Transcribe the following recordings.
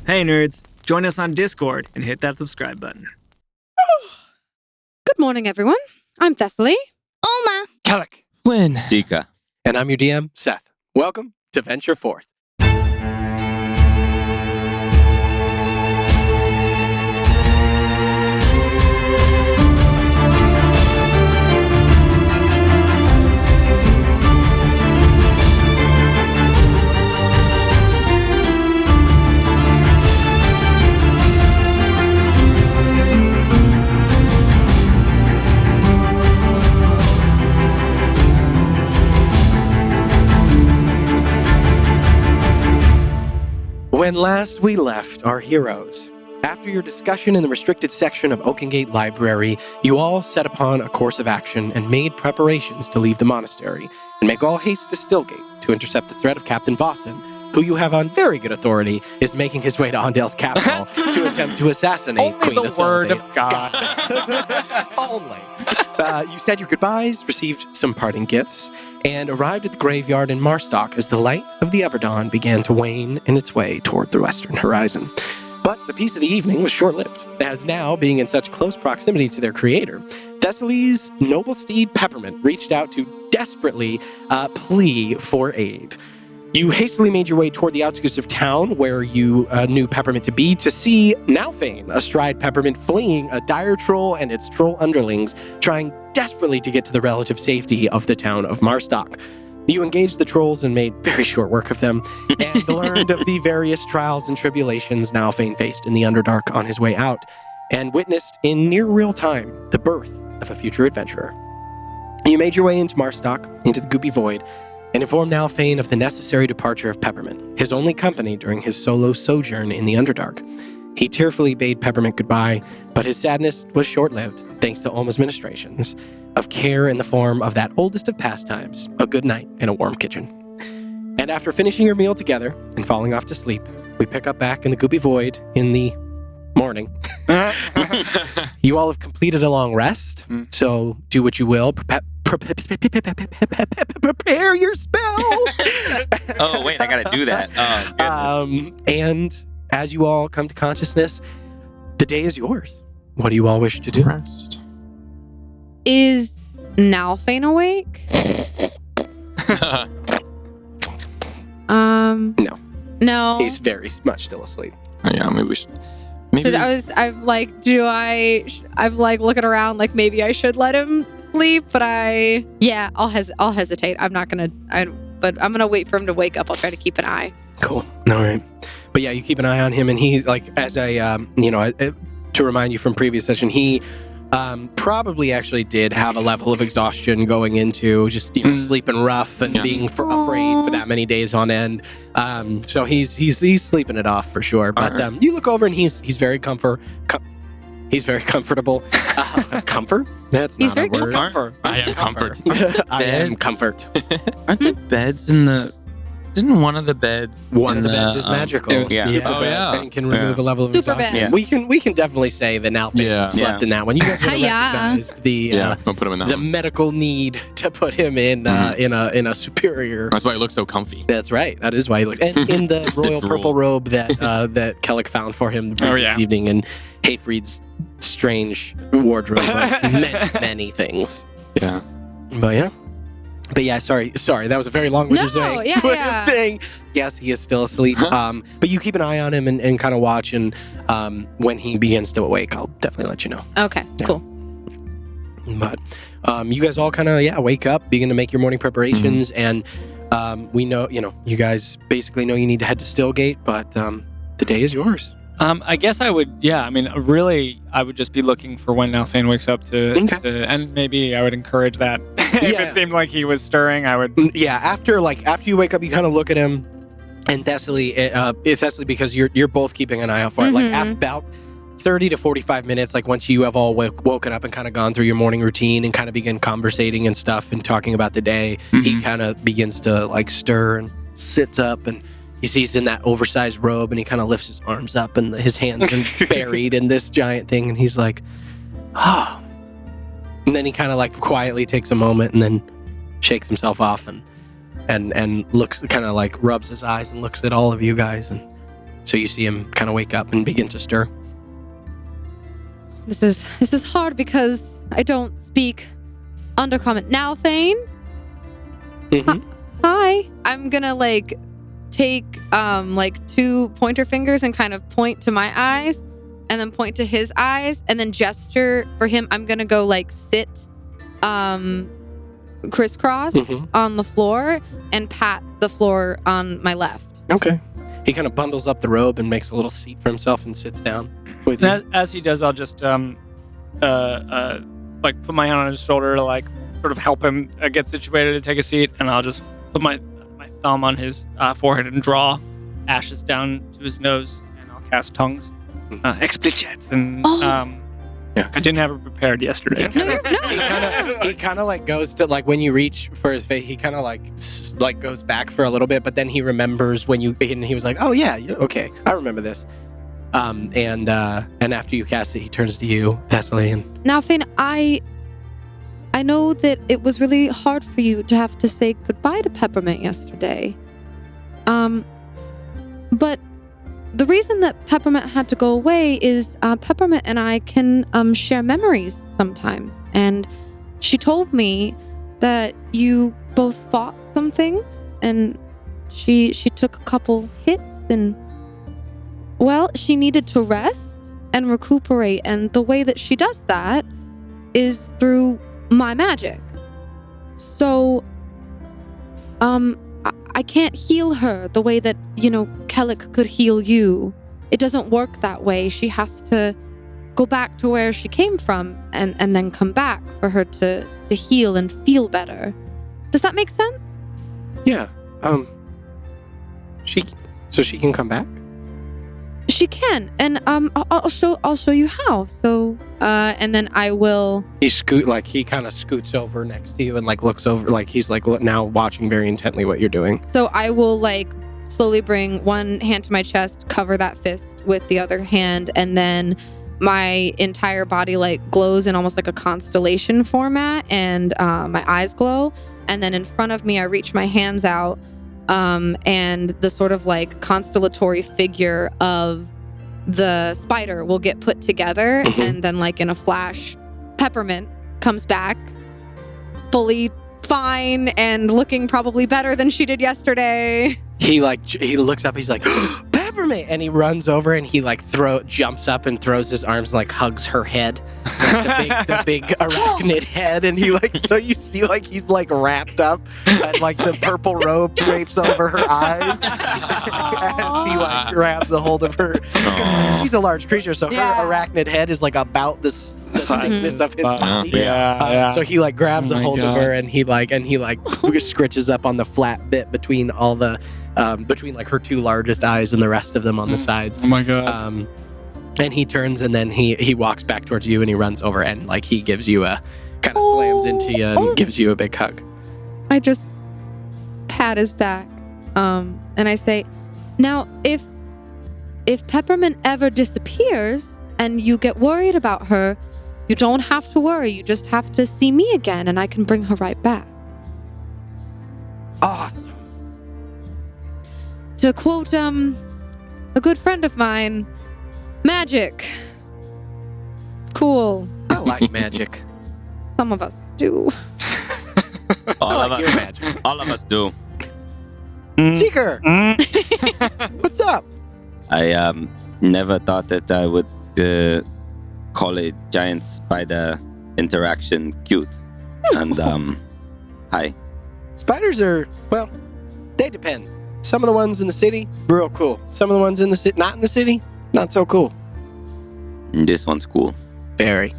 Hey nerds, join us on Discord and hit that subscribe button. Good morning, everyone. I'm Thessaly. Oma. Kellic. Flynn. Zika. And I'm your DM, Seth. Welcome to Venture Forth. When last we left our heroes, after your discussion in the restricted section of Oakengate Library, you all set upon a course of action and made preparations to leave the monastery and make all haste to Stillgate to intercept the threat of Captain Vossen, who you have on very good authority is making his way to Ondale's capital to attempt to assassinate Only Queen the word Isolde. of God. Only. You said your goodbyes, received some parting gifts, and arrived at the graveyard in Marstock as the light of the Everdawn began to wane in its way toward the western horizon. But the peace of the evening was short-lived, as now, being in such close proximity to their creator, Thessaly's noble steed Peppermint reached out to desperately plea for aid. You hastily made your way toward the outskirts of town, where you knew Peppermint to be, to see Nalfane astride Peppermint fleeing a dire troll and its troll underlings, trying desperately to get to the relative safety of the town of Marstock. You engaged the trolls and made very short work of them, and learned of the various trials and tribulations Nalfane faced in the Underdark on his way out, and witnessed in near real time the birth of a future adventurer. You made your way into Marstock, into the Goopy Void, and informed Nalfane of the necessary departure of Peppermint, his only company during his solo sojourn in the Underdark. He tearfully bade Peppermint goodbye, but his sadness was short-lived, thanks to Olma's ministrations of care in the form of that oldest of pastimes, a good night in a warm kitchen. And after finishing your meal together and falling off to sleep, we pick up back in the Goopy Void in the morning. You all have completed a long rest, so do what you will. Prepare your spells. Oh, wait, I gotta do that. Oh, goodness. And as you all come to consciousness, the day is yours. What do you all wish to do? Rest. Is Nalfane awake? No. He's very much still asleep. Oh, yeah, maybe we should. Maybe. I'm like looking around like maybe I should let him sleep, but I'll hesitate. I'm not gonna, but I'm gonna wait for him to wake up. I'll try to keep an eye. Cool. All right. But yeah, you keep an eye on him, and he, like, as to remind you from previous session, he probably actually did have a level of exhaustion going into just, sleeping rough and being afraid for that many days on end. So he's sleeping it off for sure. But right. You look over and he's very he's very comfortable. Comfort? That's he's not very a word. Comfort. I am comfort. I am comfort. Aren't the beds in the... Isn't one of the beds... One of the beds is magical. Yeah. Oh, yeah. And can remove a level of Super exhaustion. bed. Yeah. We can definitely say that Nalfane slept in that one. You guys would have recognized the don't put him in that the one. medical need to put him in in a superior. That's why he looks so comfy. That's right. That is why he looks. And in the royal drool. purple robe that that Kellic found for him the previous evening in Hayfried's strange wardrobe of many things. Yeah. But yeah, sorry. That was a very long-winded saying. Yes, he is still asleep. But you keep an eye on him and kind of watch. And when he begins to awake, I'll definitely let you know. Okay, cool. But you guys all kind of wake up, begin to make your morning preparations, and we know you guys basically know you need to head to Stillgate, but the day is yours. I guess I would, really, I would just be looking for when Nalfane wakes up to and maybe I would encourage that. If it seemed like he was stirring, I would. Yeah, after you wake up, you kind of look at him, and Thessaly, because you're both keeping an eye out for it. Like after about 30 to 45 minutes, like once you have all woken up and kind of gone through your morning routine and kind of begin conversating and stuff and talking about the day, he kind of begins to like stir and sits up, and you see he's in that oversized robe, and he kind of lifts his arms up, and his hands are buried in this giant thing, and he's like, oh. And then he kind of like quietly takes a moment and then shakes himself off and looks, kind of like rubs his eyes and looks at all of you guys and So you see him kind of wake up and begin to stir. This is hard because I don't speak Undercommon. Now, Thane? Mm-hmm. Hi. I'm gonna take 2 pointer fingers and kind of point to my eyes and then point to his eyes and then gesture for him. I'm gonna go sit crisscross on the floor and pat the floor on my left. Okay. He kind of bundles up the robe and makes a little seat for himself and sits down with you. As he does, I'll just put my hand on his shoulder to sort of help him get situated to take a seat, and I'll just put my thumb on his forehead and draw ashes down to his nose, and I'll cast tongues, explicit, and Yeah. I didn't have it prepared yesterday. He kind of goes to when you reach for his face, he kind of goes back for a little bit, but then he remembers when you, and he was like, oh yeah, okay, I remember this. And after you cast it, he turns to you, Thessaly, and Now, Fane, I know that it was really hard for you to have to say goodbye to Peppermint yesterday. But the reason that Peppermint had to go away is Peppermint and I can share memories sometimes. And she told me that you both fought some things, and she took a couple hits, and well, she needed to rest and recuperate. And the way that she does that is through my magic. So, I can't heal her the way that, Kellic could heal you. It doesn't work that way. She has to go back to where she came from and then come back for her to heal and feel better. Does that make sense? yeah, she can come back. She can, and I'll show you how. So, and then I will. He kind of scoots over next to you and looks over, he's now watching very intently what you're doing. So I will slowly bring one hand to my chest, cover that fist with the other hand, and then my entire body glows in almost like a constellation format, and my eyes glow. And then in front of me, I reach my hands out. And the sort of constellatory figure of the spider will get put together, and then in a flash, Peppermint comes back fully fine and looking probably better than she did yesterday. He looks up, he's like, Peppermint, and he runs over and he jumps up and throws his arms and hugs her head, the big arachnid head, and so you see he's wrapped up and the purple robe drapes over her eyes as he grabs a hold of her. She's a large creature, so her arachnid head is about the thickness of his body. So he grabs a hold of her, and he scritches up on the flat bit between all the between her two largest eyes and the rest of them on the sides. Oh my god. And he turns, and then he walks back towards you, and he runs over, and he gives you a kind of slams into you and gives you a big hug. I just pat his back, and I say, now if Peppermint ever disappears and you get worried about her, you don't have to worry. You just have to see me again, and I can bring her right back. Awesome. To quote a good friend of mine, magic. It's cool. I like magic. Some of us do. I like your magic. All of us do. Seeker, what's up? I never thought that I would call a giant spider interaction cute. And hi. Spiders are, well, they depend. Some of the ones in the city, real cool. Some of the ones in the city, not in the city, not so cool. This one's cool. Very.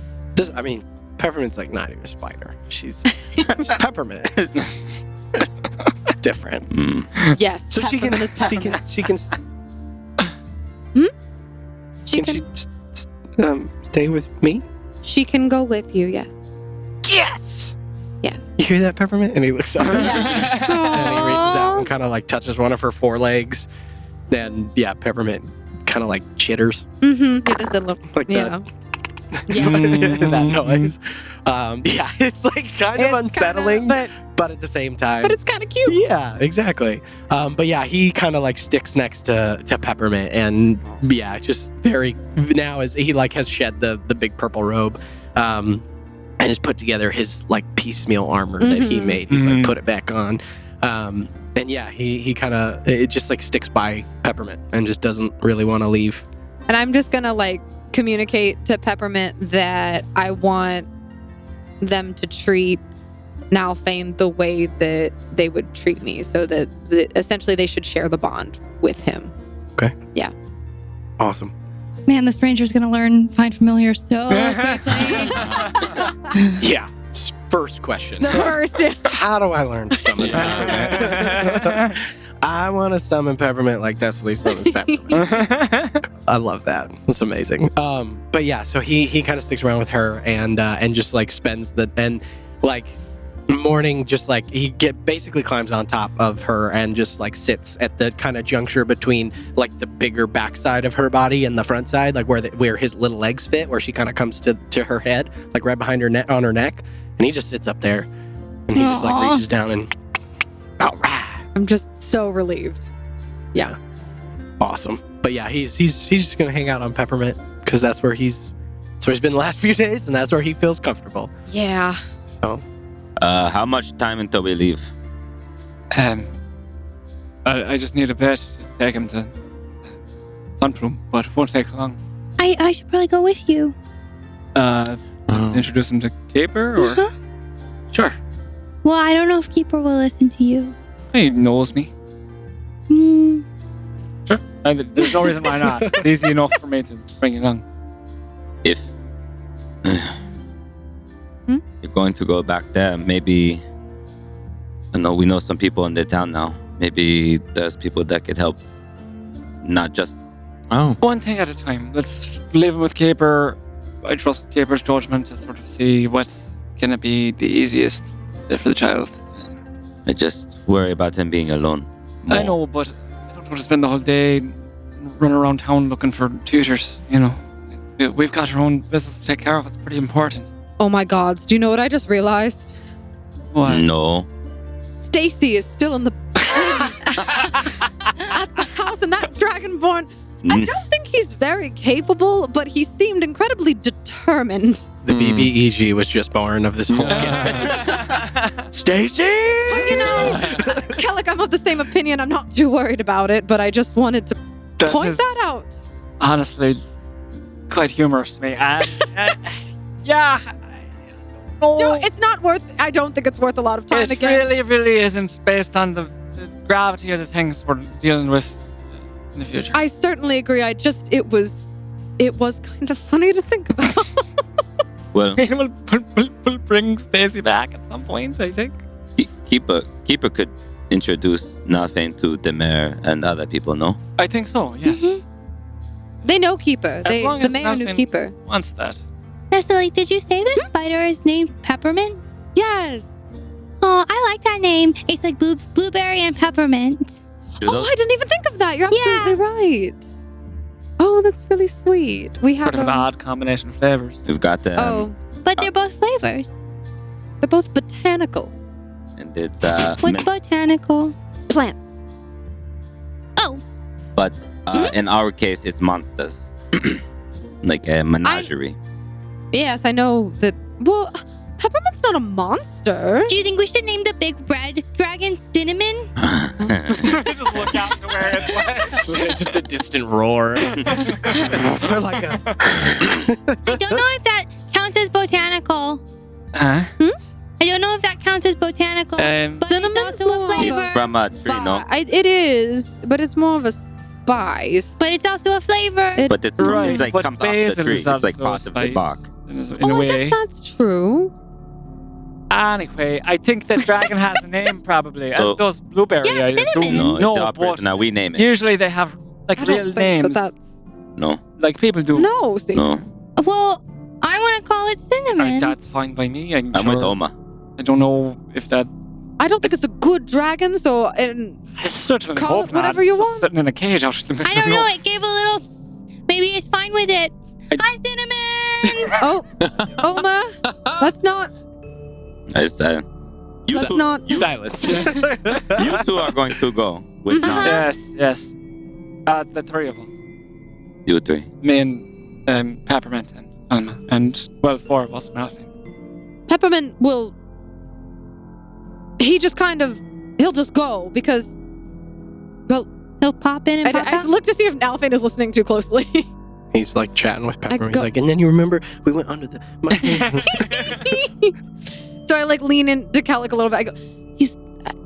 Peppermint's not even a spider. She's Peppermint. It's different. Yes. So she can stay with me? She can go with you, yes. Yes! Yes. You hear that, Peppermint? And he looks up and he reaches out and kind of touches one of her forelegs. Then, Peppermint kind of chitters. Mm-hmm. It is a little, that. Yeah. That noise. It's kind of unsettling, but at the same time, But it's kind of cute. yeah, exactly. But yeah, he kind of like sticks next to Peppermint, and yeah, just very now as he like has shed the big purple robe, and has put together his like piecemeal armor that he made. He's like put it back on, and yeah, he kind of it just like sticks by Peppermint and just doesn't really want to leave. And I'm just gonna like communicate to Peppermint that I want them to treat Nalthane the way that they would treat me, so that essentially they should share the bond with him. Okay. Yeah. Awesome. Man, this ranger's gonna learn Find Familiar so quickly. Yeah. First question. The first. How do I learn to summon Peppermint? I want to summon Peppermint like Thessaly summons Peppermint. I love that. That's amazing. But yeah, so he kind of sticks around with her and just like spends like morning, just like he basically climbs on top of her and just like sits at the kind of juncture between like the bigger backside of her body and the front side, like where his little legs fit, where she kind of comes to her head, like right behind her on her neck, and he just sits up there and he just like reaches down and all right. I'm just so relieved. Yeah. Awesome. But yeah, he's just gonna hang out on Peppermint because that's where he's been the last few days, and that's where he feels comfortable. Yeah. So How much time until we leave? I just need a bit to take him to Sunbloom, but it won't take long. I should probably go with you. Introduce him to Caper, or Uh-huh. sure. Well, I don't know if Keeper will listen to you. He knows me. Hmm. Sure. There's no reason why not. It's easy enough for me to bring you along. If you're going to go back there, maybe I know we know some people in the town now. Maybe there's people that could help. Not just Oh. One thing at a time. Let's live with Caper. I trust Caper's judgment to sort of see what's gonna be the easiest for the child. I just worry about him being alone. I more. know, but I don't want to spend the whole day running around town looking for tutors. You know, we've got our own business to take care of. It's pretty important. Oh my gods. Do you know what I just realized? What? No. Stacy is still in the at the house, and that dragonborn. I don't think he's very capable, but he seemed incredibly determined. the BBEG was just born of this whole Stacy! You know, Kellic, I'm of the same opinion. I'm not too worried about it, but I just wanted to point is that out. honestly quite humorous to me. Yeah. No, it's not worth. I don't think it's worth a lot of time It again. really isn't based on the gravity of the things we're dealing with in the future. I certainly agree. It was kind of funny to think about. Well, we'll bring Stacy back at some point, I think. Keeper could introduce Nalthane to the mayor and other people, no? I think so, yes. They know Keeper. As long The as mayor knew nothing Keeper. wants that. Thessaly, did you say the spider is named Peppermint? Yes. Oh, I like that name. It's like blueberry and peppermint. Do Oh, those- I didn't even think of that. You're absolutely right. Oh, that's really sweet. We have Sort of an odd combination of flavors. We've got the But they're both flavors. they're both botanical and it's What's botanical? plants. Oh, but in our case it's monsters. Like a menagerie. Yes, I know that. Well, Peppermint's not a monster. do you think we should name the big red dragon Cinnamon? Just look out to where it's like. just a distant roar. They're like a... I don't know if that counts as botanical. Huh? I don't know if that counts as botanical. But it's Cinnamon's also a more- flavor. It's from a tree, no? It is, but it's more of a spice. But it's also a flavor. But it's, Right, it's like but comes off the basil tree. is It's like also part of the spice. bark. In a Oh, I way. guess that's true. Anyway, I think that dragon has a name probably, So- as does blueberry. Yeah, I assume. cinnamon. No, No, it's our but person. Now we name it. Usually they have like I real don't think names, that's No, like people do. no. See, no. Well, I want to call it Cinnamon. That's fine by me. I'm I'm sure. with Oma. I don't know if that. I don't think it's a good dragon. So, and It's certainly Call hope it whatever not. you Just want. Sitting in a cage out in the middle I don't of know. nowhere. It gave a little. Maybe it's fine with it. Hi, Cinnamon. oh, Oma, let's not. It's, you let's not. Silence. You two are going to go with now. Yes. The three of us. You three. Me and Peppermint and Alma. And, well, four of us now, I think. Peppermint will. He'll just go because. Well, He'll pop in and pop I out. look to see if Alphane is listening too closely. He's like chatting with Peppermint. He's like, and then you remember we went under the. So I like lean into Kellic a little bit. I go,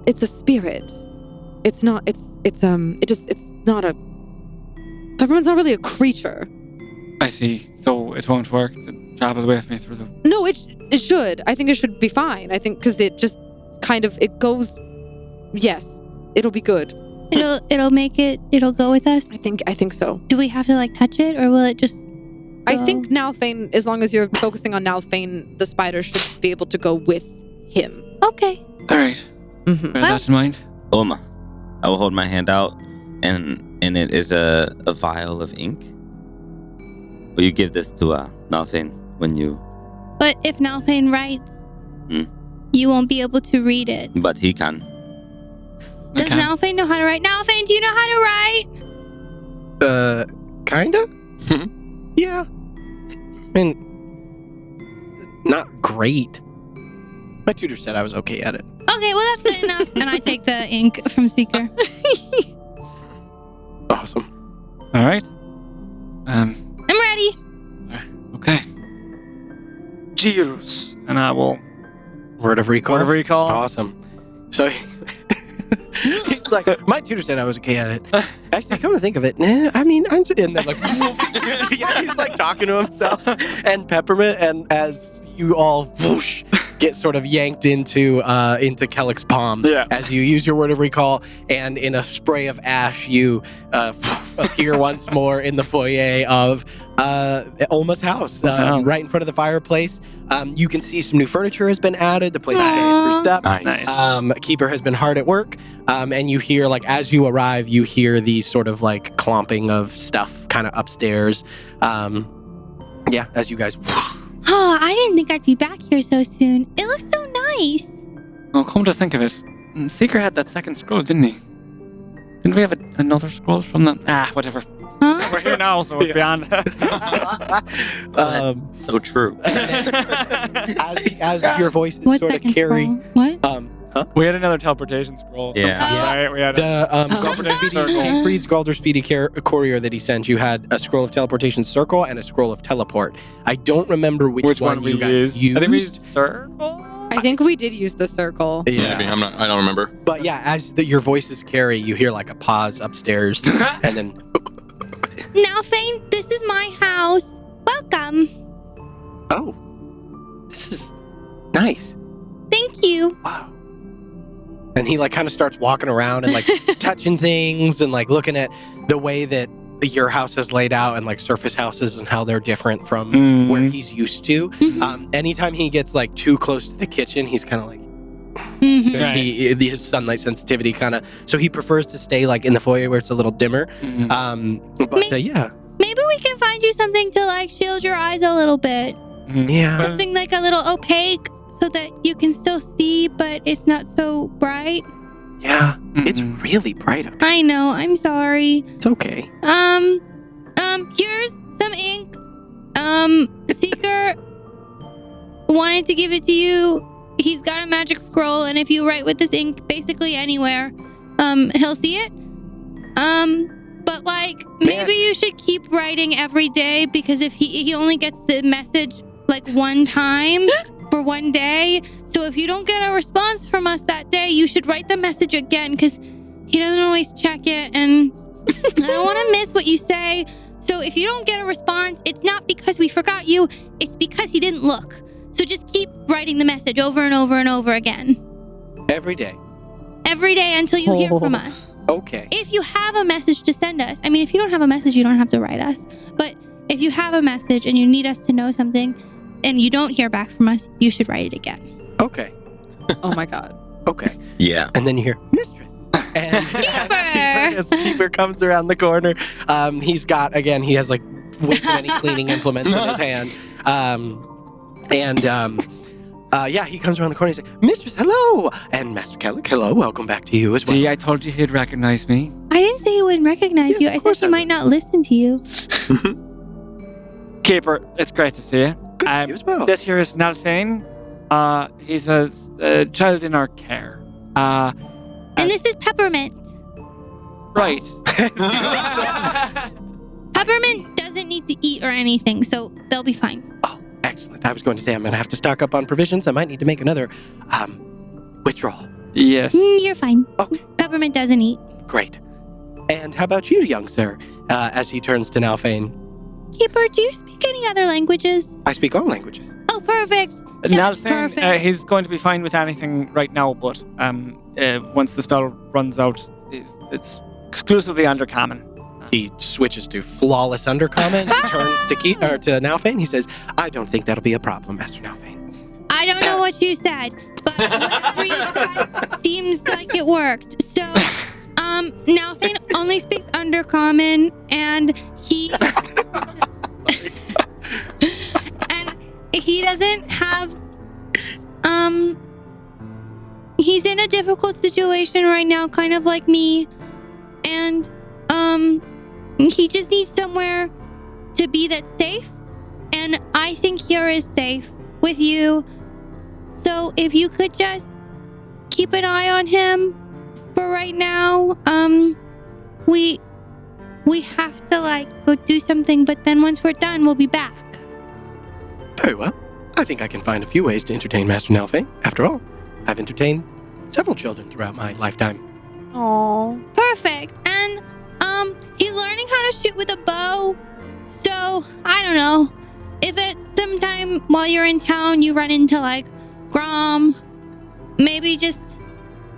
it's a spirit. It's not. It's not a. Peppermint's not really a creature. I see. So it won't work to travel with me through the... No, it should. I think it should be fine. I think because it just kind of it goes. Yes, it'll be good. It'll make it. It'll go with us. I think so. Do we have to like touch it, or will it just? I think Nalthane, as long as you're focusing on Nalthane, the spider should be able to go with him. Okay. All right. Mm-hmm. Bear that in mind. Oma, I will hold my hand out, and in it is a vial of ink. Will you give this to Nalthane when you... But if Nalphane writes, you won't be able to read it. But he can. Does Nalphane know how to write? Nalphane, do you know how to write? Kinda? Yeah. I mean, not great. My tutor said I was okay at it. Okay, well that's good enough. And I take the ink from Seeker. Awesome. All right. I'm ready. Okay. Cheers. And I will... Word of recall? Word of recall. Awesome. So he's like, my tutor said I was okay at it. Actually, come to think of it, I mean, I'm... And then like, yeah, he's like talking to himself. And Peppermint, and as you all whoosh, get sort of yanked into Kellic's palm as you use your word of recall, and in a spray of ash, you appear once more in the foyer of Olma's house, right in front of the fireplace. You can see some new furniture has been added. The place is very spruced up. Nice. Keeper has been hard at work, and you hear, like, as you arrive, you hear the sort of like clomping of stuff kind of upstairs. As you guys. Oh, I didn't think I'd be back here so soon. It looks so nice. Well, come to think of it, Seeker had that second scroll, didn't he? Didn't we have another scroll from the... whatever. Huh? We're here now, so it's beyond. So true. as your voices What sort of second carry. scroll? What? We had another teleportation scroll. Yeah. sometime, right? We had The teleportation circle. Freed's Galder Speedy Courier that he sent you had a scroll of teleportation circle and a scroll of teleport. I don't remember which one we you guys used. I think we used circle. I think we did use the circle. Yeah. Maybe I don't remember. But yeah, as your voices carry, you hear like a pause upstairs, and then Nalphane, this is my house. Welcome. oh, this is nice. Thank you. Wow. And he like kind of starts walking around and like touching things and like looking at the way that your house is laid out and like surface houses and how they're different from where he's used to. Anytime he gets like too close to the kitchen, he's kind of like Mm-hmm. his sunlight sensitivity kind of. So he prefers to stay like in the foyer where it's a little dimmer. Yeah, Maybe we can find you something to like shield your eyes a little bit. yeah. Something like a little opaque so that you can still see, but it's not so bright. Yeah, it's really bright up. I know, I'm sorry. It's okay. Here's some ink. Seeker wanted to give it to you. He's got a magic scroll, and if you write with this ink basically anywhere, he'll see it. But like, maybe you should keep writing every day, because if he only gets the message like one time for one day. So if you don't get a response from us that day, you should write the message again, because he doesn't always check it, and I don't want to miss what you say. So if you don't get a response, it's not because we forgot you, it's because he didn't look. So just keep writing the message over and over and over again. Every day. Every day until you hear from us. Okay. If you have a message to send us, I mean, if you don't have a message, you don't have to write us. But if you have a message and you need us to know something and you don't hear back from us, you should write it again. Okay. Oh my god. Okay. Yeah. And then you hear, Mistress. And as Keeper comes around the corner, he's got, again, he has like way too many cleaning implements in his hand. Yeah, he comes around the corner. He's like, Mistress, hello! And Master Kellic, hello. Welcome back to you as well. See, I told you he'd recognize me. I didn't say he wouldn't recognize Yes, you. of I said course he I might would. not listen to you. Keeper, it's great to see you. Good to see you as well. This here is Nalfane. He's a child in our care. And this is Peppermint. Right. Peppermint doesn't need to eat or anything, so they'll be fine. Oh, excellent. I was going to say I'm going to have to stock up on provisions. I might need to make another withdrawal. Yes. You're fine. Okay. Peppermint doesn't eat. Great. And how about you, young sir? As he turns to Nalfane. Keeper, do you speak any other languages? I speak all languages. Oh, perfect. Nalfane, perfect. he's going to be fine with anything right now, but once the spell runs out, it's exclusively under common. He switches to flawless undercommon, turns to to Nalfane. He says, I don't think that'll be a problem, Master Nalfane. I don't know what you said, but whatever you said seems like it worked. So, Nalfane only speaks undercommon, and he doesn't have he's in a difficult situation right now, kind of like me, and he just needs somewhere to be that's safe, and I think here is safe with you. So if you could just keep an eye on him for right now. We have to go do something, but then once we're done, we'll be back. Very well. I think I can find a few ways to entertain Master Nalfane. After all, I've entertained several children throughout my lifetime. Aww. Perfect. And he's learning how to shoot with a bow. So I don't know if at some time while you're in town you run into Grom, maybe just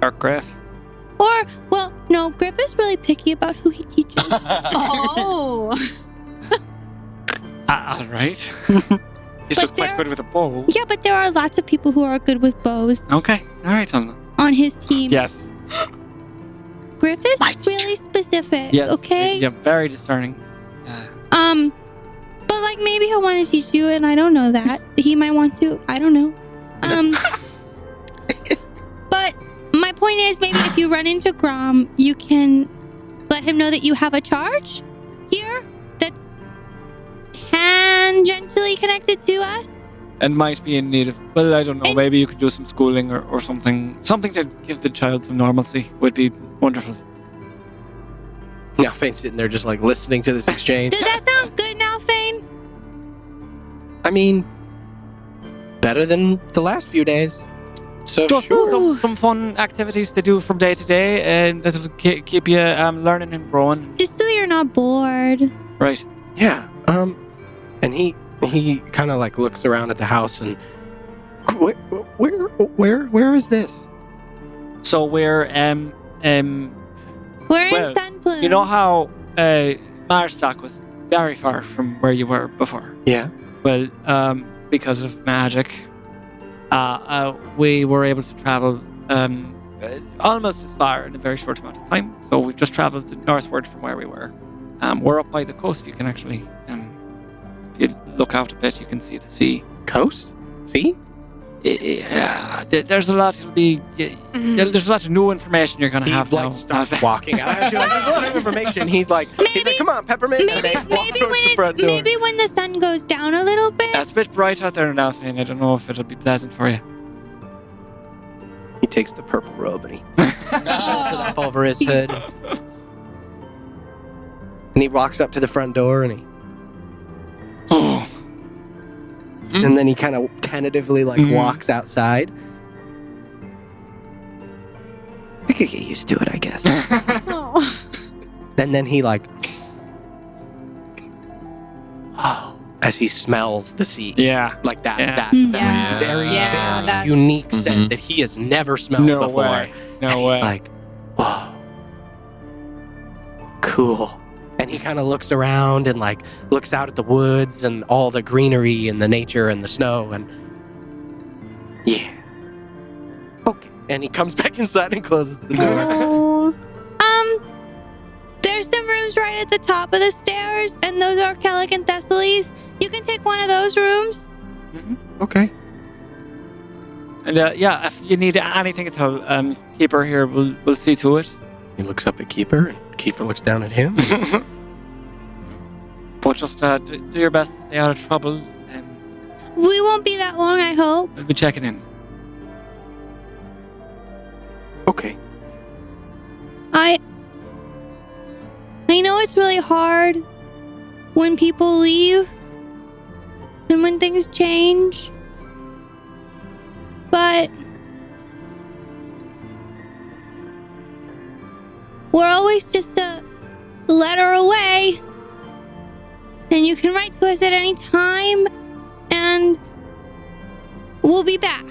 Or Griff. or well, no, Griff is really picky about who he teaches. Oh. All right. He's But just quite there- good with a bow. Yeah, but there are lots of people who are good with bows Okay. All right, Tom. on his team. Yes. Griff is really specific. Yes. Okay. Yeah, very discerning. But maybe he'll want to teach you, and I don't know that. He might want to. I don't know. But my point is, maybe if you run into Grom, you can let him know that you have a charge here that's tangentially connected to us. And might be in need of, well, I don't know, And- maybe you could do some schooling or something. Something to give the child some normalcy would be wonderful. Nalfane's sitting there just listening to this exchange. Does that sound good, Nalfane? I mean, better than the last few days. So Just sure. some fun activities to do from day to day, and that'll keep you learning and growing. Just so you're not bored. Right. Yeah. And he kind of looks around at the house and where is this? So we're We're Well, in Sunplume. you know how Marstock was very far from where you were before. Yeah. Well, because of magic, we were able to travel almost as far in a very short amount of time. So we've just traveled northward from where we were. We're up by the coast. You can actually, if you look out a bit, you can see the sea. Coast? See? Yeah, there's a lot to be. There's a lot of new information you're gonna He have now. starts walking out. There's a lot of information. He's like, come on, Peppermint. And they walk towards the front door. Maybe when the sun goes down a little bit. It's a bit bright out there now, Finn. I don't know if it'll be pleasant for you. He takes the purple robe and he pulls it up over his hood. And he walks up to the front door and Oh. and then he kind of tentatively walks outside. I could get used to it, I guess. Oh. And then he as he smells the sea. Yeah. Like that. Yeah. That Yeah. very, Yeah, very that- unique scent that he has never smelled No before. way. And No he's way. like, whoa. Cool. And he kind of looks around and looks out at the woods and all the greenery and the nature and the snow and yeah. Okay. And he comes back inside and closes the door. Oh. There's some rooms right at the top of the stairs, and those are Kellic and Thessaly's. You can take one of those rooms. Okay. And yeah, if you need anything at all, Keeper here will see to it. He looks up at Keeper, and Keeper looks down at him. But just do your best to stay out of trouble, and We won't be that long, I hope. we'll be checking in. Okay. I know it's really hard when people leave and when things change. But we're always just a letter away. And you can write to us at any time and we'll be back.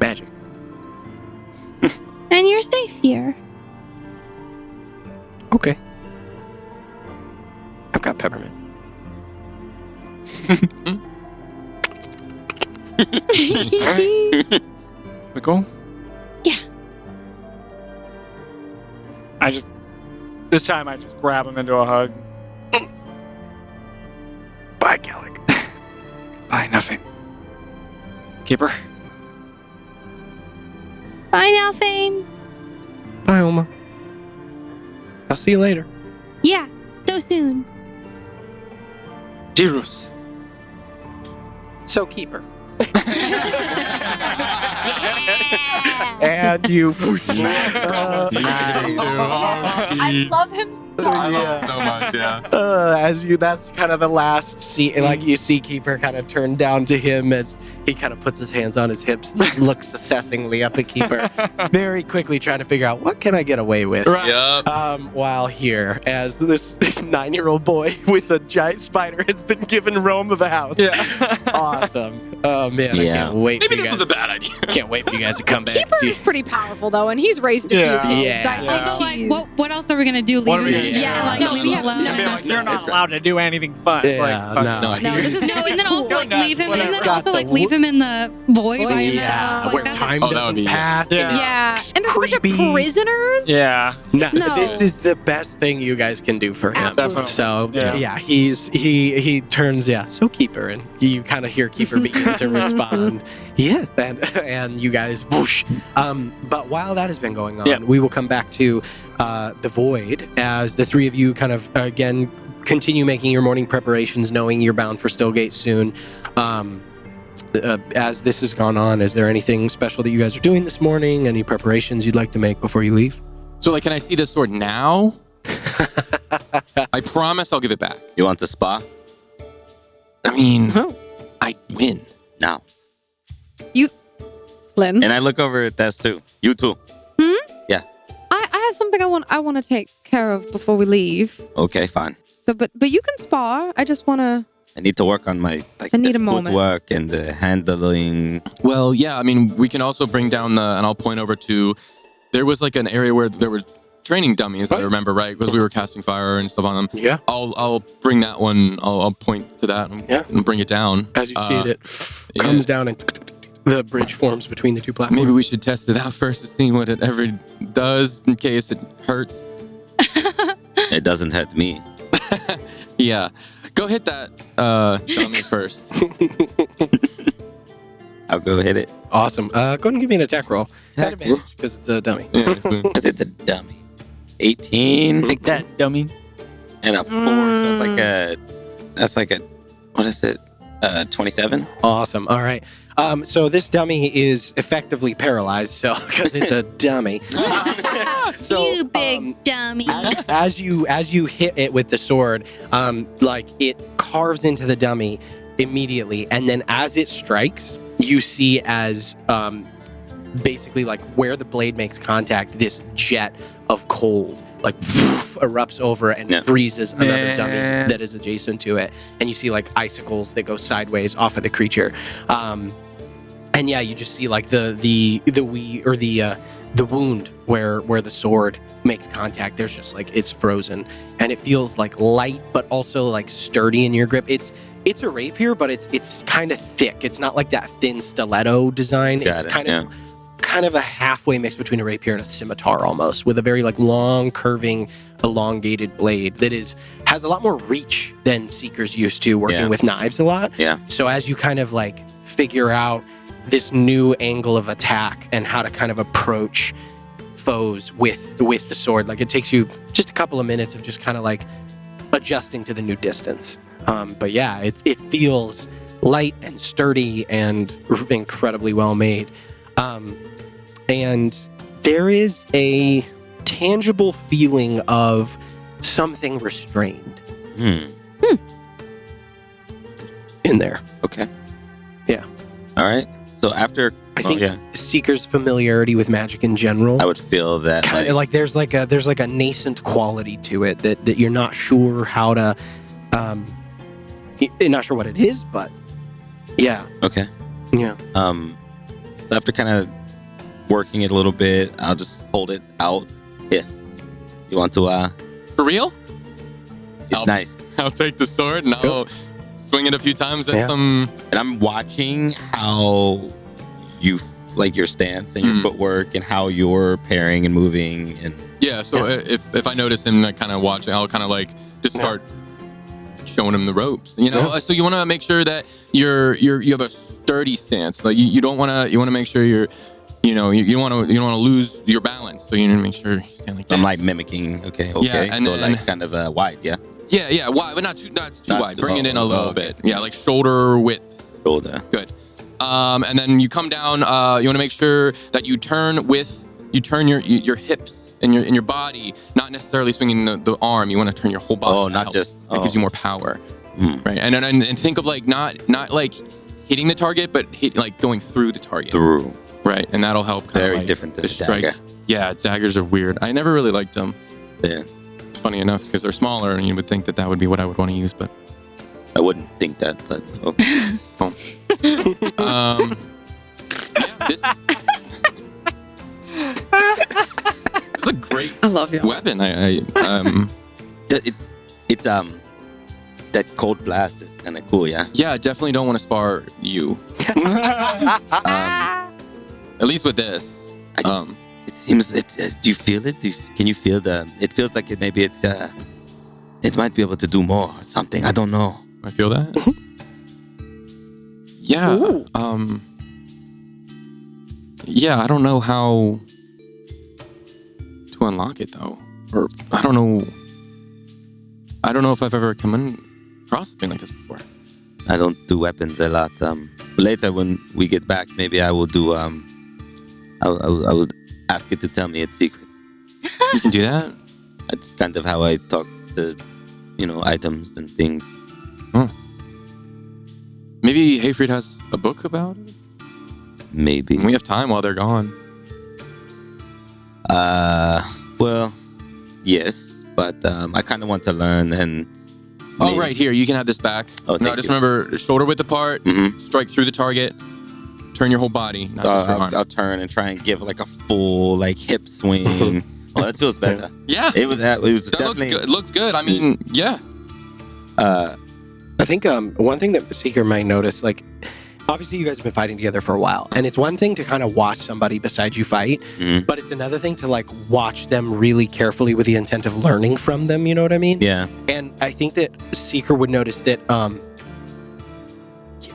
Magic. And you're safe here. Okay. I've got peppermint. We go? Yeah. This time I just grab him into a hug. Bye, Gallic. Bye, nothing. Keeper? Bye now, Fane. Bye, Oma. I'll see you later. Yeah, so soon. Jirus. So, Keeper. And you. I love him so I love much. it so much, yeah. That's kind of the last scene. Like you see Keeper kind of turn down to him as he kind of puts his hands on his hips, looks assessingly up at Keeper, very quickly trying to figure out what can I get away with. Yep. While here, as this 9-year-old boy with a giant spider has been given roam of the house. Yeah. Awesome. Oh man, I Yeah. can't wait. Maybe for you this guys. was a bad idea. Can't wait for you guys to come back. and Keeper's see. pretty powerful though, and he's raised a Yeah. few kids. Yeah. I- Also, like, Jeez. what else are we gonna do? What Leave are him we in? gonna Yeah, Like, no, leave we him have- alone. no, Be no, like, you're not it's great. allowed to do anything fun. Yeah, Like, fuck no. it. No, No, this is no, and then also Go like nuts, leave him, whatever. and then Got also the like leave him in the void. by Yeah, himself. Like, where that's- time Oh, that would doesn't be- pass. Yeah. Yeah, and there's a bunch of creepy. prisoners. Yeah. No, No. this is the best thing you guys can do for him. Absolutely. So Yeah. he turns so Keeper, and you kind of hear Keeper begin to respond. Yes, and you guys whoosh. But while that has been going on, Yeah. we will come back to the void as the three of you kind of again continue making your morning preparations, knowing you're bound for Stillgate soon. As this has gone on, is there anything special that you guys are doing this morning? Any preparations you'd like to make before you leave? So, like, can I see this sword now? I promise I'll give it back. You want the spa? I mean, Oh. I win. Now. Flynn, And I look over at Tess too. You too. I have something I want to take care of before we leave. Okay, fine. So, but you can spar. I just want to. I need to work on my I need the a moment. footwork and the handling. Well, yeah, I mean, we can also bring down and I'll point over to, there was like an area where there were training dummies, I remember, right? Because we were casting fire and stuff on them. Yeah. I'll bring that one, I'll point to that and bring it down. As you see it yeah. comes down and the bridge forms between the two platforms. Maybe we should test it out first to see what it ever does in case it hurts. It doesn't hurt me. Yeah. Go hit that dummy first. I'll go hit it. Awesome. Go ahead and give me an attack roll. Attack roll? Because it's a dummy. Yeah, so- Because it's a dummy. 18 Take that, dummy. and a 4. So that's like a, what is it? 27? Awesome. All right. So this dummy is effectively paralyzed. So because it's a dummy. So you big dummy. as you hit it with the sword, like it carves into the dummy immediately, and then as it strikes, you see as basically like where the blade makes contact, this jet of cold like erupts over and freezes another dummy that is adjacent to it, and you see like icicles that go sideways off of the creature. And yeah, you just see like the wound where the sword makes contact. There's just like it's frozen, and it feels like light, but also like sturdy in your grip. It's a rapier, but it's kind of thick. It's not like that thin stiletto design. Got It's it, kind of a halfway mix between a rapier and a scimitar almost, with a very like long, curving, elongated blade that has a lot more reach than Seeker's used to, working with knives a lot. Yeah. So as you kind of like figure out this new angle of attack and how to kind of approach foes with the sword. Like it takes you just a couple of minutes of just kind of like adjusting to the new distance. But yeah, it feels light and sturdy and incredibly well made. And there is a tangible feeling of something restrained in there. Okay. Yeah. All right. So after, I think Seeker's familiarity with magic in general, I would feel that kind of like there's like a nascent quality to it that you're not sure how to, you're not sure what it is, but yeah. Okay. Yeah. So after kind of working it a little bit, I'll just hold it out. Yeah. You want to? For real? It's nice. I'll take the sword and I'll swing it a few times at some. And I'm watching how you like your stance and your footwork and how you're pairing and moving and. Yeah. So if I notice him like, kind of watching, I'll kind of like just start showing him the ropes. You know. So you want to make sure that you have a sturdy stance. Like you don't want to. You want to make sure you're. You know, you don't want to lose your balance. So you need to make sure you stand like this. I'm like mimicking. Okay. Yeah, and so like kind of wide. Yeah. Yeah, wide, but not too wide. Bring it in a little bit. Yeah, like shoulder width. Shoulder. Good. And then you come down. You want to make sure that you turn your hips and your body, not necessarily swinging the arm. You want to turn your whole body. Oh, not just. It gives you more power. Right. And think of like not like hitting the target, but like going through the target. Through. Right, and that'll help. Very different than a dagger. Yeah, daggers are weird. I never really liked them. Yeah. Funny enough, because they're smaller, and you would think that would be what I would want to use, but I wouldn't think that. But yeah, this is a great. I love you. Weapon. It's that cold blast is kind of cool. Yeah. Yeah, I definitely don't want to spar you. At least with this. It seems that. Do you feel it? Can you feel the? It feels like it. Maybe it might be able to do more or something. I don't know. I feel that. Yeah. Yeah. I don't know how to unlock it though, or I don't know. I don't know if I've ever come across something like this before. I don't do weapons a lot. Later when we get back, maybe I will do. I would ask it to tell me its secrets. You can do that? That's kind of how I talk to, items and things. Oh. Maybe Hayfried has a book about it? Maybe. We have time while they're gone. Well, yes, but I kind of want to learn and... Oh, right, here, you can have this back. Oh, no, just remember, shoulder width apart, strike through the target. Turn your whole body, not just your arm. I'll turn and try and give like a full like hip swing. Oh, that feels better. Yeah, it was definitely. It looked good. I mean, yeah. I think one thing that Seeker might notice, like, obviously you guys have been fighting together for a while, and it's one thing to kind of watch somebody beside you fight, but it's another thing to like watch them really carefully with the intent of learning from them. You know what I mean? Yeah. And I think that Seeker would notice that.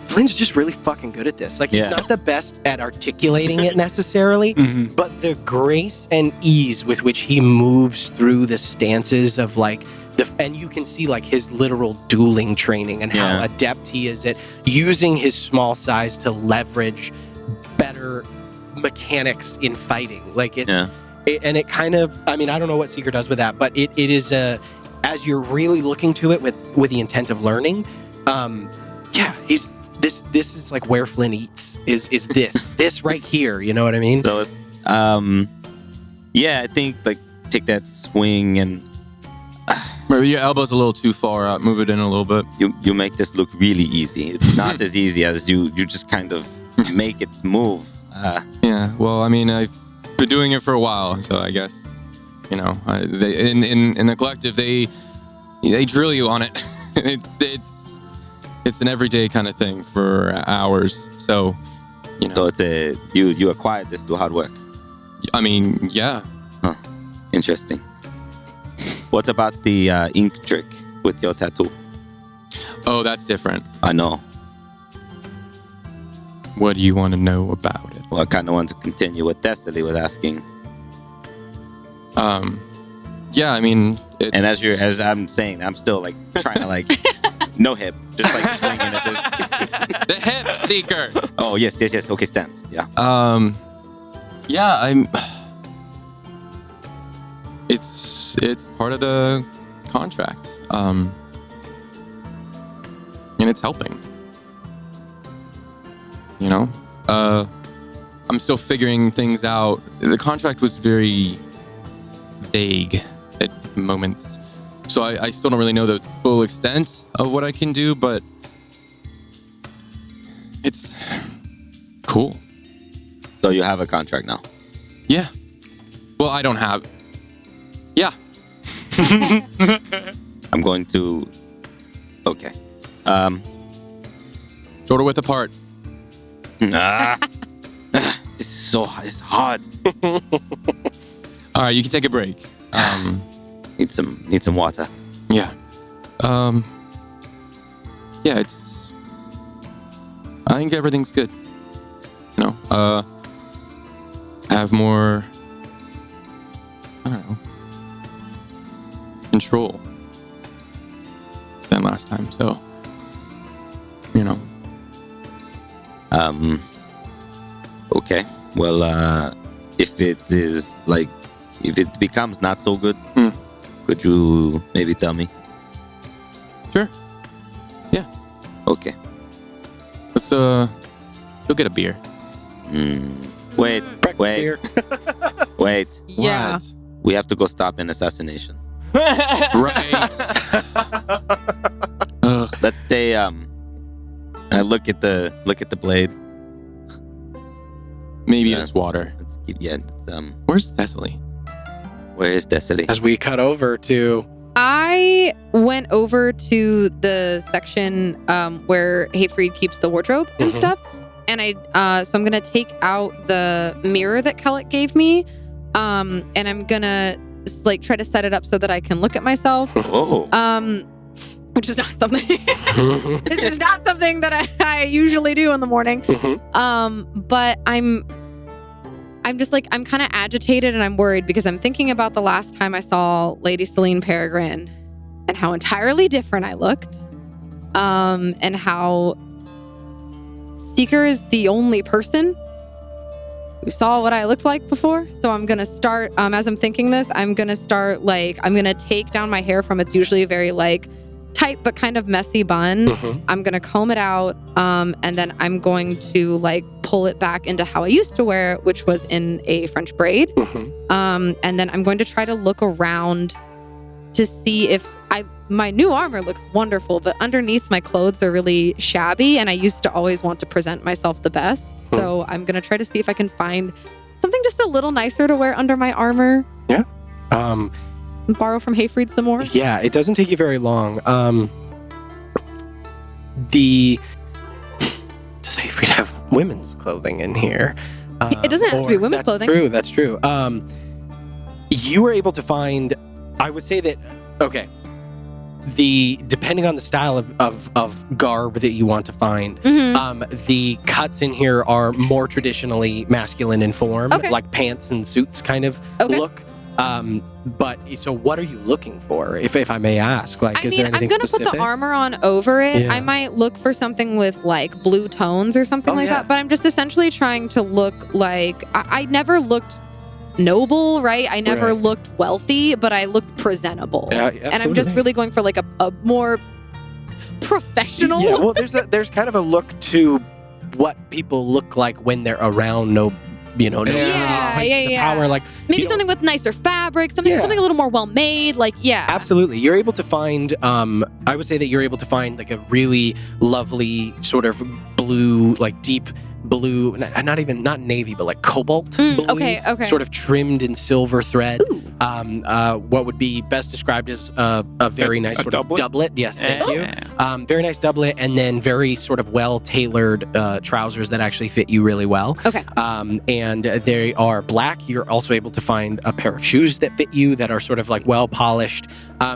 Flynn's just really fucking good at this. Like, he's not the best at articulating it necessarily, but the grace and ease with which he moves through the stances of like and you can see like his literal dueling training and how adept he is at using his small size to leverage better mechanics in fighting. Like and it kind of, I mean, I don't know what Seeker does with that, but it is as you're really looking to it with the intent of learning, he's this is like where Flynn eats is this right here, you know what I mean? So it's I think like take that swing and maybe your elbow's a little too far out, move it in a little bit. You make this look really easy. It's not as easy as you just kind of make it move. Yeah, well, I mean, I've been doing it for a while, so I guess they in the collective they drill you on it. It's an everyday kind of thing for hours. So, So it's you acquired this through hard work. I mean, yeah. Huh. Interesting. What about the ink trick with your tattoo? Oh, that's different. I know. What do you want to know about it? Well, I kind of want to continue what Destiny was asking. Yeah, I mean, it's, And as I'm saying, I'm still like trying to like no hip, just like swinging at this. the hip seeker. Oh yes. Okay, stance. Yeah. Yeah, I'm. It's part of the contract, and it's helping. You know, I'm still figuring things out. The contract was very vague at moments, so I still don't really know the full extent of what I can do, but it's cool. So you have a contract now. Yeah. Well, I don't have. Yeah. I'm going to. Okay. Shoulder width apart. This is so. It's hard. All right, you can take a break. Need some water. Yeah. Yeah, it's. I think everything's good. You know, I have more. I don't know. Control than last time, so. You know. Okay. Well, if it becomes not so good, could you maybe tell me? Sure. Yeah. Okay. Let's go get a beer. Wait. Beer. Wait. Yeah. What? We have to go stop an assassination. Right. Ugh. Let's stay. And I look at the blade. Maybe just water. Let's keep, yeah. Where's Thessaly? Where is Destiny? As we cut over to I went over to the section where Hayfried keeps the wardrobe and Mhm. stuff, and so I'm gonna take out the mirror that Kellic gave me, and I'm gonna like try to set it up so that I can look at myself, Oh. which is not something. This is not something that I usually do in the morning. But I'm just like, I'm kind of agitated and I'm worried because I'm thinking about the last time I saw Lady Peregrine and how entirely different I looked. And how Seeker is the only person who saw what I looked like before. So I'm going to start, as I'm thinking this, I'm going to start like, I'm going to take down my hair from its usually very like tight but kind of messy bun. I'm gonna comb it out, and then I'm going to like pull it back into how I used to wear it, which was in a French braid. And then I'm going to try to look around to see if my new armor looks wonderful, but underneath my clothes are really shabby, and I used to always want to present myself the best. So I'm gonna try to see if I can find something just a little nicer to wear under my armor. Yeah. Borrow from Hayfried some more. Yeah, it doesn't take you very long. Does Hayfried have women's clothing in here? It doesn't have to be women's clothing. That's true. You were able to find, I would say that, okay, depending on the style of garb that you want to find, the cuts in here are more traditionally masculine in form, Okay. like pants and suits kind of look. But so what are you looking for, if I may ask? Like, is there anything I'm gonna specific? put the armor on over it. Yeah. I might look for something with like blue tones or something like yeah. that. But I'm just essentially trying to look like I never looked noble, right? I never Right. looked wealthy, but I looked presentable. Yeah, And I'm just absolutely. really going for like a more professional. Yeah, well, there's kind of a look to what people look like when they're around Yeah, places of power. Like Maybe you know, something with nicer fabric, something a little more well made. Like, yeah. Absolutely. You're able to find, I would say that you're able to find like a really lovely sort of blue, like deep blue, not navy, but like cobalt blue. Okay. Sort of trimmed in silver thread. Ooh. What would be best described as a very nice sort doublet? of doublet. Yes, thank you. Yeah. Very nice doublet, and then very sort of well-tailored trousers that actually fit you really well. Okay. And they are black. You're also able to find a pair of shoes that fit you that are sort of like well-polished.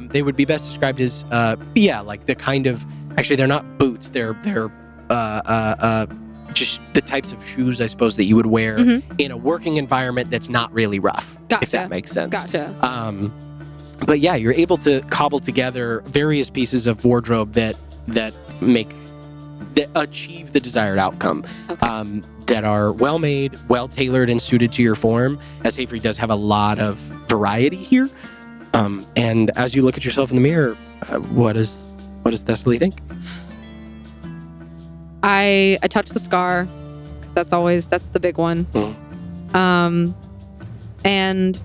They would be best described as, like the kind of, actually they're not boots. They're just the types of shoes, I suppose, that you would wear in a working environment that's not really rough, if that makes sense. Gotcha. But yeah, you're able to cobble together various pieces of wardrobe that achieve the desired outcome. Okay. That are well made, well tailored, and suited to your form. As Hayfrey does have a lot of variety here. And as you look at yourself in the mirror, what does Thessaly think? I touch the scar because that's the big one. And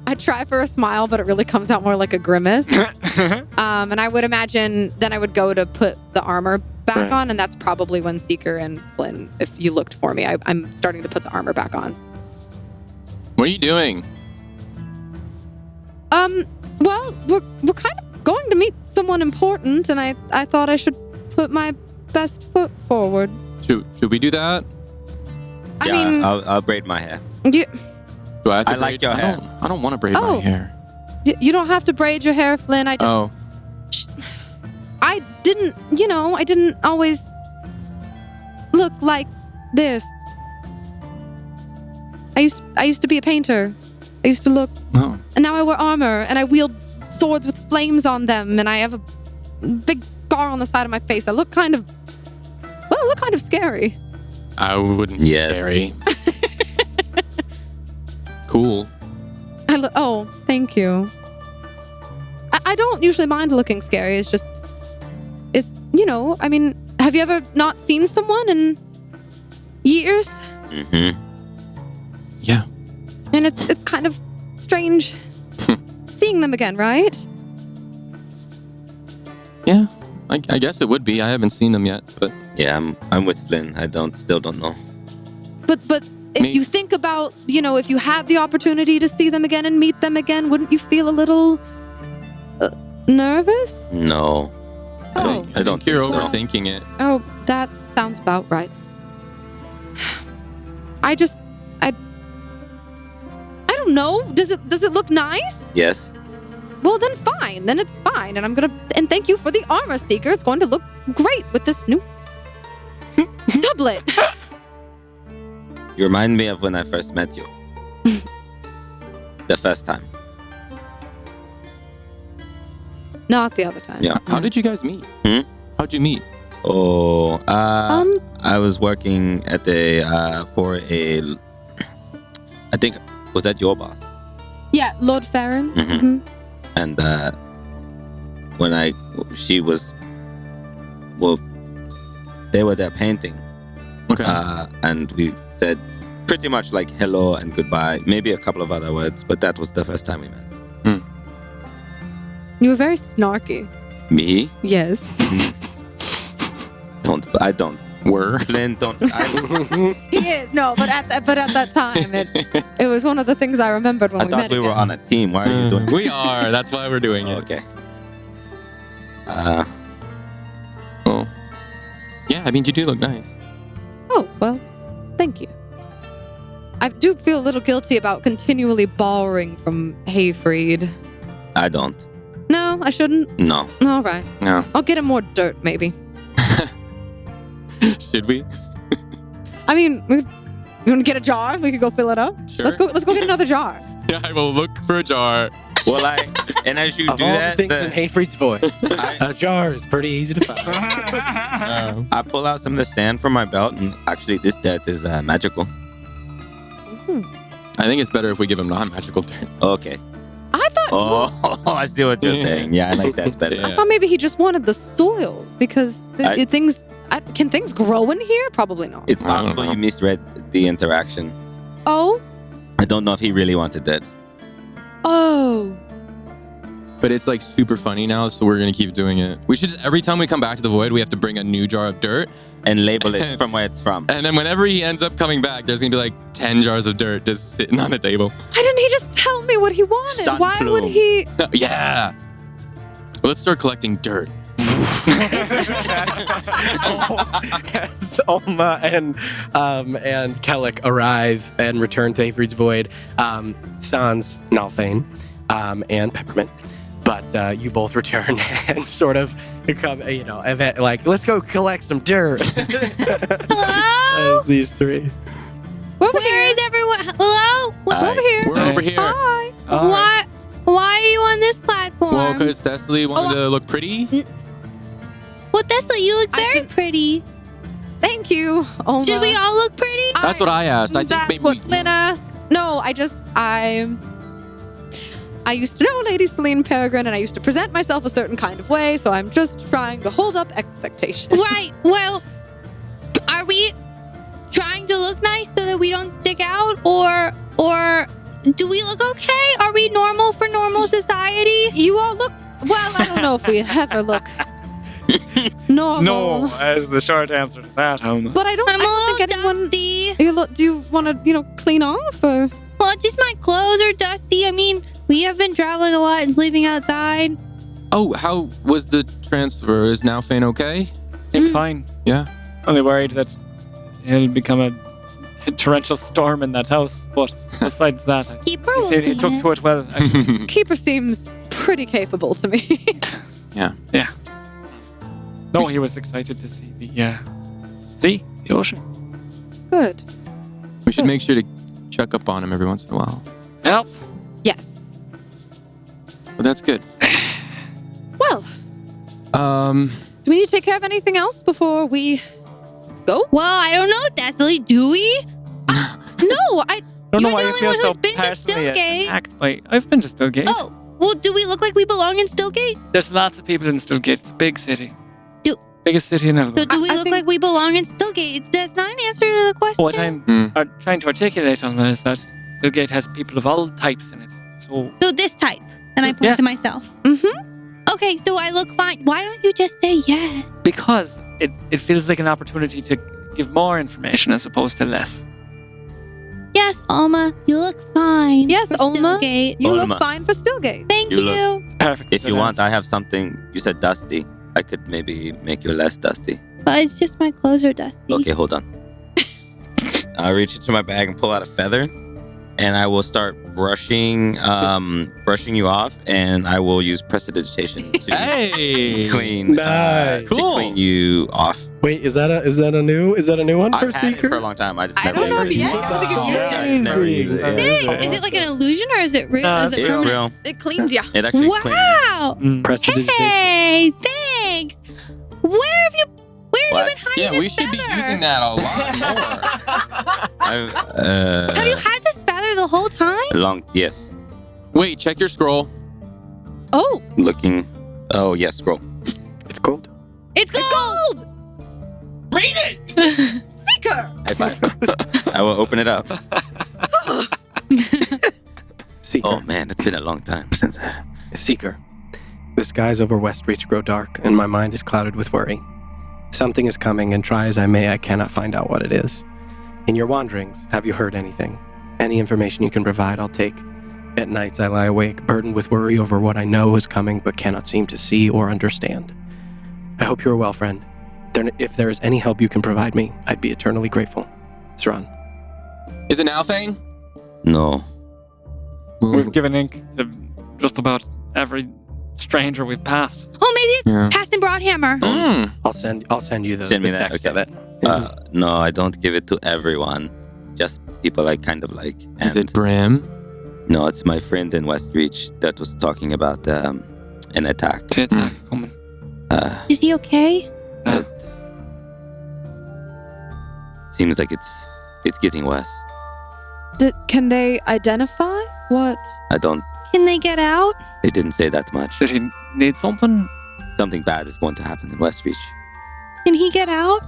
I try for a smile, but it really comes out more like a grimace. And I would imagine then I would go to put the armor back on, and that's probably when Seeker and Flynn, if you looked for me, I'm starting to put the armor back on. What are you doing? Well, we're kind of going to meet someone important, and I thought I should put my best foot forward. Should we do that? I mean, I'll braid my hair. You, Do I have to I like braid? your hair. I don't want to braid my hair. you don't have to braid your hair, Flynn. I didn't always look like this. I used to be a painter. I used to look, and now I wear armor, and I wield swords with flames on them, and I have a big scar on the side of my face. I look kind of scary. I wouldn't say scary. Cool. Thank you. I don't usually mind looking scary. I mean, have you ever not seen someone in years? Mm-hmm. Yeah. And it's kind of strange seeing them again, right? Yeah. I guess it would be. I haven't seen them yet, but Yeah, I'm with Flynn. I still don't know. But if you think about, if you had the opportunity to see them again and meet them again, wouldn't you feel a little nervous? No. Oh. I don't you're think so. overthinking it. Oh, that sounds about right. I don't know. Does it look nice? Yes. Well, then fine. Then it's fine. And thank you for the armor, Seeker. It's going to look great with this new doublet. You remind me of when I first met you. The first time. Not the other time. Yeah. How did you guys meet? How'd you meet? Oh, I was working at I think, was that your boss? Yeah, Lord Farron. Mm-hmm. And they were there painting. Okay. And we said pretty much like hello and goodbye, maybe a couple of other words, but that was the first time we met. You were very snarky. Me? Yes. I don't. Flynn, don't. He is, no, but at that time, it was one of the things I remembered when I we met thought we were on a team. Why are you doing We are. That's why we're doing it. Okay. Oh. Yeah, I mean, you do look nice. Oh, well, thank you. I do feel a little guilty about continually borrowing from Hayfried. I don't. No, I shouldn't? No. All right. No. I'll get him more dirt, maybe. Should we? I mean, you want to get a jar? We could go fill it up. Sure. Let's go get another jar. Yeah, I will look for a jar. Well, and as you Of do all that, the things in Hayfried's voice, a jar is pretty easy to find. I pull out some of the sand from my belt, and actually, this dirt is magical. I think it's better if we give him non-magical dirt. Okay. I thought. Oh, I see what you're saying. Yeah, I like that better. Yeah. I thought maybe he just wanted the soil because can things grow in here? Probably not. It's I don't possible know. you misread the interaction. Oh. I don't know if he really wanted that. Oh. But it's like super funny now, so we're going to keep doing it. We should just, every time we come back to the void, we have to bring a new jar of dirt. And label it from where it's from. And then whenever he ends up coming back, there's going to be like 10 jars of dirt just sitting on the table. Why didn't he just tell me what he wanted? Sun Why plume. would he? Yeah. Well, let's start collecting dirt. As Alma and Kellic arrive and return to Hayfried's Void, Sans, Nalthane, and Peppermint But you both return and sort of become, like, let's go collect some dirt. Hello? As these three. Where is everyone? Hello? Hi. Over here. We're over here. Hi. Why are you on this platform? Well, because Thessaly wanted to look pretty. Well, Thessaly, you look I very didn't- pretty. Thank you, Oma. Should we all look pretty? That's what I asked. I think That's maybe what Flynn asked. No, I used to know Lady Celine Peregrine, and I used to present myself a certain kind of way, so I'm just trying to hold up expectations. Right. Well, are we trying to look nice so that we don't stick out, or do we look okay? Are we normal for normal society? You all look, well, I don't know if we ever look normal. No, as the short answer to that, Homa. But I don't I'm a little think anyone... dusty. Do you want to, clean off, or... Well, just my clothes are dusty. I mean, we have been traveling a lot and sleeping outside. Oh, how was the transfer? Is now Fane okay? Fine. Yeah. Only worried that it had become a torrential storm in that house. But besides that, Keeper he will said he clean took it. to it well. Actually. Keeper seems pretty capable to me. No, he was excited to see the ocean. Good. We should make sure to check up on him every once in a while. Help. Yes. But that's good. Well, do we need to take care of anything else before we go? Well, I don't know, Thessaly. Do we? No, I... Don't know You're why the you only feel one so who's been to personally Stillgate. attacked by. I've been to Stillgate. Oh, well, do we look like we belong in Stillgate? There's lots of people in Stillgate. It's a big city. Do- Biggest city in So Elbor. do we I look think- like we belong in Stillgate? That's not an answer to the question. What I'm trying to articulate on that is that Stillgate has people of all types in it. So So this type. And I point Yes. to myself. Mm-hmm. Okay, so I look fine. Why don't you just say yes? because it feels like an opportunity to give more information as opposed to less. Yes, Alma, you look fine. Yes, for Alma. Stillgate. You Olma. look fine for Stillgate. Thank You you. look- Perfect. If you want, I have something. You said dusty. I could maybe make you less dusty. But it's just my clothes are dusty. Okay, hold on. I'll reach into my bag and pull out a feather, and I will start brushing you off, and I will use prestidigitation to Hey! clean Nice. to Cool. clean you off. Wait, is that a new one for I've had it Seeker? for a long time. I just I never don't know if used you it. I don't think you've used it. I just never Amazing. used it, yeah. Thanks. Is it like an illusion or is it real? No, is it It's permanent? real. It cleans ya. It actually cleans. Wow. Prestidigitation. Hey, thanks. Where have you What? been hiding Yeah, this we should be feather? using that a lot more. Have you had this feather the whole time? Yes. Wait, check your scroll. Oh, Looking. Oh yes, scroll. It's gold. It's gold. Read it! Seeker! High five. I will open it up. Seeker. Oh man, it's been a long time since. Seeker. The skies over Westreach grow dark, and my mind is clouded with worry. Something is coming, and try as I may, I cannot find out what it is. In your wanderings, have you heard anything? Any information you can provide, I'll take. At nights, I lie awake, burdened with worry over what I know is coming, but cannot seem to see or understand. I hope you are well, friend. If there is any help you can provide me, I'd be eternally grateful. Sran. Is it now, Thane? No. We've given ink to just about every stranger we've passed. Oh, maybe it's Yeah. Paston Broadhammer. Mm. I'll send you the, Send me the that, text okay. of it. No, I don't give it to everyone. Just people I kind of like. Is And it Brim? no, it's my friend in Westreach that was talking about an attack. The attack coming. Is he okay? It seems like it's getting worse. Can they identify what? I don't. Can they get out? They didn't say that much. Did he need something? Something bad is going to happen in Westreach. Can he get out?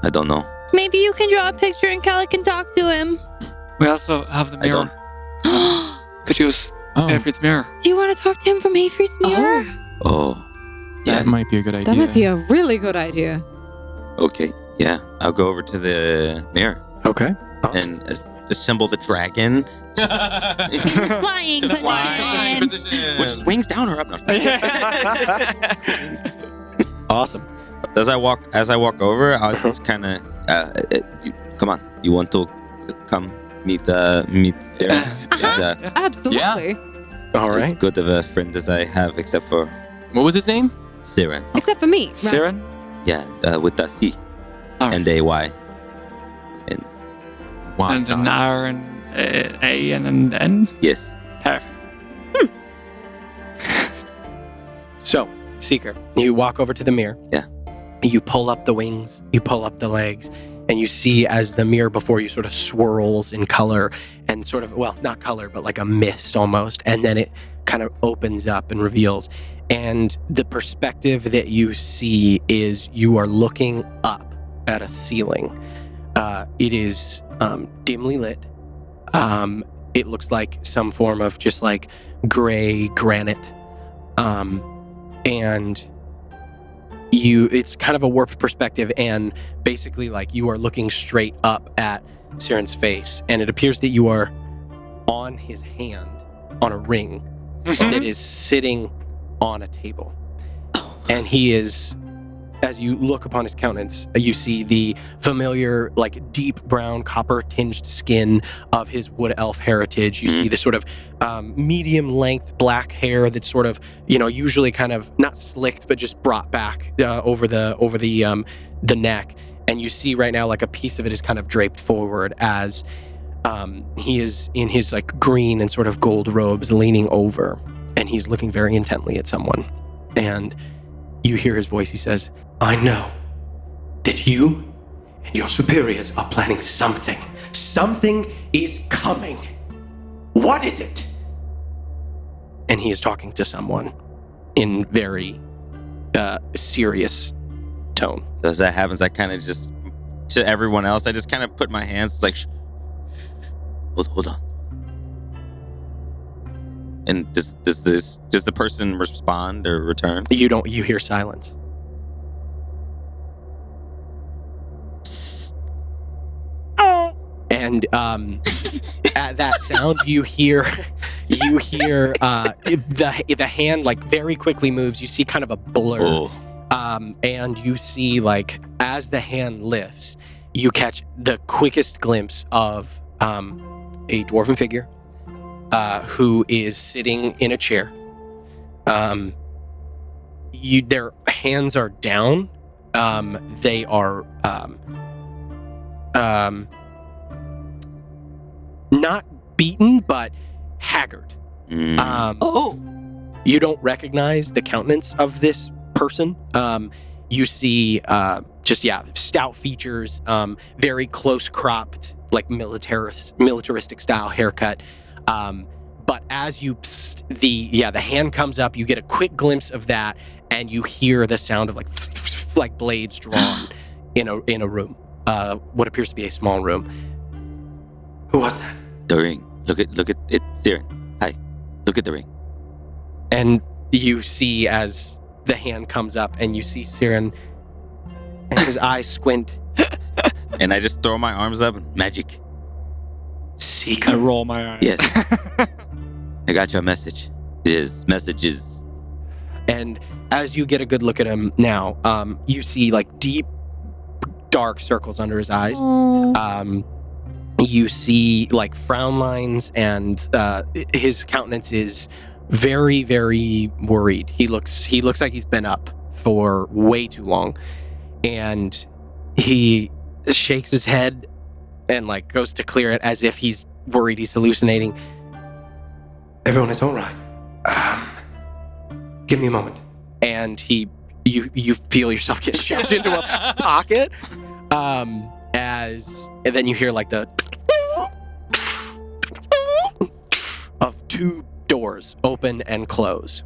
I don't know. Maybe you can draw a picture and Kelly can talk to him. We also have the I mirror. don't. Could use Oh, Everett's mirror. Do you want to talk to him from Avery's mirror? Oh, that might be a good idea. That might be a really good idea. okay. Yeah, I'll go over to the mirror Okay. and assemble the dragon. Flying To the position. flying position. Which is wings down or up? No. Awesome. As I walk over, I'll just kind of come on. You want to come meet Sarah? Uh-huh. Is, Absolutely. All as right. good of a friend as I have, except for What was his name? Siren. Except for me. Siren? Yeah, with a C All right. and a Y. Wow. And an R and A and an N? Yes. Perfect. So, Seeker, you walk over to the mirror. Yeah. You pull up the wings, you pull up the legs, and you see as the mirror before you sort of swirls in color and sort of, well, not color, but like a mist almost. And then it kind of opens up and reveals. And the perspective that you see is you are looking up at a ceiling. It is dimly lit. It looks like some form of just like gray granite. And it's kind of a warped perspective, and basically like you are looking straight up at Siren's face, and it appears that you are on his hand on a ring that is sitting on a table. And he is, as you look upon his countenance, you see the familiar, like deep brown, copper tinged skin of his wood elf heritage. You see the sort of medium length black hair that's sort of, usually kind of not slicked, but just brought back over the neck. And you see right now, like a piece of it is kind of draped forward as he is in his like green and sort of gold robes leaning over, and he's looking very intently at someone. And you hear his voice. He says, "I know that you and your superiors are planning something. Something is coming. What is it?" And he is talking to someone in very serious tone. So as that happens, I kind of just, to everyone else, I just kind of put my hands like, hold on. And does the person respond or return? You hear silence. And at that sound, you hear the hand like very quickly moves. You see kind of a blur. Oh. And you see, like, as the hand lifts, you catch the quickest glimpse of a dwarven figure who is sitting in a chair. Their hands are down. They are not beaten, but haggard. You don't recognize the countenance of this person. You see stout features, very close cropped, like militaristic style haircut. But as the hand comes up, you get a quick glimpse of that, and you hear the sound of like blades drawn in a room, what appears to be a small room. Who was that? The ring. Look at it, Siren. Hi. Look at the ring. And you see as the hand comes up, and you see Siren, and his eyes squint. And I just throw my arms up. Magic. Seeker. I roll my eyes. Yes. I got your message. His messages. And as you get a good look at him now, you see like deep, dark circles under his eyes. You see like frown lines, and his countenance is very, very worried. He looks like he's been up for way too long, and he shakes his head and like goes to clear it as if he's worried he's hallucinating. Everyone is all right. Give me a moment. And you feel yourself get shoved into a pocket. And then you hear like the of two doors open and close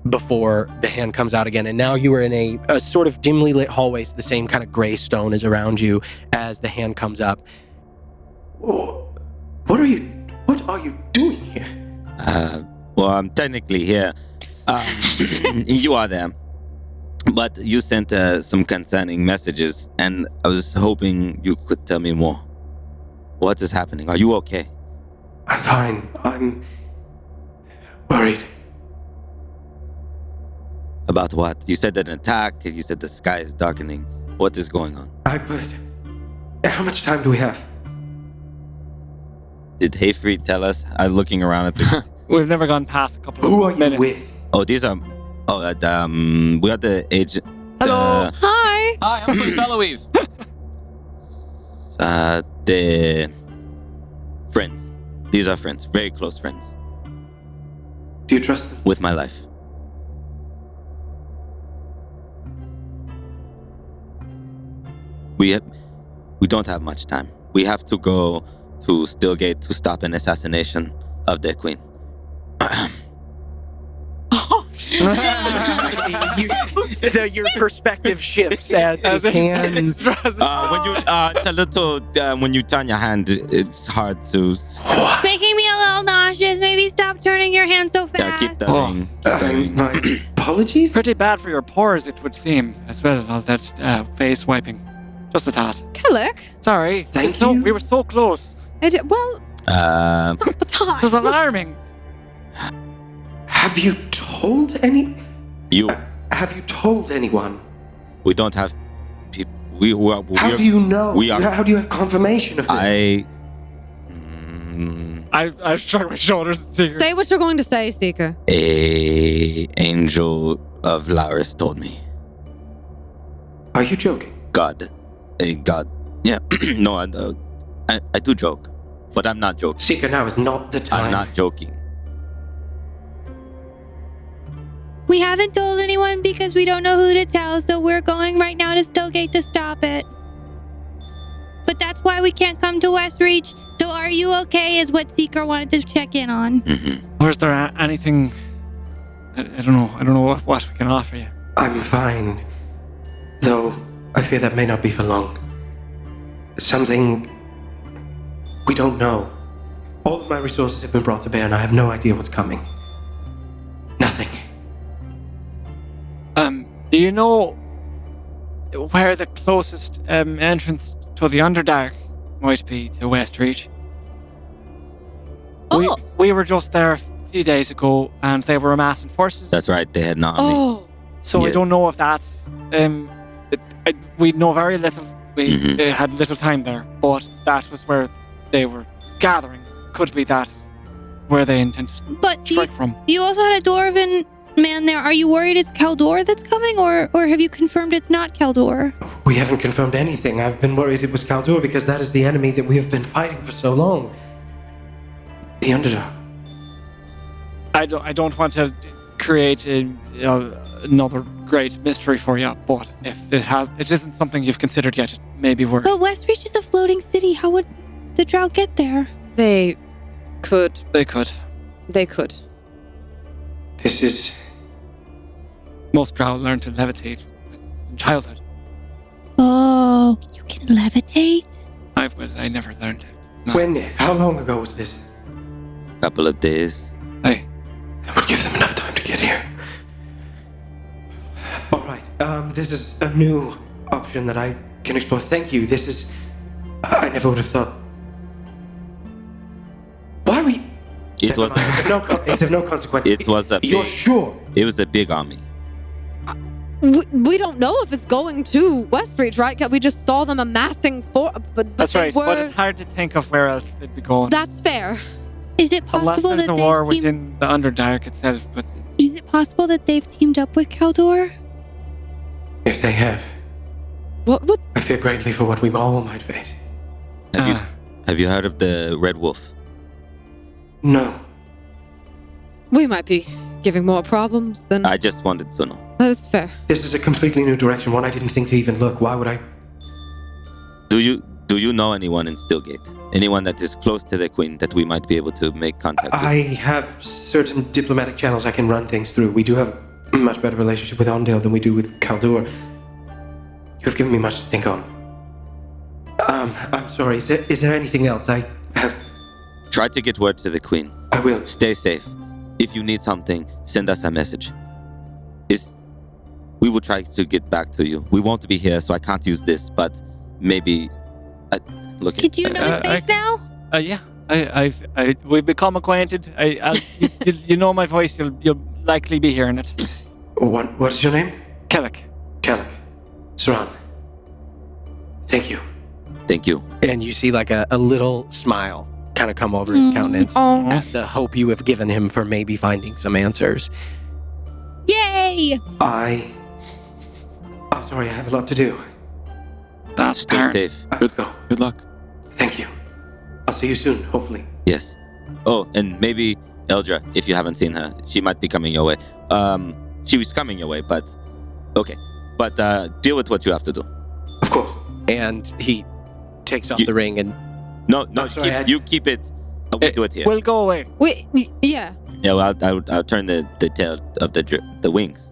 before the hand comes out again. And now you are in a sort of dimly lit hallway. The same kind of gray stone is around you as the hand comes up. What are you doing here? Well, I'm technically here. You are there. But you sent some concerning messages, and I was hoping you could tell me more. What is happening? Are you okay? I'm fine. I'm worried. About what? You said an attack, and you said the sky is darkening. What is going on? How much time do we have? Did Hayfried tell us? I'm looking around at the We've never gone past a couple Who of are minutes. you with? Oh, these are. Oh, we are the agent. Hello. Hi. Hi, I'm from Felloweave. The friends. These are friends, very close friends. Do you trust them? With my life. We don't have much time. We have to go to Stillgate to stop an assassination of their queen. So your perspective shifts as his hands. It's a little. When you turn your hand, it's hard to. Making me a little nauseous. Maybe stop turning your hand so fast. Yeah, keep turning. My apologies. Pretty bad for your pores, it would seem, as well as all that face wiping. Just a thought. Kellic. Sorry. Thank you. We were so close. Well, not the time. It was alarming. Have you told any? You. Have you told anyone? We don't have people. We How do you know? we are- How do you have confirmation of this? I shrugged my shoulders and Seeker. Say what you're going to say, Seeker. A angel of Laris told me. Are you joking? God. A God. Yeah. No, I do joke. But I'm not joking. Seeker, now is not the time. I'm not joking. We haven't told anyone because we don't know who to tell, so we're going right now to Stillgate to stop it. But that's why we can't come to Westreach. So are you okay is what Seeker wanted to check in on. Or is there anything... I don't know. I don't know what we can offer you. I'm fine. Though, I fear that may not be for long. Something... we don't know. All of my resources have been brought to bear and I have no idea what's coming. Nothing. Do you know where the closest entrance to the Underdark might be to Westreach? Oh. We were just there a few days ago and they were amassing forces. That's right. They had not me. Oh. So I Yes. don't know if that's... we know very little. We had little time there, but that was where they were gathering. Could be that's where they intend to But strike from. you also had a Dwarven man there. Are you worried it's Kaldor that's coming, or have you confirmed it's not Kaldor? We haven't confirmed anything. I've been worried it was Kaldor because that is the enemy that we have been fighting for so long. The Underdark. I don't want to create another great mystery for you, but if it isn't something you've considered yet, it may be worth. But Westreach is a floating city. How would the drow get there? They could. They could. They could. This is... Most drow learn to levitate in childhood. Oh, you can levitate? I never learned it. No. When? How long ago was this? Couple of days. Hey, That would give them enough time to get here. Alright, this is a new option that I can explore. Thank you. This is... I never would have thought... Why we... It was. It's of no consequence. It was a You're big. sure? It was a big army. We don't know if it's going to Westreach, right? We just saw them amassing but that's they right. were- But it's hard to think of where else they'd be going. That's fair. Is it Unless possible there's that a war they've teamed... within the Underdark itself, but Is it possible that they've teamed up with Kaldor? If they have, What would I fear greatly for what we all might face. Have you heard of the Red Wolf? No. we might be giving more problems than I just wanted to know. that's fair. This is a completely new direction, one I didn't think to even look. Why would I? Do you know anyone in Stillgate? Anyone that is close to the Queen that we might be able to make contact with? I have certain diplomatic channels I can run things through. We do have a much better relationship with Ondale than we do with Kaldor. You've given me much to think on. I'm sorry. Is there anything else I have? Try to get word to the Queen. I will. Stay safe. If you need something, send us a message. We will try to get back to you. We won't be here, so I can't use this, but maybe... look Did you know his face now? yeah, we've become acquainted. You know my voice. You'll likely be hearing it. What is your name? Kellic. Kellic. Saran. Thank you. Thank you. And you see like a little smile kind of come over his countenance Oh. at the hope you have given him for maybe finding some answers. Yay! I'm sorry, I have a lot to do. That's Stay darn. safe. I have to go. Good luck. Thank you. I'll see you soon, hopefully. Yes. Oh, and maybe Eldra, if you haven't seen her, she might be coming your way. She was coming your way, but okay. But deal with what you have to do. Of course. And he takes off You- the ring and No, I'm sorry, you keep it. We do it here. We'll go away. Wait, yeah. Yeah, well, I'll turn the tail of the wings.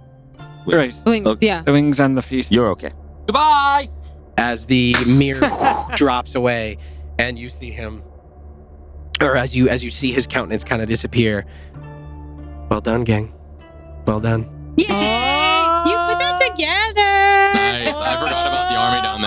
Right. Wings, Okay. yeah. The wings and the feet. You're okay. Goodbye. as the mirror drops away and you see him, or as you see his countenance kind of disappear. Well done, gang. Well done. Yay! You put that together. Nice. I forgot about the army down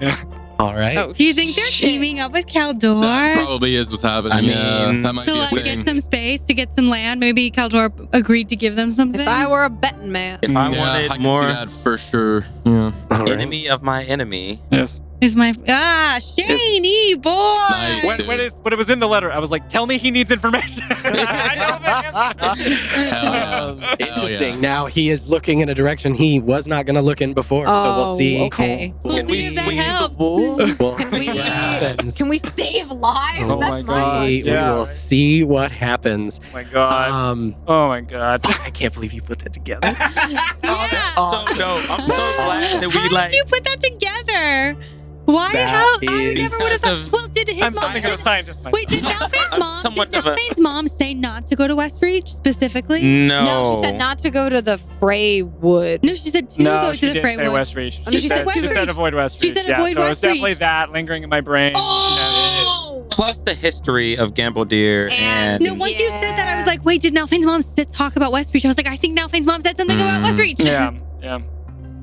there. All right. Oh, Do you think they're shit. teaming up with That Caldor probably is what's happening. I yeah, mean- that might to be a like thing. get some space, to get some land? Maybe Caldor agreed to give them something. If I were a betting man. If I Yeah, I wanted can more see that for sure. Yeah. All right. enemy of my enemy, Yes. is my Shaney boy. Nice. When, dude. when it was in the letter, I was like, tell me he needs information. I know the answer. Hell yeah. Hell Interesting. yeah. Now he is looking in a direction he was not going to look in before. so we'll Oh, see. okay. We'll see if that swing the helps. bull? We'll Can see we, what happens. can we save lives? Oh That's my God. We Yeah. will see what happens. Oh my god. Oh my god. I can't believe you put that together. Yeah. So dope. I'm so glad that How we did you put that together? Why? That How? I is- never would have Because thought. Well, did his I'm mom? something of a scientist. Wait, did Nalfane's I'm mom? somewhat Did of a- Nalfane's mom say not to go to Westreach specifically? No. No, she said not to go to the Freywood. No, she said to No, go she to the didn't say Freywood. Westreach. Oh, she said She Westreach. said avoid Westreach. She said yeah, avoid so it's Westreach. definitely that lingering in my brain. Oh. Plus the history of Gamble Deer and No, once you said that, I was like, wait, did Nalfane's mom talk about Westreach? I was like, I think Nalfane's mom said something about Westreach. Yeah. Yeah.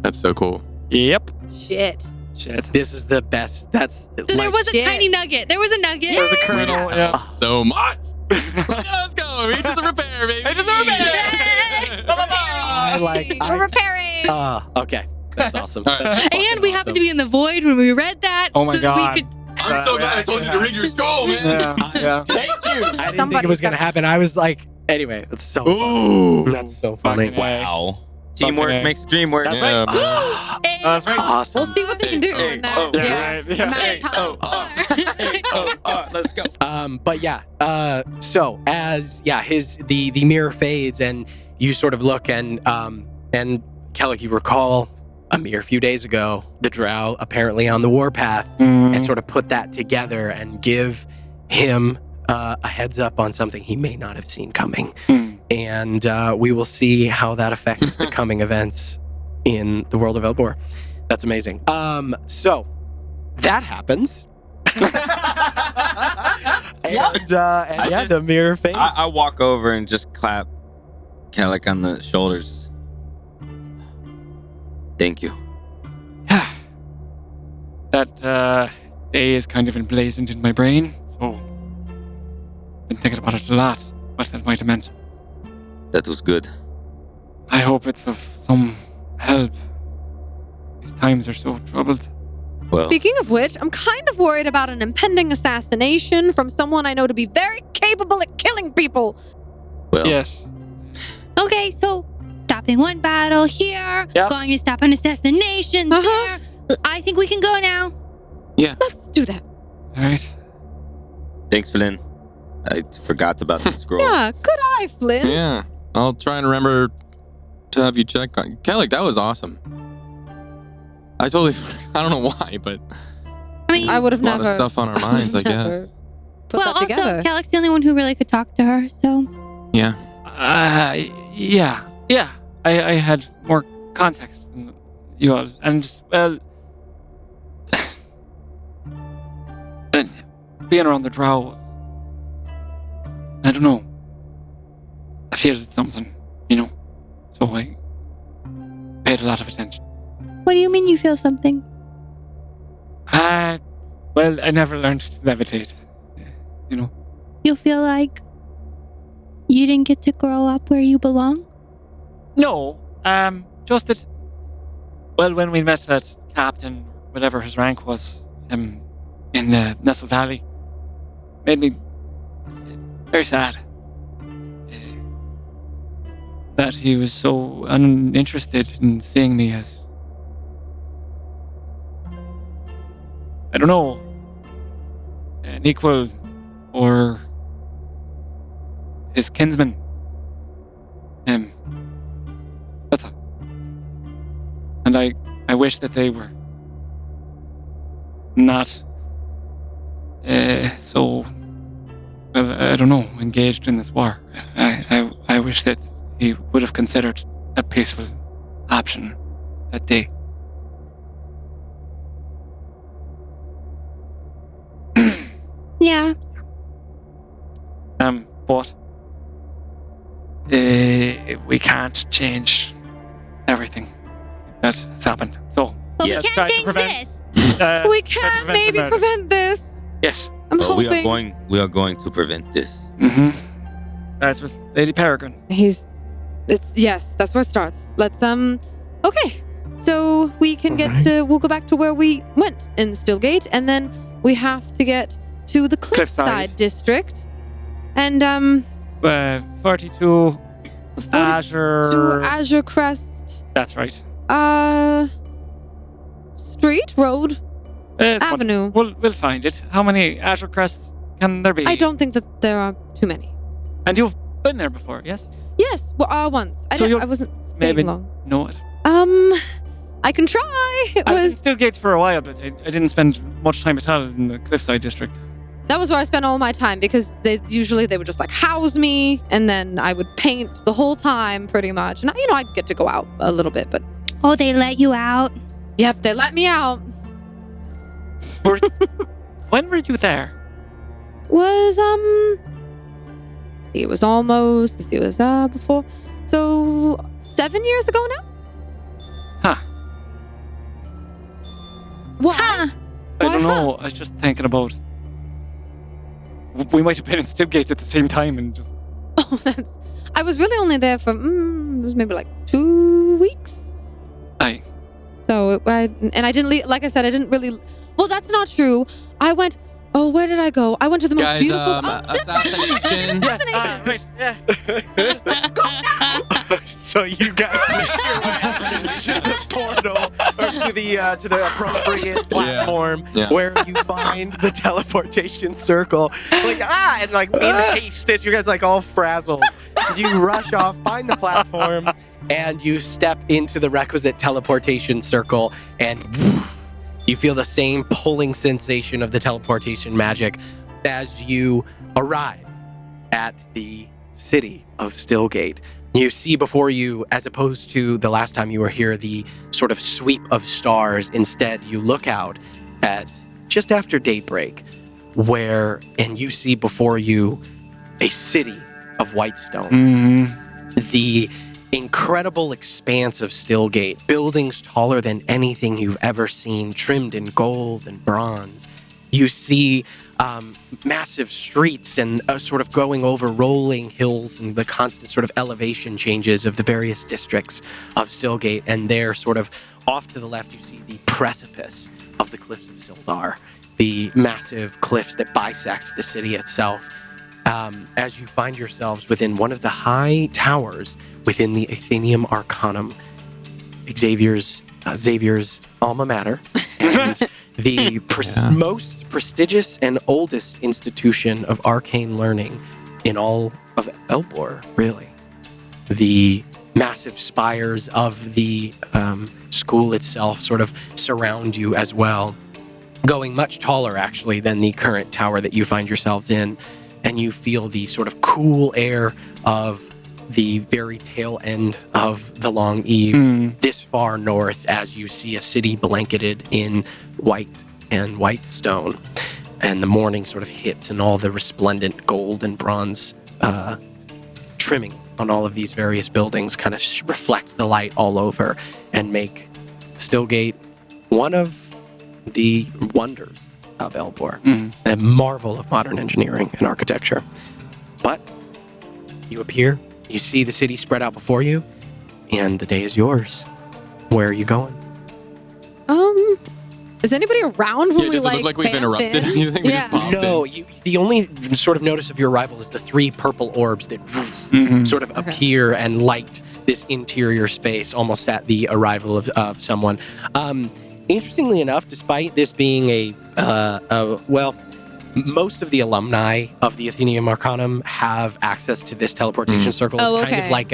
That's so cool. Yep. Shit. Shit. This is the best. That's So there was a Shit. tiny nugget. There was a nugget. There was a kernel. Yeah. So much. Look at us go. We just a repair, baby. Just a repair. I like. We're repairing. Okay. That's awesome. All right. And we happened to be in the void when we read that. Oh my so that God. we could. I'm so glad I told you to rig your skull, man. Yeah. Yeah. Thank you. I didn't think it Somebody's was going to got- happen. I was like, anyway, that's so Ooh. funny. That's so funny. Fucking A. wow. Teamwork Fucking A. makes the dream work. That's Yeah, right. bro. And- That's right. Awesome. We'll see what they can do Hey, in that oh, yeah, right, yeah. amount Hey, of time. oh, let's go. But yeah, so as the mirror fades and you sort of look and Kellic, you recall a mere few days ago the drow apparently on the warpath and sort of put that together and give him a heads up on something he may not have seen coming. And we will see how that affects the coming events in the world of Elbor. That's amazing. So that happens. And yeah, the mirror fades. I walk over and just clap Kellic on the shoulders. Thank you. That day is kind of emblazoned in my brain, so been thinking about it a lot. What that might have meant. That was good. I hope it's of some help. These times are so troubled. Well, Speaking of which, I'm kind of worried about an impending assassination from someone I know to be very capable at killing people. well, Yes. Okay, so stopping one battle here, Yep. going to stop an assassination there. I think we can go now. Let's do that. All right. thanks, Flynn. I forgot about the scroll. Yeah, good eye, Flynn. Yeah. I'll try and remember to have you check on Kellic. That was awesome. I totally, I don't know why, but I mean, I would have a lot never. of stuff on our minds, I never guess. Put well, that also, together. Kellic's the only one who really could talk to her, so. Yeah. Yeah. I had more context than you all, and well, and being around the drow, I don't know. I feel something, so I paid a lot of attention. What do you mean you feel something? Well, I never learned to levitate. You feel like you didn't get to grow up where you belong? No, just that. Well, when we met that captain, whatever his rank was, in Nestle Valley, made me very sad that he was so uninterested in seeing me as, I don't know, an equal or his kinsman. That's all. And I wish that they were not so, well, I don't know, engaged in this war. I wish that he would have considered a peaceful option that day. Yeah. But we can't change everything that has happened. So But Yeah. we let's can't try to change prevent- this. We try to can the maybe murder. prevent this. Yes. I'm Well, hoping. we are going to prevent this. Mm-hmm. That's with Lady Peregrine. Yes, that's where it starts. Let's okay. So we can we'll go back to where we went in Stillgate, and then we have to get to the Cliffside district. And 42 to Azure. Azure Crest That's right. Street Road It's one- Avenue. We'll find it. How many Azure Crests can there be? I don't think that there are too many. And you've been there before, yes? Yes, well, once. So I wasn't maybe staying long. know it. I can try. It I was in was Stillgate for a while, but I didn't spend much time at all in the Cliffside district. that was where I spent all my time because they would just like house me, and then I would paint the whole time pretty much. And I'd get to go out a little bit, but Oh, they let you out. yep, they let me out. When were you there? Was it was almost before, so 7 years ago now. Huh. What? Huh. I Why, don't huh? know. I was just thinking about. We might have been in Stillgate at the same time and just. Oh, I was really only there for it was maybe like 2 weeks. Aye. So I didn't leave. Like I said, I didn't really. Well, that's not true. I went. Oh, where did I go? I went to the most Guys, beautiful. assassination. Yes. Right. Yeah. So you guys make your way to the portal or to the appropriate platform Yeah. where you find the teleportation circle. And in haste as you guys all frazzled. You rush off, find the platform, and you step into the requisite teleportation circle, and woof, you feel the same pulling sensation of the teleportation magic as you arrive at the city of Stillgate. You see before you, as opposed to the last time you were here, the sort of sweep of stars. Instead, you look out at just after daybreak, and you see before you a city of white stone. Mm-hmm. The incredible expanse of Stillgate, buildings taller than anything you've ever seen, trimmed in gold and bronze. You see massive streets and sort of going over rolling hills and the constant sort of elevation changes of the various districts of Stillgate. And there, sort of off to the left, you see the precipice of the Cliffs of Sildar, the massive cliffs that bisect the city itself. As you find yourselves within one of the high towers within the Athenium Arcanum, Xavier's alma mater, and the most prestigious and oldest institution of arcane learning in all of Elbor, really. The massive spires of the school itself sort of surround you as well, going much taller, actually, than the current tower that you find yourselves in. And you feel the sort of cool air of the very tail end of the long eve this far north as you see a city blanketed in white and white stone. And the morning sort of hits and all the resplendent gold and bronze trimmings on all of these various buildings kind of reflect the light all over and make Stillgate one of the wonders of Elbor, a marvel of modern engineering and architecture. But you appear, you see the city spread out before you, and the day is yours. Where are you going? Is anybody around when Yeah, we does it look like we've bamf interrupted in? anything? We Yeah. just popped No, in. the only sort of notice of your arrival is the 3 purple orbs that sort of appear and light this interior space almost at the arrival of someone. Interestingly enough, despite this being most of the alumni of the Athenaeum Arcanum have access to this teleportation circle. It's Oh, kind of okay. like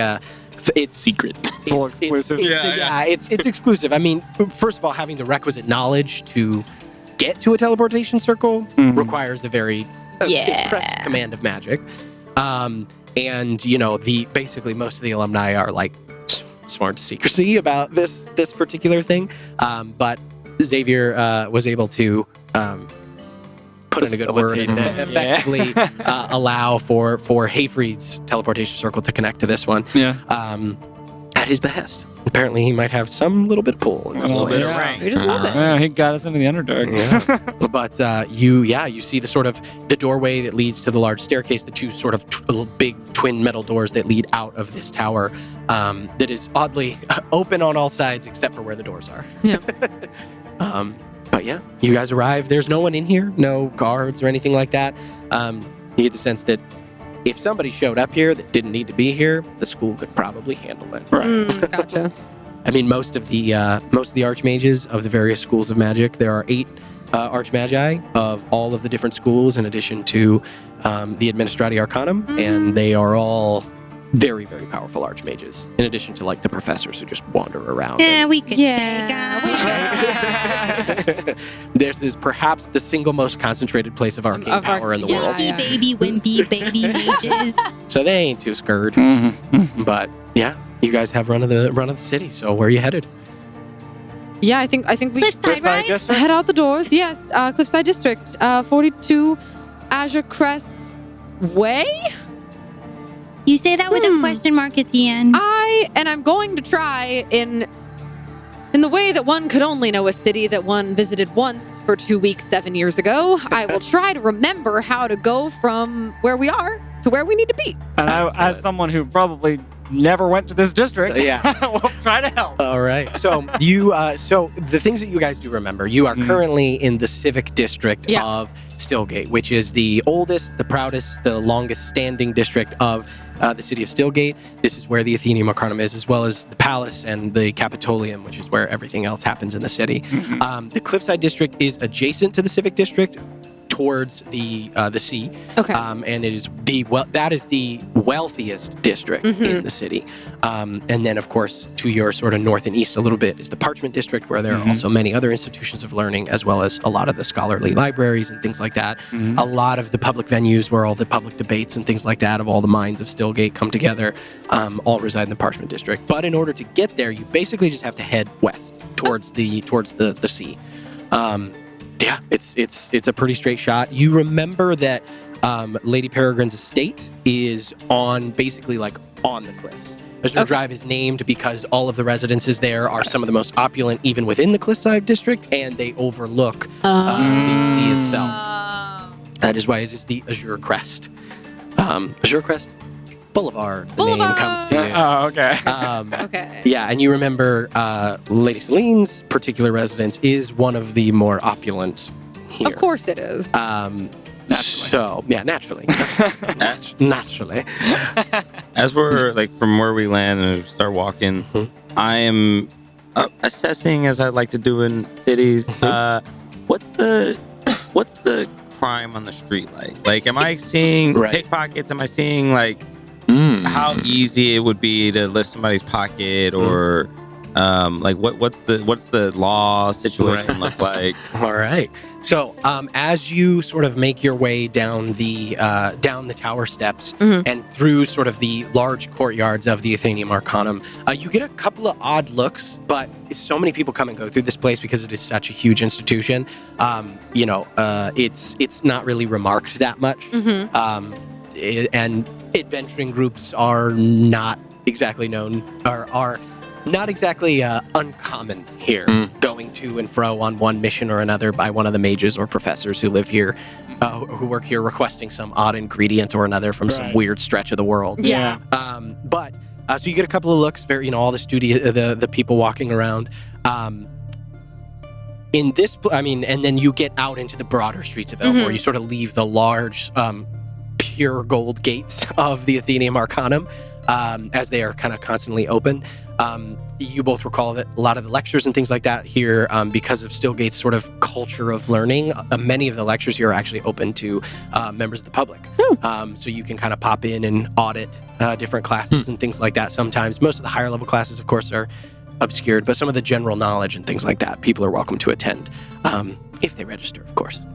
it's Secret. all exclusive. It's exclusive. I mean, first of all, having the requisite knowledge to get to a teleportation circle requires a very impressive command of magic. And you know, basically most of the alumni are like sworn to secrecy about this particular thing. But Xavier was able to put in a good word and effectively allow for Hayfried's teleportation circle to connect to this one. Yeah. At his behest. Apparently, he might have some little bit of pull in this little place. bit of We just love it. Yeah, he got us into the Underdark. Yeah. But you see the doorway that leads to the large staircase, the 2 sort of big twin metal doors that lead out of this tower that is oddly open on all sides except for where the doors are. Yeah. But yeah, you guys arrive. There's no one in here, no guards or anything like that. You get the sense that if somebody showed up here that didn't need to be here, the school could probably handle it. Gotcha. I mean, most of the archmages of the various schools of magic. There are 8 archmagi of all of the different schools, in addition to the Administrati Arcanum, and they are all very, very powerful archmages. In addition to like the professors who just wander around. Yeah, we could This is perhaps the single most concentrated place of arcane power in the world. Wimpy baby, wimpy baby mages. So they ain't too scared. But yeah, you guys have run of the city. So where are you headed? Yeah, I think we Cliffside, right? District? head out the doors. Yes, Cliffside District, 42 Azure Crest Way. You say that with a question mark at the end. I'm going to try in the way that one could only know a city that one visited once for 2 weeks 7 years ago. I will try to remember how to go from where we are to where we need to be. And as someone who probably never went to this district, Yeah. we'll try to help. All right. So so the things that you guys do remember, you are currently in the civic district of Stillgate, which is the oldest, the proudest, the longest standing district of the city of Stillgate. This is where the Athenaeum Arcanum is, as well as the palace and the Capitolium, which is where everything else happens in the city. The Cliffside district is adjacent to the civic district, towards the sea. Okay. And it is that is the wealthiest district in the city. And then, of course, to your sort of north and east a little bit is the Parchment District, where there are also many other institutions of learning, as well as a lot of the scholarly libraries and things like that. A lot of the public venues where all the public debates and things like that of all the minds of Stillgate come together all reside in the Parchment District. But in order to get there, you basically just have to head west towards the sea. Yeah, it's a pretty straight shot. You remember that Lady Peregrine's estate is basically on the cliffs. Azure Drive is named because all of the residences there are some of the most opulent, even within the Cliffside district, and they overlook the sea itself. That is why it is the Azure Crest. Azure Crest Boulevard. The name comes to you. Oh, okay. Okay. Yeah, and you remember Lady Celine's particular residence is one of the more opulent here. Of course it is. So, yeah, naturally. Naturally. As we're from where we land and start walking, I am assessing, as I like to do in cities. What's the crime on the street like? Like, am I seeing pickpockets? Am I seeing how easy it would be to lift somebody's pocket, or what's the law situation look like? All right. So as you sort of make your way down the tower steps and through sort of the large courtyards of the Athenaeum Arcanum, you get a couple of odd looks, but so many people come and go through this place because it is such a huge institution. It's not really remarked that much. And adventuring groups are not exactly known, or are not exactly uncommon here, going to and fro on one mission or another by one of the mages or professors who live here, who work here, requesting some odd ingredient or another from some weird stretch of the world. Yeah. But so you get a couple of looks, all the the people walking around. in this, and then you get out into the broader streets of Elbor. You sort of leave the large, pure gold gates of the Athenaeum Arcanum, as they are kind of constantly open. You both recall that a lot of the lectures and things like that here, because of Stillgate's sort of culture of learning, many of the lectures here are actually open to members of the public. So you can kind of pop in and audit different classes and things like that. Sometimes, most of the higher level classes, of course, are obscured, but some of the general knowledge and things like that, people are welcome to attend, if they register, of course.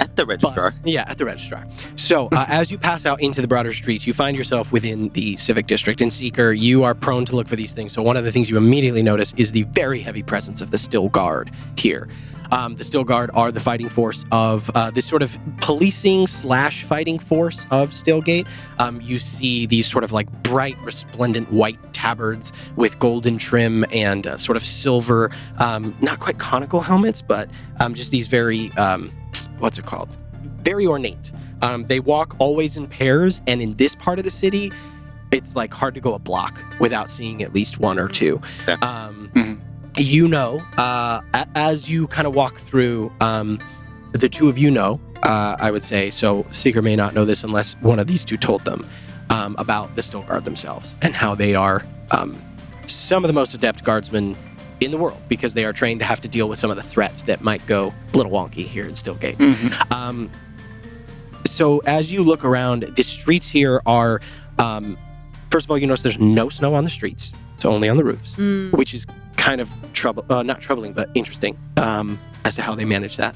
At the registrar. At the registrar. So as you pass out into the broader streets, you find yourself within the Civic District. In Seeker, you are prone to look for these things. So one of the things you immediately notice is the very heavy presence of the Still Guard here. The Still Guard are the fighting force of this sort of policing / fighting force of Stillgate. You see these sort of like bright, resplendent white tabards with golden trim and sort of silver, not quite conical helmets, but just these very, what's it called? Very ornate. They walk always in pairs, and in this part of the city, it's like hard to go a block without seeing at least one or two. You know, as you kind of walk through, the two of you know, I would say, so Seeker may not know this unless one of these two told them about the Still Guard themselves and how they are some of the most adept guardsmen in the world, because they are trained to have to deal with some of the threats that might go a little wonky here in Stillgate. So as you look around, the streets here are, first of all, you notice there's no snow on the streets. It's only on the roofs, which is kind of not troubling, but interesting as to how they manage that.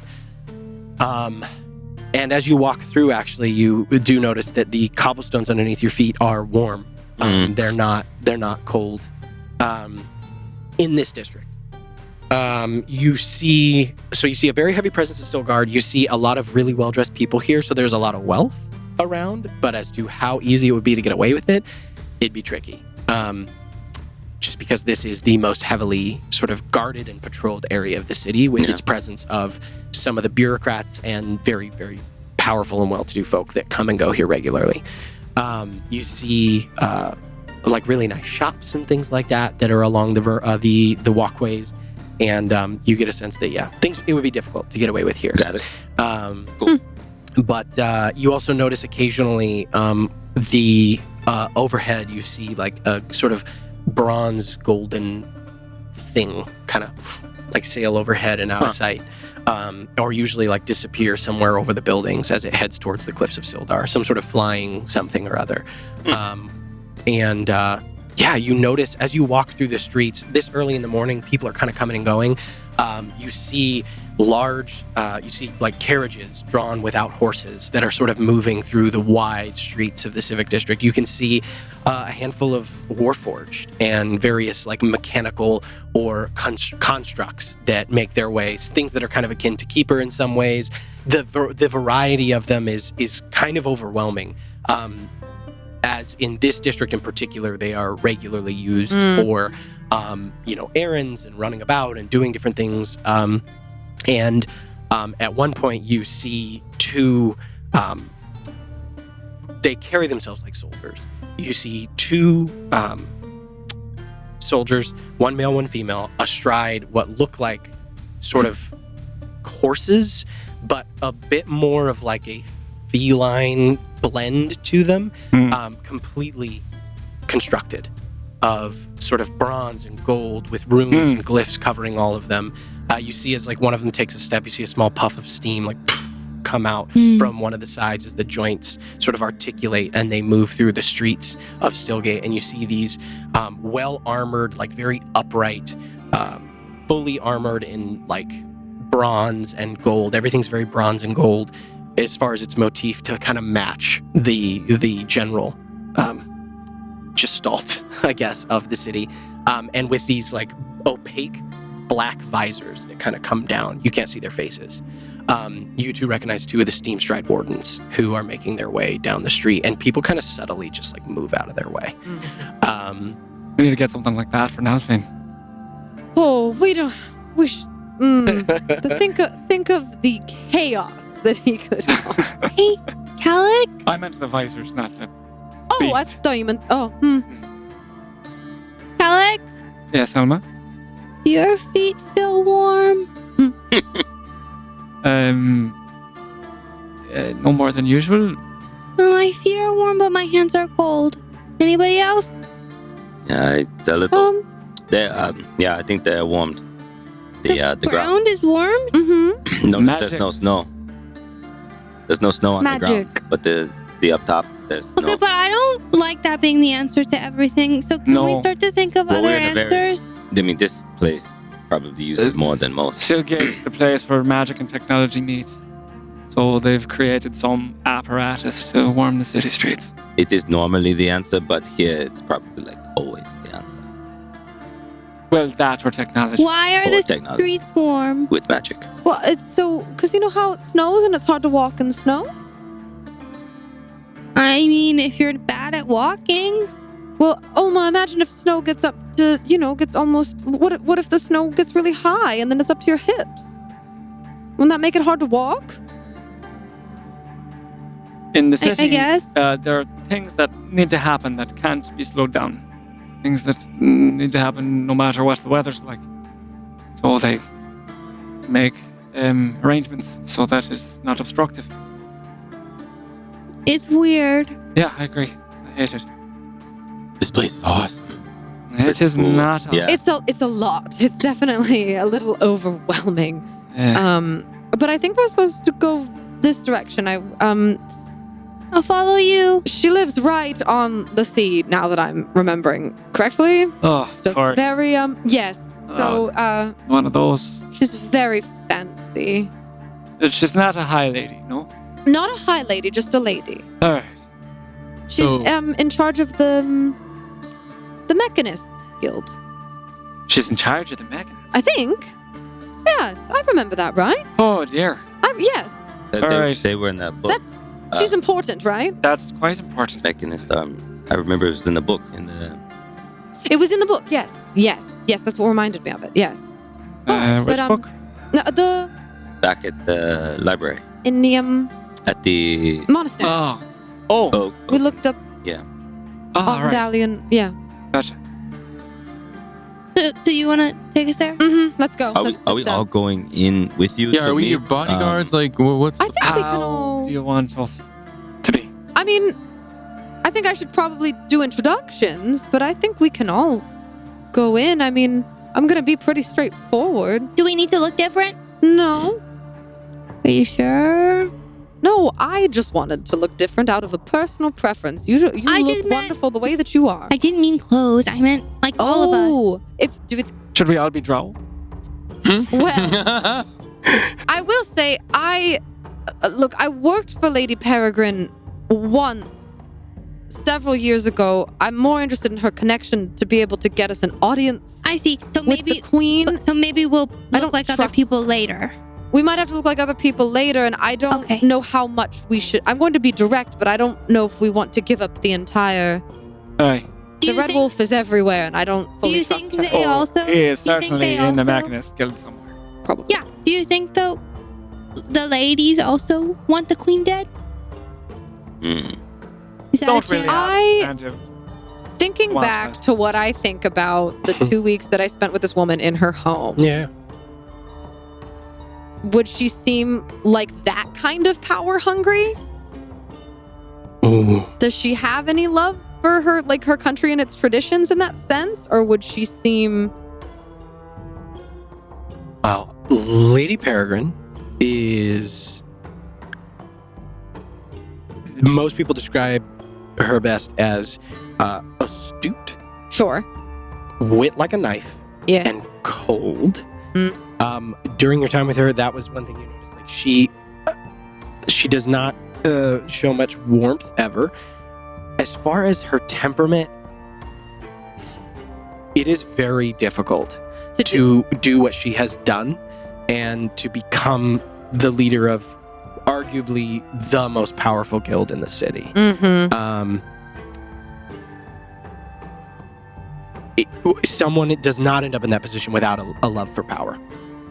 And as you walk through, actually, you do notice that the cobblestones underneath your feet are warm. They're not cold. In this district, you see a very heavy presence of Still Guard. You see a lot of really well-dressed people here, so there's a lot of wealth around. But as to how easy it would be to get away with it, it'd be tricky. Just because this is the most heavily sort of guarded and patrolled area of the city, with its presence of some of the bureaucrats and very, very powerful and well-to-do folk that come and go here regularly. You see like really nice shops and things like that are along the walkways, and you get a sense that it would be difficult to get away with here. Got it. Cool. But you also notice occasionally the overhead, you see like a sort of bronze golden thing kind of like sail overhead and out of sight, or usually like disappear somewhere over the buildings as it heads towards the cliffs of Sildar, some sort of flying something or other. You notice as you walk through the streets this early in the morning, people are kind of coming and going. You see like carriages drawn without horses that are sort of moving through the wide streets of the Civic District. You can see a handful of Warforged and various like mechanical or constructs that make their way, things that are kind of akin to Keeper in some ways. The variety of them is kind of overwhelming. As in this district in particular, they are regularly used for, errands and running about and doing different things. And at one point, you see two. They carry themselves like soldiers. You see two soldiers, one male, one female, astride what look like sort of horses, but a bit more of like a feline blend to them, completely constructed of sort of bronze and gold with runes and glyphs covering all of them. You see as like one of them takes a step, you see a small puff of steam like come out from one of the sides as the joints sort of articulate and they move through the streets of Stillgate, and you see these well-armored, like very upright, fully armored in like bronze and gold. Everything's very bronze and gold as far as its motif to kind of match the general gestalt, I guess, of the city. And with these like opaque black visors that kind of come down. You can't see their faces. You two recognize two of the Steamstride Wardens who are making their way down the street, and people kind of subtly just like move out of their way. We need to get something like that for Nazvin. Oh, we don't. We should. Think of the chaos that he could cause. Hey, Calic? I meant the visors, not the Oh, beast. I thought you meant. Oh, Calic? Yes, Selma? Do your feet feel warm? No more than usual. My feet are warm, but my hands are cold. Anybody else? Yeah, it's a little. I think they're warmed. The ground. Ground is warm? Mm-hmm. No, Magic. there's no snow. There's no snow on the ground. Magic. But the up top, there's Okay, snow. but I don't like that being the answer to everything. So can we No. start to think of Well, other we're in a very- answers? I mean, this place probably uses more than most. Stillgate is the place where magic and technology meet. So they've created some apparatus to warm the city streets. It is normally the answer, but here it's probably like always the answer Well, that or technology. Why are Or the technology. streets warm? with magic. Well, it's so because you know how it snows and it's hard to walk in snow. I mean, if you're bad at walking. Well, Olma, imagine if snow gets up to gets almost. What if the snow gets really high and then it's up to your hips? Wouldn't that make it hard to walk? In the I city, guess. there are things that need to happen that can't be slowed down. Things that need to happen no matter what the weather's like. So they make arrangements so that it's not obstructive. It's weird. Yeah, I agree. I hate it. This place is awesome. It is cool. not. Yeah. It's a lot. It's definitely a little overwhelming. Yeah. But I think we're supposed to go this direction. I'll follow you. She lives right on the sea. Now that I'm remembering correctly, Oh, of just course. very yes. So One of those. she's very fancy. She's not a high lady, no? Not a high lady, just a lady. All right. She's So- in charge of the Mechanist Guild. She's in charge of the mechanism. I think. Yes, I remember that, right? Oh, dear. Yes, Alright. They were in that book. she's important, right? That's quite important. Mechanist. I remember it was in the book. In the It was in the book. Yes, that's what reminded me of it. Yes. Which but, book? No, the back at the library in the at the. monastery. Oh. Oh, We looked up Oh, all right. Dalian. Yeah. Gotcha. So you want to take us there? Mm-hmm. Let's go. Are we, Let's are we just, all going in with you? Yeah, to are we meet? your bodyguards? Like, what's? I think we can How all. do you want us to be? I mean, I think I should probably do introductions, but I think we can all go in. I mean, I'm gonna be pretty straightforward. Do we need to look different? No, Are you sure? no, I just wanted to look different out of a personal preference. You I look just meant- wonderful the way that you are. I didn't mean clothes. I meant like all of us. Oh, Should we all be drow? well, I will say I worked for Lady Peregrine once several years ago. I'm more interested in her connection to be able to get us an audience I see. So with maybe the queen. So maybe we'll I look don't like other trust- people later. We might have to look like other people later, and I don't Okay. know how much we should. I'm going to be direct, but I don't know if we want to give up the entire. Aye. Do The you Red think, Wolf is everywhere, and I don't Do fully you trust think her. they also? He is do you think certainly they in the also- Machinist Guild somewhere. Probably. Yeah. Do you think though the ladies also want the queen dead? Hmm. Is that Don't a really chance? have kind of. Thinking Want back that. to what I think about the 2 weeks that I spent with this woman in her home, Yeah. would she seem like that kind of power hungry? Ooh. Does she have any love for her, like her country and its traditions in that sense? Or would she seem. Well, Lady Peregrine is. Most people describe her best as astute, Sure. wit like a knife, Yeah. and cold. Mm. During your time with her, that was one thing you noticed. Like she does not show much warmth ever. As far as her temperament, it is very difficult to do what she has done and to become the leader of arguably the most powerful guild in the city. Mm-hmm. Someone does not end up in that position without a love for power.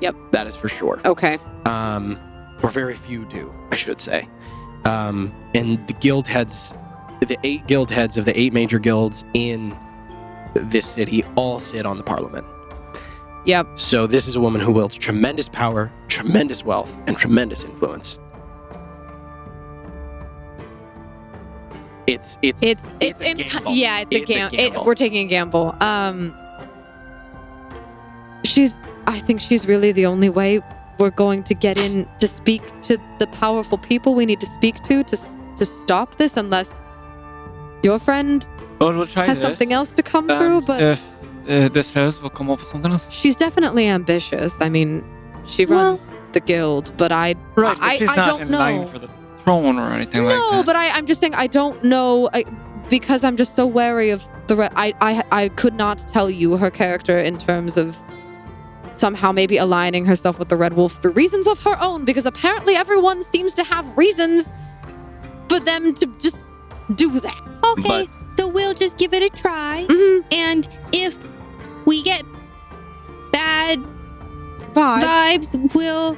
Yep. That is for sure. Okay. Or very few do, I should say. And the guild heads, the 8 guild heads of the 8 major guilds in this city all sit on the parliament. Yep. So this is a woman who wields tremendous power, tremendous wealth, and tremendous influence. It's a gamble. Yeah, it's a It's a gamble. gamble. We're taking a gamble. I think she's really the only way we're going to get in to speak to the powerful people we need to speak to stop this, unless your friend Well, we'll try has this. something else to come through. And But if this fails, we'll come up with something else. she's definitely ambitious. I mean, she runs the guild, but Right, but she's I not don't in know. line for the throne or anything like No, that. but I'm just saying I don't know because I'm just so wary of the. I could not tell you her character in terms of somehow maybe aligning herself with the Red Wolf through reasons of her own, because apparently everyone seems to have reasons for them to just do that. Okay, so we'll just give it a try. Mm-hmm. And if we get bad But vibes, we'll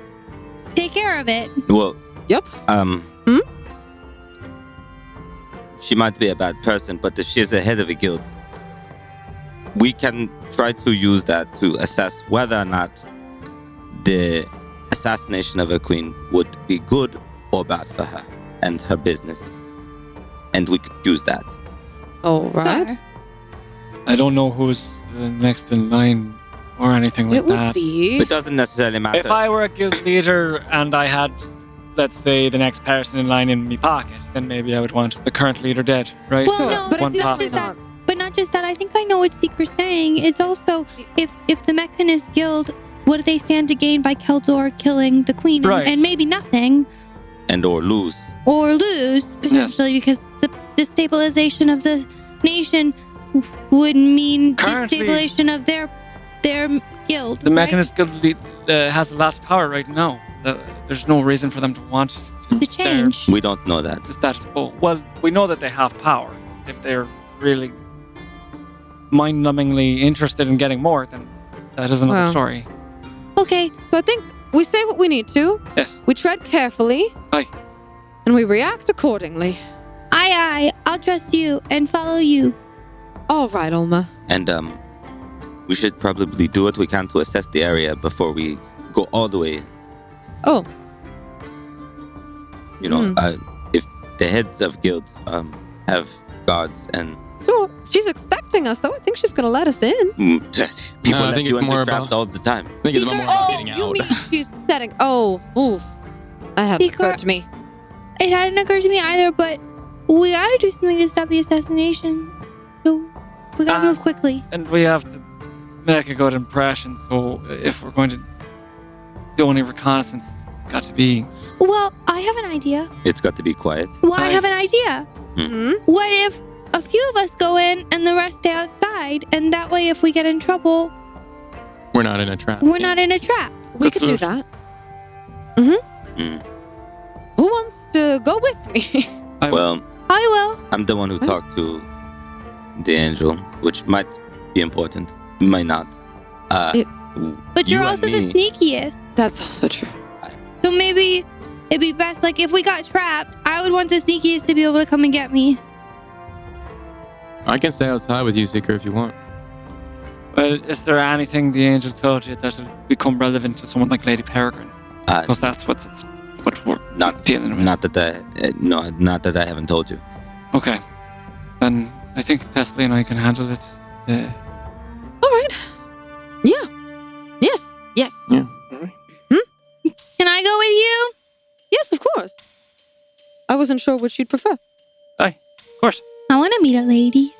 take care of it. Well, yep. She might be a bad person, but if she's the head of a guild, we can try to use that to assess whether or not the assassination of a queen would be good or bad for her and her business. And we could use that. All right. Sure. I don't know who's next in line or anything like It would that. be. It doesn't necessarily matter. If I were a guild leader and I had, let's say, the next person in line in my pocket, then maybe I would want the current leader dead, right? Well, Sure, no, but but one it's not possible. just that. But not just that. I think I know what Seeker's saying. It's also if the Mechanist Guild, what do they stand to gain by Keldor killing the queen Right. and maybe nothing, and or lose. or lose potentially because the destabilization of the nation would mean Currently- destabilization of their guild. The right? Mechanist Guild has a lot of power right now. There's no reason for them to want To stay change. We don't know that. the status quo. Well, we know that they have power. If they're really mind-numbingly interested in getting more, then that is another Well. story. Okay, So I think we say what we need to. Yes. We tread carefully. Aye. And we react accordingly. aye, I'll trust you and follow you. All right, Ulma. And we should probably do what we can to assess the area before we go all the way. Oh, You know, if the heads of guilds have guards and sure. She's expecting us, though. I think she's going to let us in. people I let think you it's into more traps about- all the time. I think it's about more about getting you out. mean she's setting... Oh, oof. That hadn't Secret- occurred to me. It hadn't occurred to me either, but we gotta do something to stop the assassination. So we gotta move quickly. And we have to make a good impression, so if we're going to do any reconnaissance, it's got to be... Well, I have an idea. It's got to be quiet. Well, I Aye. have an idea. Hmm? What if a few of us go in and the rest stay outside, and that way, if we get in trouble, We're not in a trap. we're not in a trap. We Good could do solution. that. Mm. Who wants to go with me? Well, I will. I'm the one who talked to the angel, which might be important, might not. But You you're and also the me. sneakiest. That's also true. So maybe it'd be best, like, if we got trapped, I would want the sneakiest to be able to come and get me. I can stay outside with you, Seeker, if you want. Well, is there anything the angel told you that will become relevant to someone like Lady Peregrine? Because that's what we're not dealing with. not that not that I haven't told you. Okay. Then I think Thessaly and I can handle it. All right. Yeah. Yes. Yes. Yeah. Can I go with you? Yes, of course. I wasn't sure which you'd prefer. Of course. I want to meet a lady.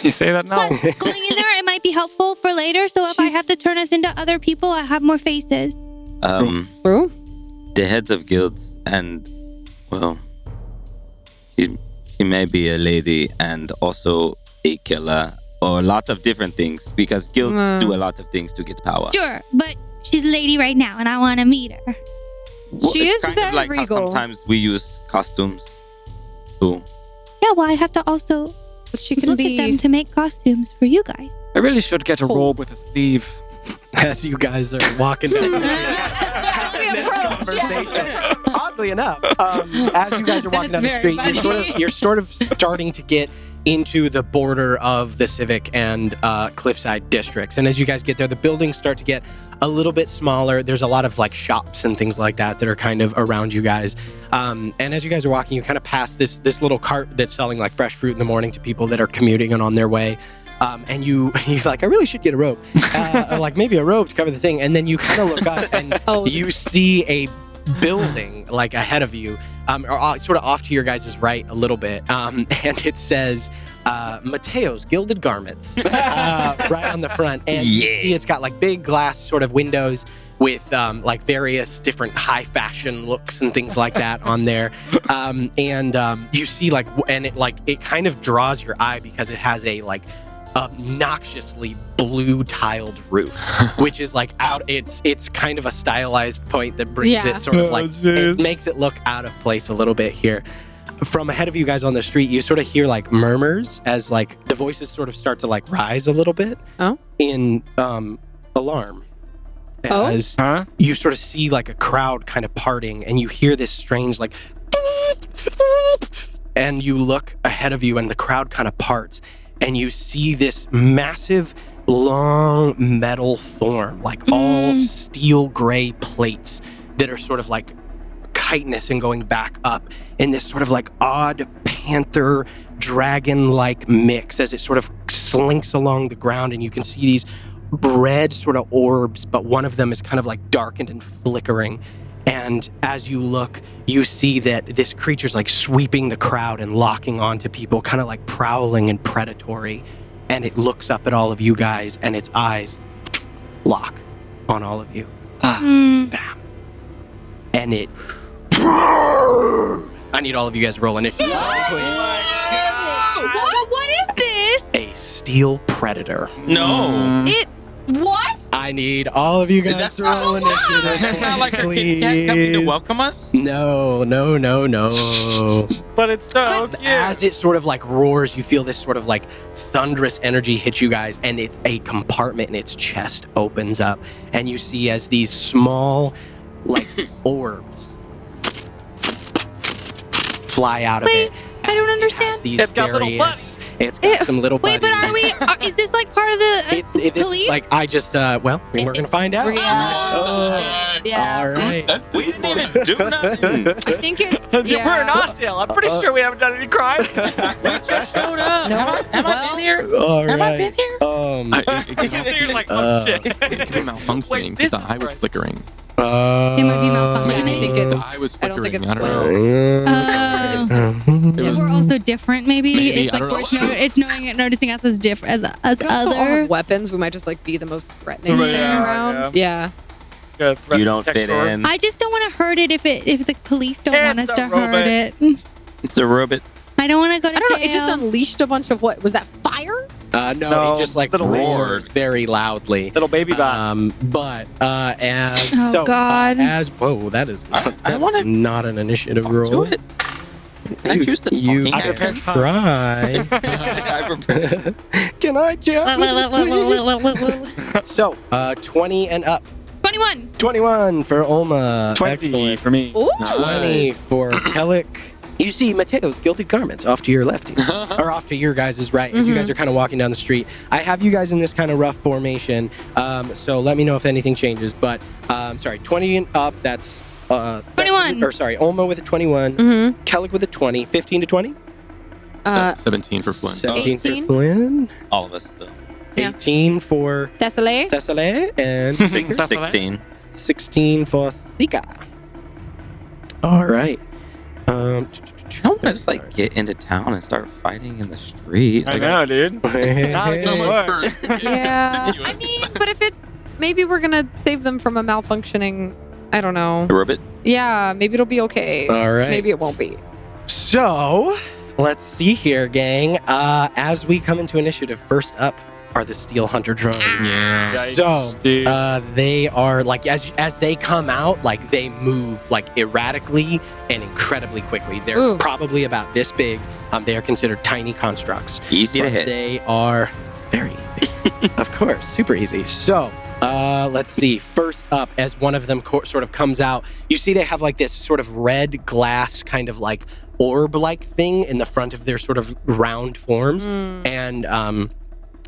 You say that now. Plus, going in there, it might be helpful for later. So if I have to turn us into other people, I have more faces. True. The heads of guilds and well, she may be a lady and also a killer or a lot of different things because guilds do a lot of things to get power. Sure, but she's a lady right now, and I want to meet her. Well, She it's is kind of very like how regal. sometimes we use costumes too. Yeah, well, I have to also But she can look be. at them to make costumes for you guys. I really should get a Cool. robe with a sleeve. As you guys are walking down the street, having this conversation. Oddly enough, as you guys are walking down the That's street, very funny. you're sort of starting to get into the border of the Civic and Cliffside districts. And as you guys get there, the buildings start to get a little bit smaller. There's a lot of like shops and things like that are kind of around you guys. And as you guys are walking, you kind of pass this little cart that's selling like fresh fruit in the morning to people that are commuting and on their way. And you're like, I really should get a robe, or like maybe a robe to cover the thing. And then you kind of look up and you see a building like ahead of you, or sort of off to your guys' right a little bit. And it says Mateo's Gilded Garments right on the front. And you see it's got like big glass sort of windows with like various different high fashion looks and things like that on there. And you see like, and it kind of draws your eye because it has a like obnoxiously blue tiled roof, which is like it's kind of a stylized point that brings it sort of like, it makes it look out of place a little bit here. From ahead of you guys on the street, you sort of hear like murmurs as like the voices sort of start to like rise a little bit in alarm. As you sort of see like a crowd kind of parting, and you hear this strange like, and you look ahead of you and the crowd kind of parts, and you see this massive long metal form, like all steel gray plates that are sort of like chitinous and going back up in this sort of like odd panther dragon-like mix as it sort of slinks along the ground. And you can see these red sort of orbs, but one of them is kind of like darkened and flickering. And as you look, you see that this creature's like sweeping the crowd and locking onto people, kind of like prowling and predatory. And it looks up at all of you guys, and its eyes lock on all of you. Bam. And it... I need all of you guys to roll initiative. What is this? A steel predator. No. What? I need all of you guys to roll initiative. That's not like our Kit Kat coming to welcome us? No. But it's so cute. As it sort of like roars, you feel this sort of like thunderous energy hit you guys, and it's a compartment in its chest opens up, and you see as these small like orbs fly out of it. I don't understand. It's got little butts. It's got some little butts. Wait, but is this like part of the this police? is like, I just, well, we're going to find out. Yeah. All right. We didn't even do nothing. I think it. We're in Oddale. I'm pretty sure we haven't done any crime. We just showed up. No. Have I been here? All Have I right. been here? You're like, oh shit. It could be malfunctioning because the eye was flickering. It might be malfunctioning. I think it's. The eye was I don't think flickering. it's I don't know. Yeah, we're also different. Maybe Maybe, it's I like don't know. it's noticing us as different as We also all other. have weapons. We might just like be the most threatening Right, thing yeah, around. Yeah. You don't fit in. I just don't want to hurt it if the police don't want us It's a to robot. hurt it. It's a robot. I don't want to go to I don't know. jail. It just unleashed a bunch of what was that fire? No, it just like little roars very loudly. Little baby bot. But as Oh, so God. as whoa, that is I wanna not an initiative roll. Do it. Can I choose the You talking I character? prepared try. I prepared. Can I jump? Please? So 20 and up. 21. 21 for Olma. 20 Excellent. for me. Ooh. 20 for Kellic. You see Mateo's Gilded Garments off to your left, or off to your guys' right, as you guys are kind of walking down the street. I have you guys in this kind of rough formation, so let me know if anything changes. But, sorry, 20 and up, that's... 21. Or sorry, Olma with a 21, Mm-hmm. Kellic with a 20, 15 to 20, 17 for Flynn. 17 for 18. Flynn, All of us. Yeah. 18 for Thessaly. Thessaly, and 16. 16 for Sika. All right. I don't want to just like get into town and start fighting in the street. I Like, know, dude. So much for Yeah. I continuous. mean, but if it's maybe we're gonna save them from a malfunctioning. I don't know. The robot. Yeah, maybe it'll be okay. All right. Maybe it won't be. So, let's see here, gang. As we come into initiative, first up are the Steel Hunter drones. Yeah. So, dude. they are like as they come out, like they move like erratically and incredibly quickly. They're Ooh. probably about this big. They are considered tiny constructs. Easy to But hit. They are very easy. Of course, super easy. So, let's see. First up, as one of them sort of comes out, you see they have like this sort of red glass kind of like orb-like thing in the front of their sort of round forms. And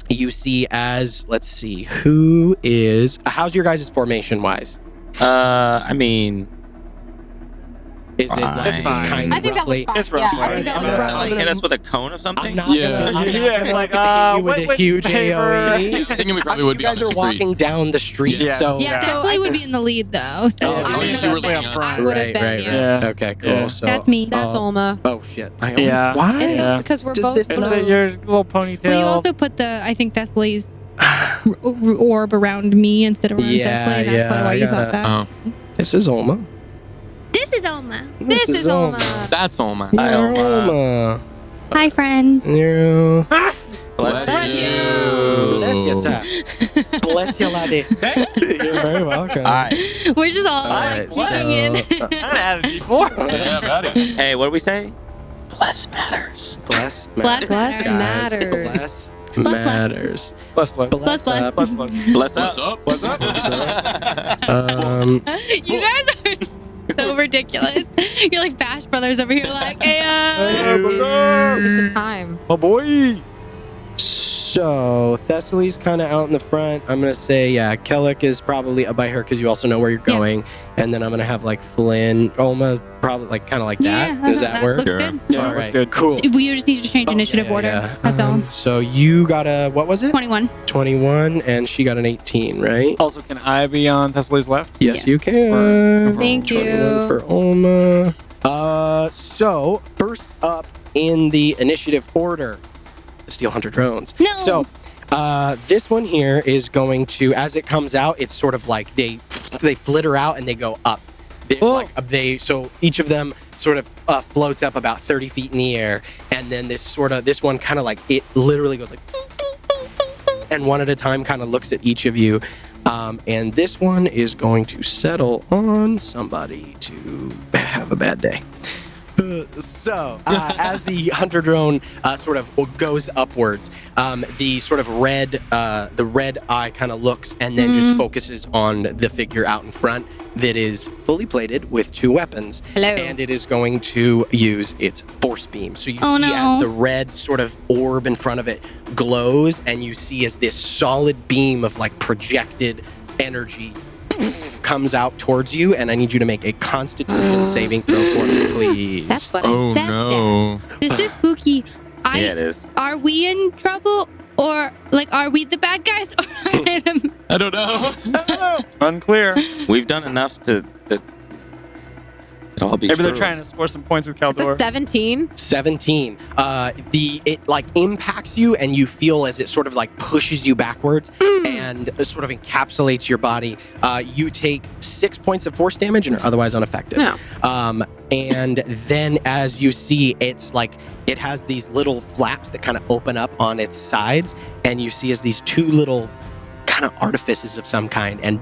you see Let's see, who is... how's your guys' formation-wise? I mean, Is it like Fine. just kind of I think that roughly? looks fine. It's roughly. Yeah, I think that looks like roughly. hit us with a cone of something. I'm not Yeah. gonna, I'm Yeah, not it's gonna like, hit you with wait, a huge paper. AoE. I think we probably would You be on guys the are street. walking down the street, Yeah. so Yeah, Deathly would be in the lead though. So Oh, I okay. don't If know. you were Definitely leading up us. front. I would have Right, been right, you. Yeah. Okay, cool. Yeah. So That's me. That's Olma. Oh shit! I always, Yeah. why? Yeah. Because we're Does both this- It's blue. your little ponytail. Well, you also put the I think Thessaly's orb around me instead of around Yeah, Thessaly. That's yeah, probably why I you gotta- thought that. Oh, This is Olma. This is Oma. This is Olma. that's all, man. Hi, You're Olma. Hi, friends. You. Bless you. Bless you, sir. Bless you, laddie. You're very welcome. Hi. We're just all Alright, like peeking in. I had it before. Yeah, buddy. Hey, what did we say? Bless matters. Bless Bless matters. matters. Bless Bless. matters. Bless, bless. Bless, bless. up. Bless, bless. Bless What's up. up? What's up? You guys are so ridiculous. You're like Bash Brothers over here, like, hey, It's the time. Oh boy. So Thessaly's kind of out in the front. I'm gonna say, yeah, Kellic is probably up by her because you also know where you're Yeah. going. And then I'm gonna have like Flynn, Olma, probably like kind of like that. Yeah, Does that work? looks Sure. good. Yeah, All looks right, good. cool. We just need to change initiative Yeah, order. yeah. That's all. So you got a what was it? 21. 21, and she got an 18, right? Also, can I be on Thessaly's left? Yes, Yeah. you can. Thank 21 you. for Olma. So first up in the initiative order, the Steel Hunter drones. No. So this one here is going to, as it comes out, it's sort of like they flitter out and they go up. So each of them sort of floats up about 30 feet in the air, and then this one kind of like, it literally goes like, and one at a time kind of looks at each of you. And this one is going to settle on somebody to have a bad day. So, as the hunter drone sort of goes upwards, the sort of red eye kind of looks and then just focuses on the figure out in front that is fully plated with 2 weapons. Hello. And it is going to use its force beam. So you Oh, see no. as the red sort of orb in front of it glows, and you see as this solid beam of like projected energy comes out towards you, and I need you to make a Constitution saving throw for me, please. That's funny. Oh That's no. This is spooky. Yeah, it is. Are we in trouble? Or, like, are we the bad guys? Or are they the- I don't know. Unclear. We've done enough to that it'll all be Maybe true. they're trying to score some points with It's a Kaldor. 17. 17. It like impacts you, and you feel as it sort of like pushes you backwards and sort of encapsulates your body. You take 6 points of force damage and are otherwise unaffected. No. And then as you see, it's like it has these little flaps that kind of open up on its sides, and you see as these 2 little kind of artifices of some kind, and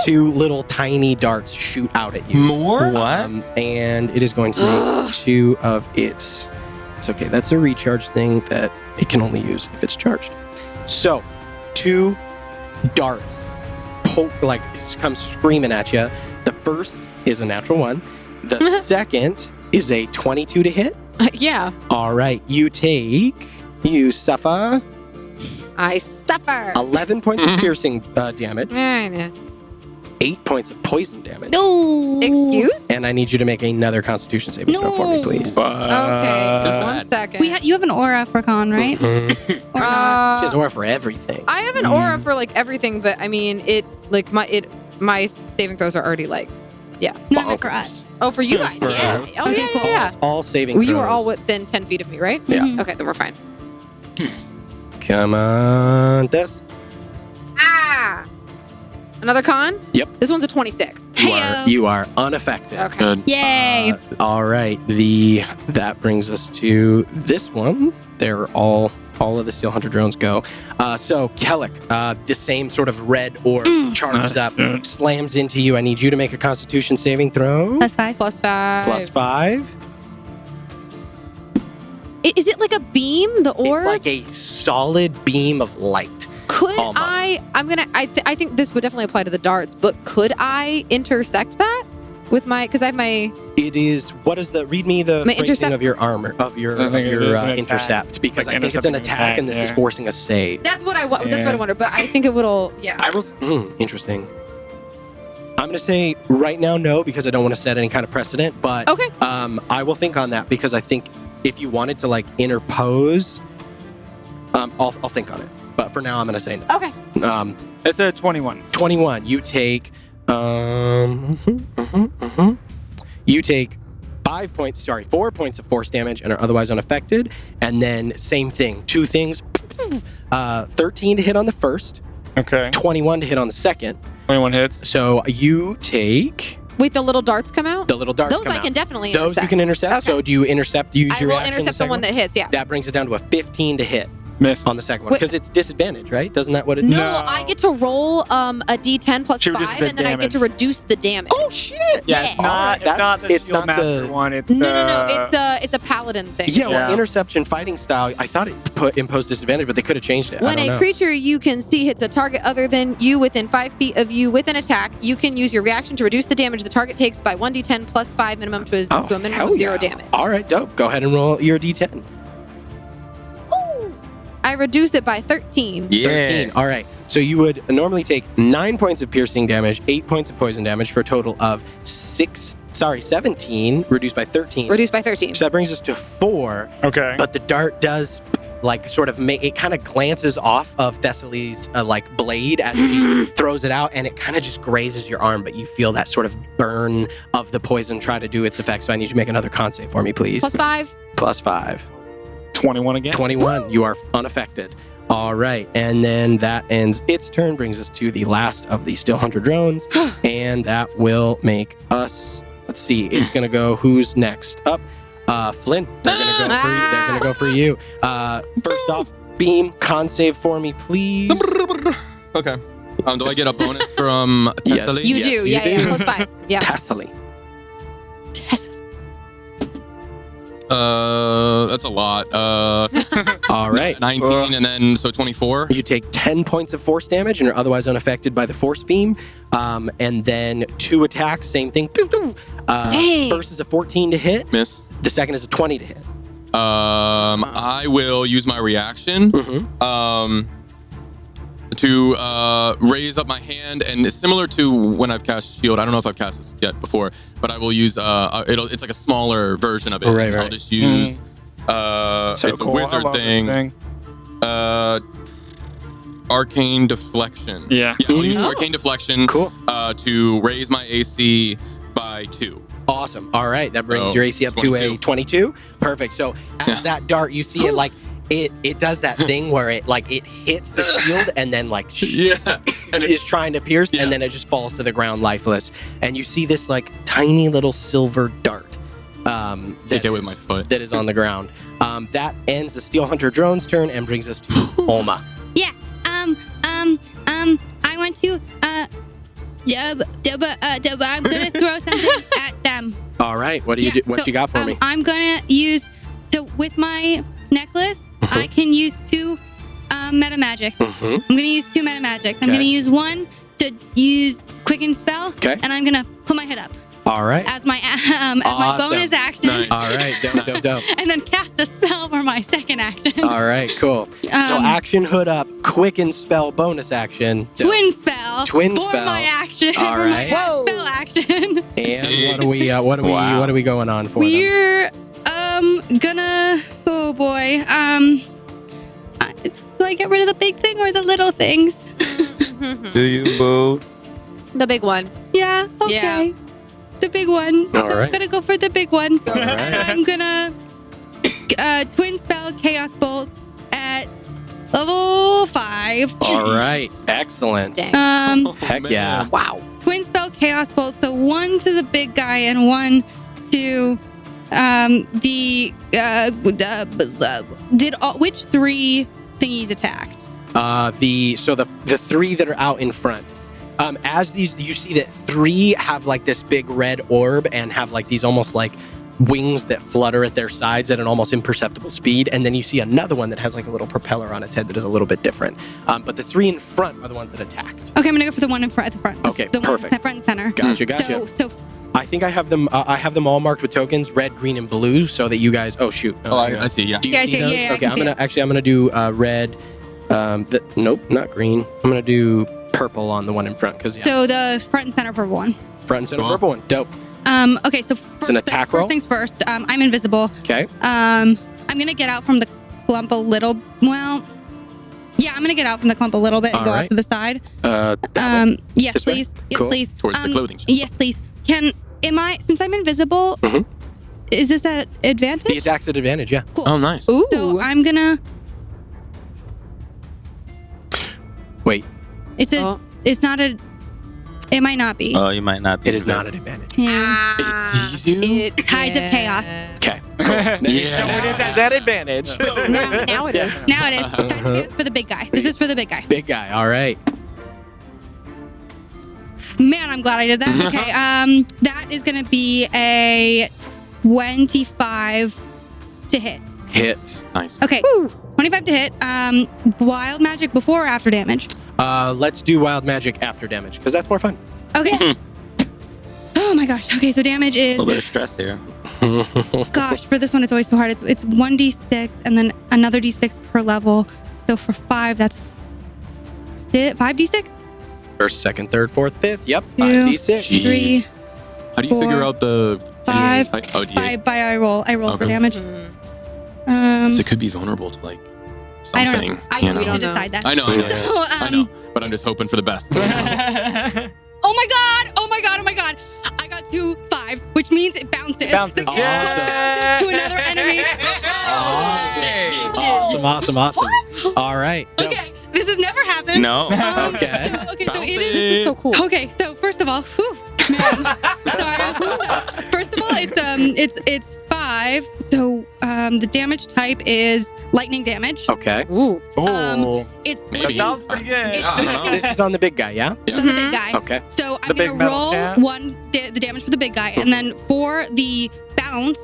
2 little tiny darts shoot out at you. More? What? And it is going to make 2 of its. It's okay. That's a recharge thing that it can only use if it's charged. So, 2 darts come screaming at you. The first is a natural 1. The second is a 22 to hit. Yeah. All right, you suffer I suffer. 11 points of piercing damage, Eh, 8 points of poison damage. No. Excuse? And I need you to make another Constitution saving throw for me, No. please. Okay. Just bad. 1 second. You have an aura for Con, right? Mhm. Or not? She has aura for everything. I have an aura for like everything, but I mean, my saving throws are already like, No, I meant for us. oh, for you guys. For Yeah. us. Oh, yeah, yeah, yeah. All saving Well, throws. you were all within 10 feet of me, right? Yeah. Mhm. Okay, then we're fine. Come on, Des. Ah! Another con? Yep. This one's a 26. Heyo. You are unaffected. Okay. Good. Yay. All right. That brings us to this one. They're all of the Steel Hunter drones go. So Kellic, the same sort of red orb charges up, slams into you. I need you to make a Constitution saving throw. +5. +5. +5. Is it like a beam, the orb? It's like a solid beam of light. Could almost. I think this would definitely apply to the darts, but could I intersect that with because I have my It is. What is the? Read me the My phrasing intercept? of your armor of your I think it is an attack. intercept because Like I think it's an intercepting an attack attack, and this is yeah. forcing a save. That's what I wonder, but I think it will. Yeah. I will. Interesting. I'm gonna say right now no because I don't want to set any kind of precedent. But Okay. I will think on that because I think if you wanted to like interpose, I'll think on it. But for now, I'm gonna say no. Okay. It's a 21. 21. You take. You take 4 points of force damage and are otherwise unaffected. And then same thing, 2 things. 13 to hit on the first, Okay. 21 to hit on the second. 21 hits. So you take Wait, the little darts come out? the little darts. Those come I out. can definitely Those intercept. you can intercept. Okay. So do you intercept? Use I your will reaction intercept the one that hits, yeah. That brings it down to a 15 to hit Miss. on the second one Wait. because it's disadvantage, right? Doesn't that what it? No, No. I get to roll a d10 plus To reduce 5, the and then I get to damage. reduce the damage. Oh shit! Yeah, it's Yeah. not. It's not the It's Shield not Master the- one. It's No, the, it's a paladin thing. Yeah, well, Yeah. interception fighting style. I thought it imposed disadvantage, but they could have changed it. I When don't a know. creature you can see hits a target other than you within 5 feet of you with an attack, you can use your reaction to reduce the damage the target takes by 1d10 plus 5 minimum to a minimum hell of 0 yeah. damage. All right, dope. Go ahead and roll your d10. I reduce it by 13. Yeah. 13. All right. So you would normally take 9 points of piercing damage, 8 points of poison damage for a total of 17 reduced by 13. Reduced by 13. So that brings us to 4. okay. But the dart does like sort of it kind of glances off of Thessaly's like blade as she throws it out, and it kind of just grazes your arm, but you feel that sort of burn of the poison try to do its effect. So I need you to make another con save for me, please. Plus 5. Plus 5. 21 again. 21. You are unaffected. All right. And then that ends its turn, brings us to the last of the Still Hunter drones. And that will make us, let's see, it's going to go, who's next up? Flint. They're going to go for you. First off, Beam, con save for me, please. Okay. Do I get a bonus from Yes. Thessaly? You Yes, do. you Yeah, do. yeah. Plus 5. Yeah. Thessaly. That's a lot. All right. 19 and then so 24. You take 10 points of force damage and are otherwise unaffected by the force beam. And then 2 attacks, same thing. Dang. First is a 14 to hit. Miss. The second is a 20 to hit. I will use my reaction Mm-hmm. to raise up my hand, and similar to when I've cast shield. I don't know if I've cast this yet before, but I will use it's like a smaller version of it. Right, I'll right. just use So it's cool. a I wizard love this thing. Arcane deflection. Yeah. Yeah, I'll use Oh. arcane deflection Cool. to raise my AC by 2. Awesome. All right. That brings Oh, your AC up to a 22. 22. Perfect. So as that dart, you see it like it does that thing where it hits the shield and then like Yeah. and is trying to pierce Yeah. and then it just falls to the ground lifeless. And you see this like tiny little silver dart. Take it with my foot. That is on the ground. That ends the Steel Hunter drone's turn and brings us to Olma. Yeah. I want to. I'm gonna throw something at them. All right. What do you do? What so, you got for me? I'm gonna use. So with my necklace, I can use 2 meta magics. Mm-hmm. I'm gonna use 2 meta magics. I'm Okay. gonna use one to use quicken spell. Okay. And I'm gonna put my head up All right. as my my Awesome. bonus action. Nice. All right. Dope. And then cast a spell for my second action. All right. Cool. So action hood up, quicken spell, bonus action. Dope. Twin spell. Twin for spell. my action. All for right. my Whoa. spell action. And what are we going on for? them? We're gonna. Oh boy. Do I get rid of the big thing or the little things? Do you, boo? The big one. Yeah. Okay. Yeah. The big one. All I'm right. gonna go for the big one. All right. And I'm gonna twin spell chaos bolt at level 5. All right. Excellent. Dang. Heck yeah. Wow. Twin spell chaos bolt. So 1 to the big guy and 1 to which 3 thingies attacked? The 3 that are out in front. As these, you see that 3 have like this big red orb and have like these almost like wings that flutter at their sides at an almost imperceptible speed. And then you see another one that has like a little propeller on its head that is a little bit different. But the 3 in front are the ones that attacked. Okay, I'm gonna go for the one in front at the front. Okay, the perfect. one front and center. Gotcha. So I think I have them. I have them all marked with tokens, red, green, and blue, so that you guys. Oh shoot! I see. Yeah. Do you Yeah, I see see- those? yeah, I okay, can see I'm gonna do red. Nope, not green. I'm gonna do purple on the one in front because So the front and center purple one. front and center Cool. purple one. Dope. Okay, so first, an attack roll? First things first. I'm invisible. Okay. I'm gonna get out from the clump a little. Well, yeah, I'm gonna get out from the clump a little bit and go Alright. off to the side. That way? Yes, This way? please. Yes, Cool. please. Towards the clothing shop. Yes, please. Since I'm invisible, Mhm. is this at advantage? The attack's at advantage. Yeah. Cool. Oh, nice. Ooh. So I'm gonna. Wait. It's a. Oh. It's not a. It might not be. Oh, you might not be. It is not an advantage. Yeah. It sees you. Tides of chaos. Okay. Yeah. So it is at advantage. Now it is. Now it is. Tides of chaos for the big guy. This is for the big guy. Big guy. All right. Man, I'm glad I did that. Okay. That is gonna be a 25 to hit. Hits. Nice. Okay. 25 to hit. Wild magic before or after damage? Let's do wild magic after damage because that's more fun. Okay. Oh my gosh. Okay, so damage A is little bit of stress here. gosh, for this one it's always so hard. It's 1d6 and then another d6 per level. So for 5, that's 5d6? First, second, third, fourth, fifth. Yep. Two. 5d6. Gee. 3, How do you figure Four, out the 5, Oh, D8. 5 by I roll. I roll for Okay. damage. So it could be vulnerable to like I something. don't know. I you don't know? get to don't know. decide that. I know. I know. So, I know. But I'm just hoping for the best. Oh my god! Oh my god! Oh my god! I got 2 5s, which means it bounces. Bounces. The Yeah. bounces to another enemy. Awesome. All right. Dope. Okay, this has never happened. No. Okay. So it This is. is so cool. Okay, so first of all, whew, man. Sorry. First of all, it's 5. So the damage type is lightning damage. Okay. Ooh. Ooh. It's Maybe. That sounds pretty good. Yeah, I don't know. This is on the big guy, yeah? on the big guy. Okay. So The I'm big gonna metal roll cat? the damage for the big guy, and then for the bounce,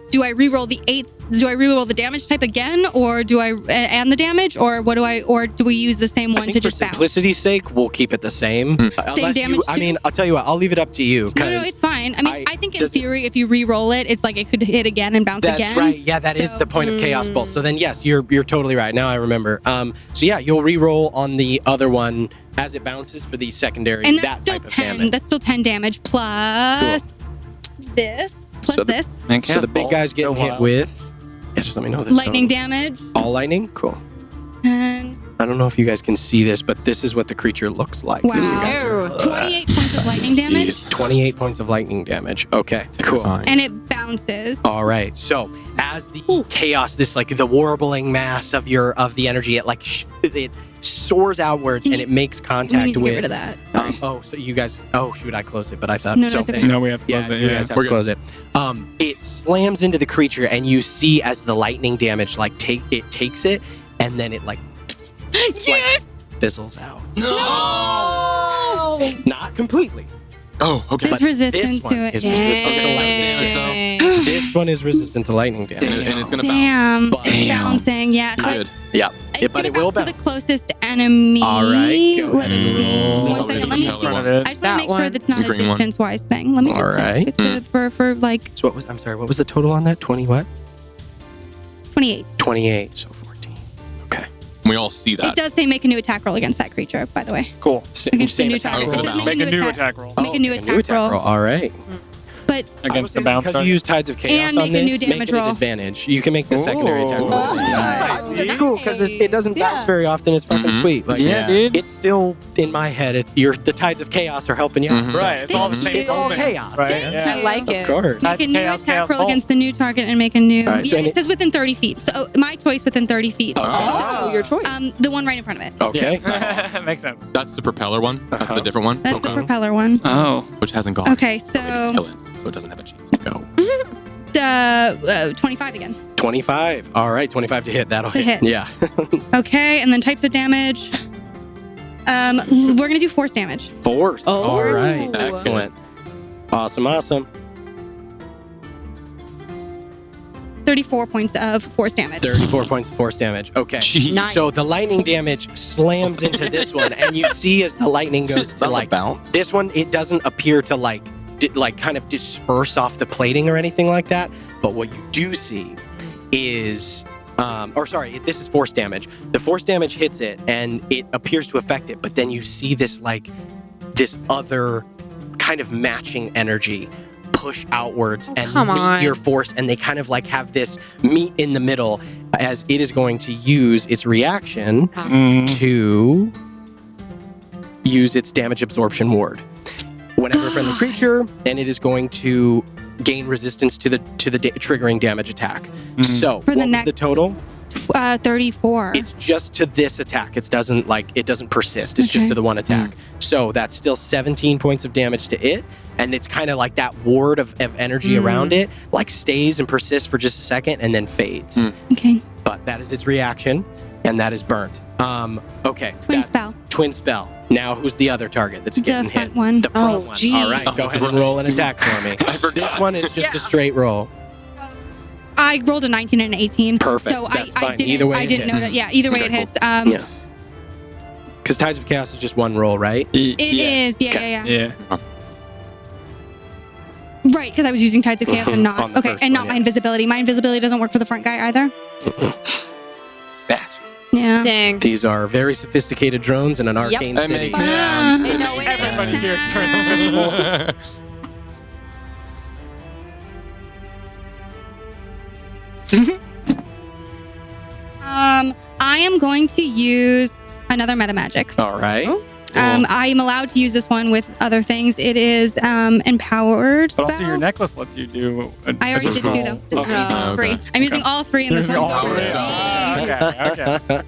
do I re-roll the 8th? Do I re-roll the damage type again, or do I and the damage, or what do I, or do we use the same I one think to for just bounce? simplicity's sake, we'll keep it the same. Unless damage you, I too? mean, I'll tell you what, I'll leave it up to you. No, Because it's fine. I mean, I think in does this- theory, if you re-roll it, it's like it could hit again and bounce That's again. right. Yeah, that is So- the point of Chaos Bolt. So then, yes, you're totally right. Now I remember. So yeah, you'll re-roll on the other one as it bounces for the secondary. And that that's still type of 10. damage. That's still 10 damage plus this, plus So the- this. So the big guy's getting hit with. Yeah, just let me know this. Lightning damage. All lightning. Cool. And I don't know if you guys can see this, but this is what the creature looks like. You guys are- wow. 28 points of lightning damage. 28 points of lightning damage. Okay, cool. Terrifying. And it bounces. All right. So as the chaos, this like the warbling mass of the energy, it like it soars outwards Can and you- it makes We contact need to with. get rid of that. Sorry. So you guys. Oh shoot! I closed it, but I thought No, so. it's okay. No, we have to Yeah, close it. you Yeah. guys have We're to good. close it. It slams into the creature, and you see as the lightning damage like takes it, and then it like Yes! fizzles out. No! Not completely. Oh, okay. It's But resistant this one to it. is resistant to lightning damage, damage. though. This one is resistant to lightning damage. And it's gonna Damn. bounce. It's Damn. bouncing, yeah. So Good. Yeah. it's but gonna it will bounce to bounce. the closest enemy. All right, go Let's ahead and see. roll. One second. Let me Propeller see. one. I just want to That make sure one. that's not The a green one. distance-wise thing. Let me just All right. check for like So I'm sorry. What was the total on that? 20 what? 28. 28. So 14. Okay. We all see It that. does say make a new attack roll against that creature, by the way. Cool. Against the Same new attack target. roll. It does Make a new attack. attack roll. Make a new attack roll. All right. But Against the bounce. Because you use Tides of Chaos And on make a this, new damage make it an roll. advantage. You can make the secondary attack roll. Oh, Nice. nice. It's cool because it doesn't bounce Yeah. very often. It's fucking Mhm. sweet. Like, Yeah, dude. It's still in my head. The Tides of Chaos are helping you. Mhm. out. So- Right. It's all the Thank same. you. It's all element, chaos. Right. Thank Yeah. I like Of it. course. make a new Chaos, attack chaos, roll bolt. against the new target and make a new. All right, so Yeah, any- it says within 30 feet. So my choice within 30 feet. Oh, your choice. The one right in front of it. Okay. Yeah. Makes sense. That's the propeller one. That's the different one. That's the Okay. propeller one. Oh. Which hasn't gone. Okay, Kill so it, so it doesn't have a chance to go. 25 again. 25. All right. 25 to hit. That'll To hit. hit. Yeah. Okay, and then types of damage. We're gonna do force damage. Force. Oh. All right. Ooh. Excellent. Awesome. 34 points of force damage. 34 points of force damage. Okay. Jeez. Nice. So the lightning damage slams into this one, and you see as the lightning goes to like bounce. this one, it doesn't appear to like kind of disperse off the plating or anything like that. But what you do see is, this is force damage. The force damage hits it, and it appears to affect it. But then you see this other kind of matching energy push outwards and meet your force, and they kind of have this meet in the middle as it is going to use its reaction to use its damage absorption ward. Whenever a friendly creature, and it is going to gain resistance to the triggering damage attack. So, what was the total? 34. It's just to this attack. It doesn't persist. It's just to the one attack. So that's still 17 points of damage to it, and it's kind of like that ward of energy around it, stays and persists for just a second and then fades. Okay. But that is its reaction, and that is burnt. Okay. Twin spell. Now, who's the other target that's getting hit? The front one. The front one. Geez. All right, go ahead and roll an attack for me. This one is just a straight roll. I rolled a 19 and an 18. Perfect. So That's I fine. didn't, Either way I it didn't know hits. that. Yeah, either way Okay, it hits. Yeah. Because Tides of Chaos is just one roll, right? It is. Yeah. Right, because I was using Tides of Chaos and not. On the Okay, first and one, not my invisibility. My invisibility doesn't work for the front guy either. Yeah. Dang. These are very sophisticated drones in an arcane city. They know it. Everybody here turns invisible. I am going to use another meta magic. All right. I am allowed to use this one with other things. It is empowered But also, spell. your necklace lets you do. I already did two though. I'm using all three. Okay. I'm using all three in this one. All go. three. Okay.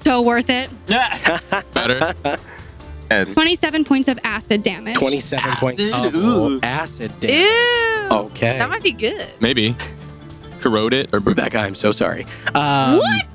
So worth it. Yeah. Better. 27 points of acid damage. 27 points of acid Ew. damage. Okay. That might be good. Maybe. Corrode it or Rebecca, I'm so sorry. What?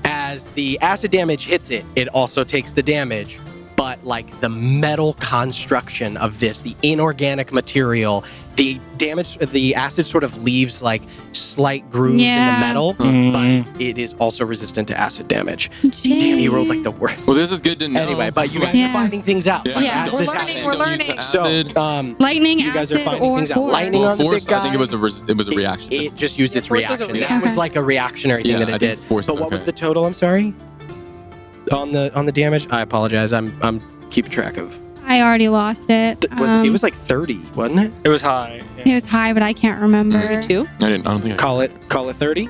As the acid damage hits it, it also takes the damage, but the metal construction of this, the inorganic material, the damage, the acid sort of leaves slight grooves in the metal, but it is also resistant to acid damage. Jeez. Damn, you rolled the worst. Well, this is good to know. Anyway, but you guys are finding things out. Yeah. As We're this learning, happens. we're Don't use the learning. So, acid. Lightning, you guys are acid, finding or things out. force. Lightning on the Force, big guy. I think it was a reaction. It just used its Force was a reaction. reaction. That was like a reactionary thing Yeah, that I it think did. force But is what was okay. the total? I'm sorry. On the damage, I apologize. I'm keeping track of. I already lost it. It was 30, wasn't it? It was high. Yeah. It was high, but I can't remember. 32. I don't think I Call it 30.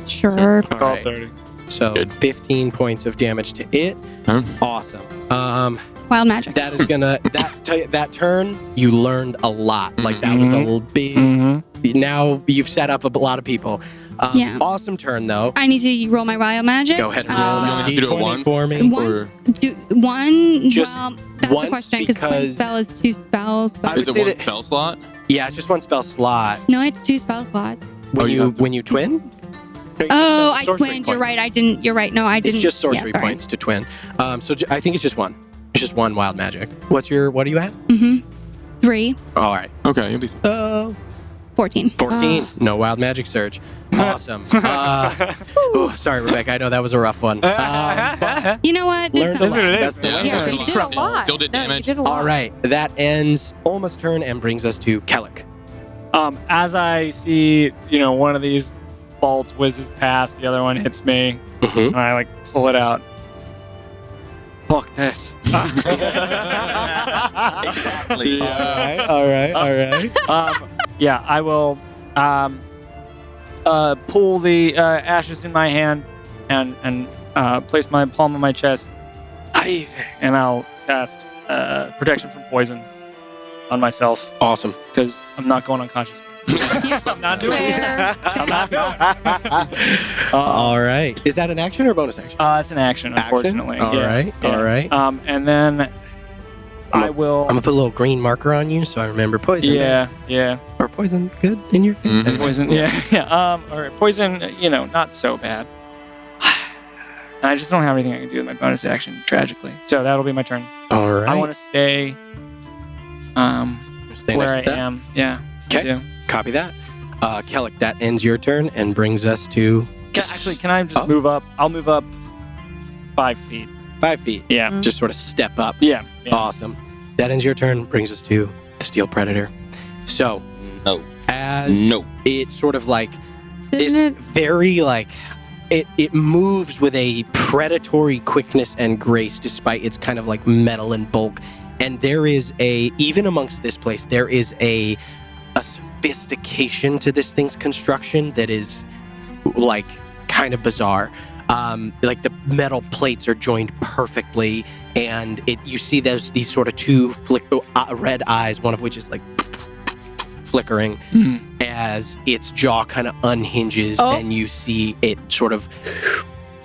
Sure. All Call right. 30. So Good. 15 points of damage to it. Huh? Awesome. Wild magic. That is gonna that turn you learned a lot. That was a little big. Now you've set up a lot of people. Yeah. Awesome turn though. I need to roll my wild magic. Go ahead and roll You only that have to do it D20 once? for me. One. Just well, that's once the question because twin because- spell is 2 spells. I But would Is it say one that- spell slot? Yeah, it's just one spell slot. no, it's 2 spell slots. When you you have to- when you twin. No, you Oh, spend I sorcery twinned. You're points. right. I didn't. You're right. No, I didn't. It's just sorcery yeah, sorry. points to twin. I think it's just one. It's just one wild magic. What are you at? 3, All right. Okay, you'll be fine. 14. 14. No wild magic surge. Awesome. Sorry, Rebecca. I know that was a rough one. You know what? It's Learned not a lot. it is. That's the Yeah, way Yeah, to you go. did a lot. Still did No, you damage. did a lot. All right. That ends Alma's turn and brings us to Kellic. As I see, one of these bolts whizzes past, the other one hits me, Mhm. and I pull it out. Fuck this. Exactly. All right. Yeah, I will pull the ashes in my hand and place my palm on my chest, and I'll cast protection from poison on myself Awesome. because I'm not going unconscious. I'm not doing it. Fair. I'm not doing it. All right. Is that an action or a bonus action? It's an action, unfortunately. All Yeah, right. yeah. All right. And then I will. I'm gonna put a little green marker on you so I remember poison. Yeah. Or poison good in your case. Mhm. Anyway. Poison. Yeah. Or poison. Not so bad. And I just don't have anything I can do with my bonus action, tragically. So that'll be my turn. All right. I want to stay. Stay Where I next to Tess. am. Yeah. I 'Kay. do. Copy that. Kellic, that ends your turn and brings us to. Can I just Oh. move up? I'll move up 5 feet. 5 feet. Yeah. Just sort of step up. Yeah. Awesome. That ends your turn. Brings us to the Steel Predator. So, No. as No. it sort of like this Isn't it- very like it moves with a predatory quickness and grace despite its kind of like metal and bulk. And there is even amongst this place, there is a sophistication to this thing's construction that is like kind of bizarre. Like the metal plates are joined perfectly, and you see there's these sort of two red eyes, one of which is like flickering as its jaw kind of unhinges, and you see it sort of,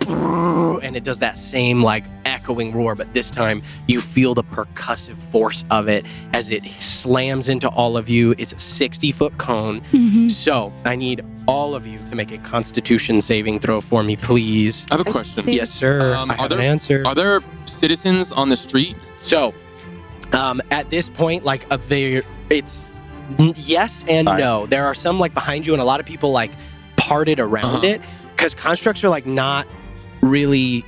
and it does that same like echoing roar, but this time you feel the percussive force of it as it slams into all of you. It's a 60-foot cone. So I need all of you to make a Constitution saving throw for me, please. I have a question. Yes, sir. I have an answer. Are there citizens on the street? So, at this point, like it's yes and no. There are some like behind you, and a lot of people like parted around it because constructs are like not really.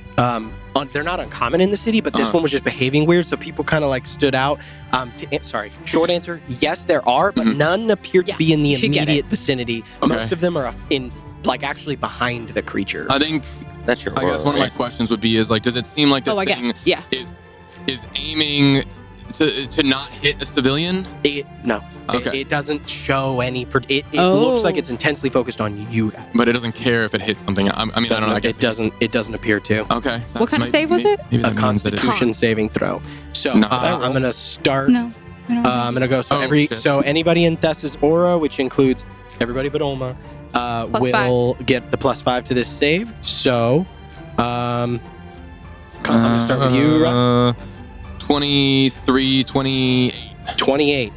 They're not uncommon in the city, but this one was just behaving weird, so people kind of like stood out. Short answer: yes, there are, but none appear to be in the immediate vicinity. Okay. Most of them are in like actually behind the creature. I think That's your I guess one of my questions would be is like, does it seem like this thing is aiming to not hit a civilian? No. Okay. It doesn't show any. It looks like it's intensely focused on you guys. But it doesn't care if it hits something. I mean, I don't know. I guess It doesn't appear to. Okay. What kind of save was it? Maybe A that means that it- Constitution saving throw. So No. I'm gonna start. No. I don't I'm gonna go. So Oh, shit. so anybody in Thess's aura, which includes everybody but Olma, will get the +5 to this save. So, I'm gonna start with you, Russ. 23, 28. 28.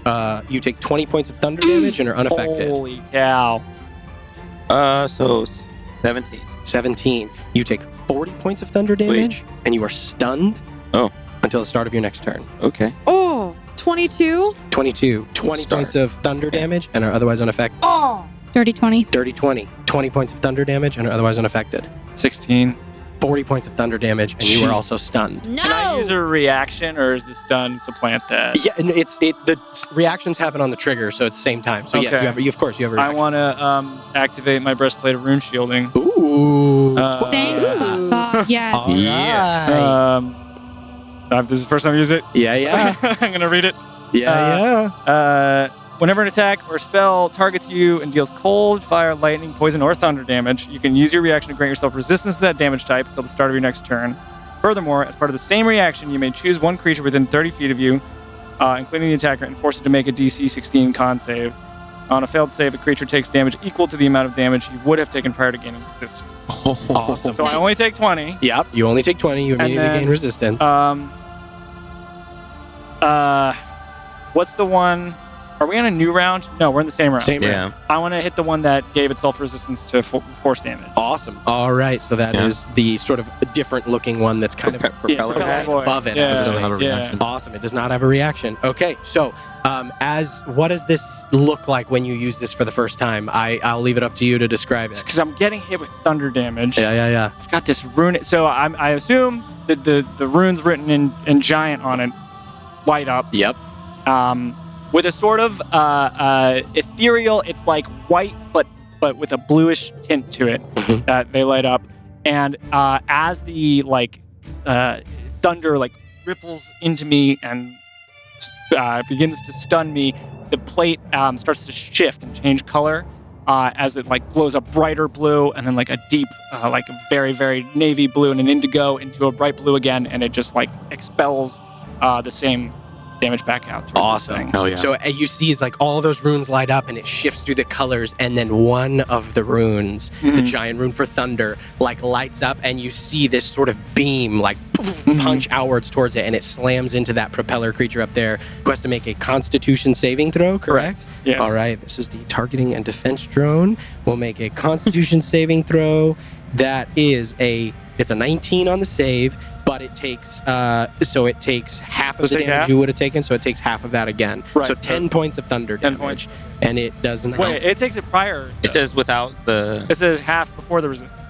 You take 20 points of thunder damage and are unaffected. Holy cow. So 17. 17. You take 40 points of thunder damage and you are stunned. Oh. Until the start of your next turn. Okay. 22. 22. 20 Start. points of thunder damage and are otherwise unaffected. Dirty 20. Dirty 20. 20 points of thunder damage and are otherwise unaffected. 16. 40 points of thunder damage and you are also stunned. No. Can I use a reaction, or is the stun supplant that? Yeah, and the reactions happen on the trigger, so it's same time. So yes, Okay. of course you have a I reaction. want to activate my breastplate of rune shielding. Ooh. Thank God. Yeah. All right. This is the first time I use it. yeah. I'm gonna read it. Yeah. Whenever an attack or spell targets you and deals cold, fire, lightning, poison, or thunder damage, you can use your reaction to grant yourself resistance to that damage type until the start of your next turn. Furthermore, as part of the same reaction, you may choose one creature within 30 feet of you, including the attacker, and force it to make a DC 16 con save. On a failed save, a creature takes damage equal to the amount of damage he would have taken prior to gaining resistance. Awesome. So I only take 20. Yep. You only take 20. You immediately then, gain resistance. What's the one? Are we on a new round? No, we're in the same round. Same round. I want to hit the one that gave itself resistance to force damage. Awesome. All right. So that is the sort of different looking one that's kind of Propeller right boy. above it. Yeah, It doesn't have a yeah. reaction. Awesome. It does not have a reaction. Okay. So, what does this look like when you use this for the first time? I'll leave it up to you to describe it. Because I'm getting hit with thunder damage. Yeah. I've got this rune. So I assume that the runes written in giant on it light up. Yep. With a sort of ethereal, it's like white, but with a bluish tint to it. They light up, and as the thunder ripples into me and begins to stun me, the plate starts to shift and change color as it glows a brighter blue, and then a deep, a very very navy blue and an indigo into a bright blue again, and it just expels the same damage back out through Awesome. this thing. Hell yeah. So you see is all those runes light up and it shifts through the colors, and then one of the runes, the giant rune for thunder, lights up, and you see this sort of beam punch outwards towards it, and it slams into that propeller creature up there, who has to make a Constitution saving throw, correct? Yes. All right, this is the targeting and defense drone. We'll make a Constitution saving throw. That is it's a 19 on the save, but it takes half of the damage half? you would have taken, so it takes half of that again. Right. So 10 points of thunder 10 damage, and it doesn't. Wait, it takes it prior. It says without the. It says half before the resistance,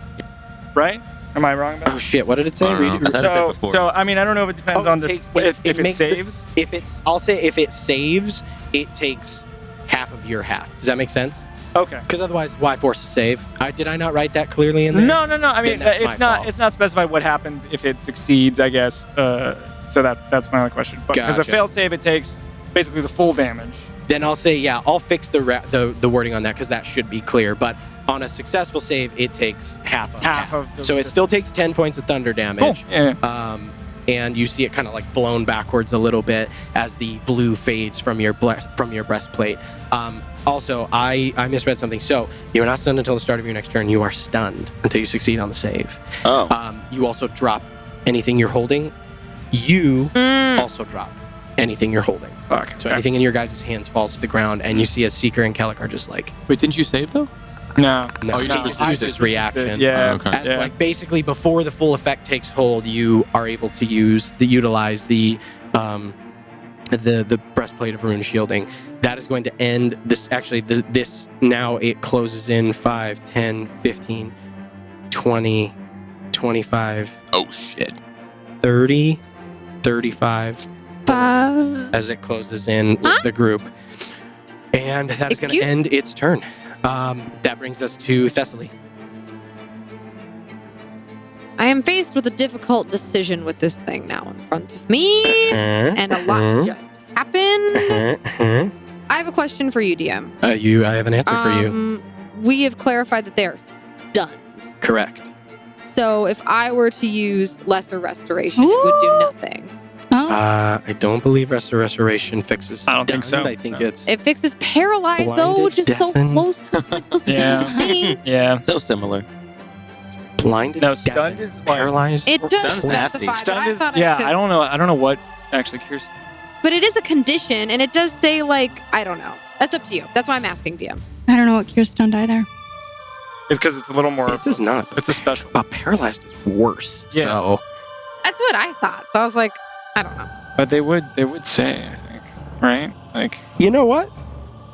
right? Am I wrong about Oh shit! What did it say? I don't know. Read it. I thought it said before. So I mean, I don't know if it depends on this. If it makes the- saves. I'll say if it saves, it takes half of your half. Does that make sense? Okay. Because otherwise, why force a save? Did I not write that clearly in there? No. I mean, Then that's my it's not. fault. It's not specified what happens if it succeeds. I guess. So that's my only question. But because a Gotcha. failed save, it takes basically the full damage. Then I'll say I'll fix the wording on that because that should be clear. But on a successful save, it takes half of the So it still takes 10 points of thunder damage. Cool. Yeah. And you see it kind of like blown backwards a little bit as the blue fades from your breastplate. Also, I misread something. So you're not stunned until the start of your next turn. You are stunned until you succeed on the save. Oh. You also drop anything you're holding. You also drop anything you're holding. Fuck. So anything in your guys' hands falls to the ground, and you see as Seeker and Kellic are just like, Wait, didn't you save though? No. no, you he just just used uses it. reaction. Yeah. Oh, okay. As like basically before the full effect takes hold, you are able to utilize the breastplate of rune shielding. That is going to end this. Actually, this now it closes in 5, 10, 15, 20, 25, Oh shit. 30, 35 5. as it closes in with the group. And that is going to Excuse? end its turn. That brings us to Thessaly. I am faced with a difficult decision with this thing now in front of me, and a lot just happened. I have a question for you, DM. I have an answer for you. We have clarified that they are stunned. Correct. So if I were to use lesser restoration, it would do Ooh. nothing. Oh. I don't believe Restoration fixes. I don't think stunned. so. I think No. it's It fixes paralyzed though, Blinded, which is so deafened. close to the Yeah. thing. Yeah. So similar. blinded. No, stunned deafened, is like- paralyzed. It does Stunn's nasty. specify, but Stunned I is. thought Yeah. I could. I don't know. I don't know what actually cures. But it is a condition, and it does say like I don't know. That's up to you. That's why I'm asking DM. I don't know what cures stunned either. It's because it's a little more. It does not. It's a special. Paralyzed is worse. Yeah. So That's what I thought. So I was like, I don't know. But they would say, I think, right? Like, you know what?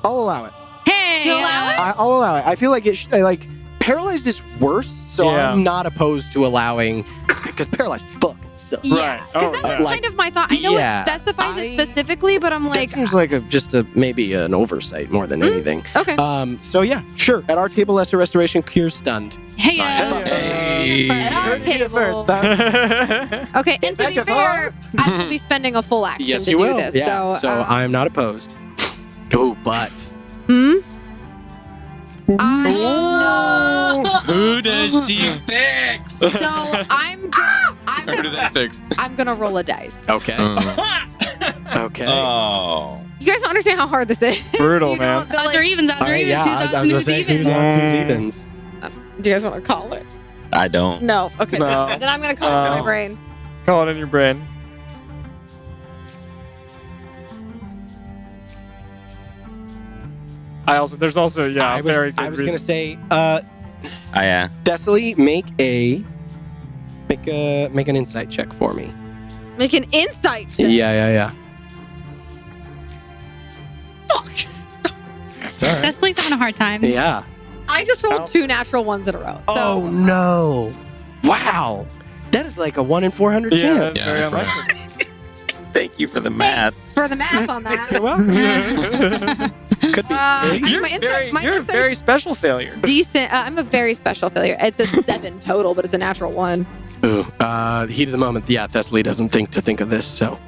I'll allow it. Hey. You allow it? I'll allow it. I feel like it. Like paralyzed is worse. So Yeah. I'm not opposed to allowing because paralyzed fucking sucks. Yeah, because Oh, that was yeah. Like, kind of my thought. I know yeah, it specifies it I- specifically, but I'm like, That seems like just maybe an oversight more than anything. okay. So yeah, sure. At our table, lesser restoration cures stunned. Hey. Hey. At our table. Okay, and to That's be your fair, I will be spending a full action Yes, to you do will. this. Yeah. So, I am not opposed. Oh, but I know. Who does she fix? So I'm Who did that fix? I'm gonna roll a dice. okay, Uh-huh. okay. Oh. You guys don't understand how hard this is. Brutal, You man. don't- Odds are evens. Odds All are right, evens. yeah. Who's I odds was and gonna who's say who's evens? odds, who's evens. Do you guys want to call it? I don't. No. Okay. No. Then I'm gonna call it in my No. brain. Call it in your brain. There's also I was, very good I was gonna reason. say, Yeah. Thessaly, make an insight check for me. Make an insight check. Yeah. Fuck. It's all right. Thessaly's having a hard time. Yeah. I just rolled Ow. 2 natural ones in a row. So Oh no! Wow, that is like a 1 in 400 Yeah, chance. that's very that's right. unlikely. Thank you for the math. thanks for the math on that. You're welcome. Could be. You're my insight- my you're a insight- very special failure. Decent. I'm a very special failure. It's a 7 total, but it's a natural 1. Ooh, heat of the moment. Yeah, Thessaly doesn't think of this. So,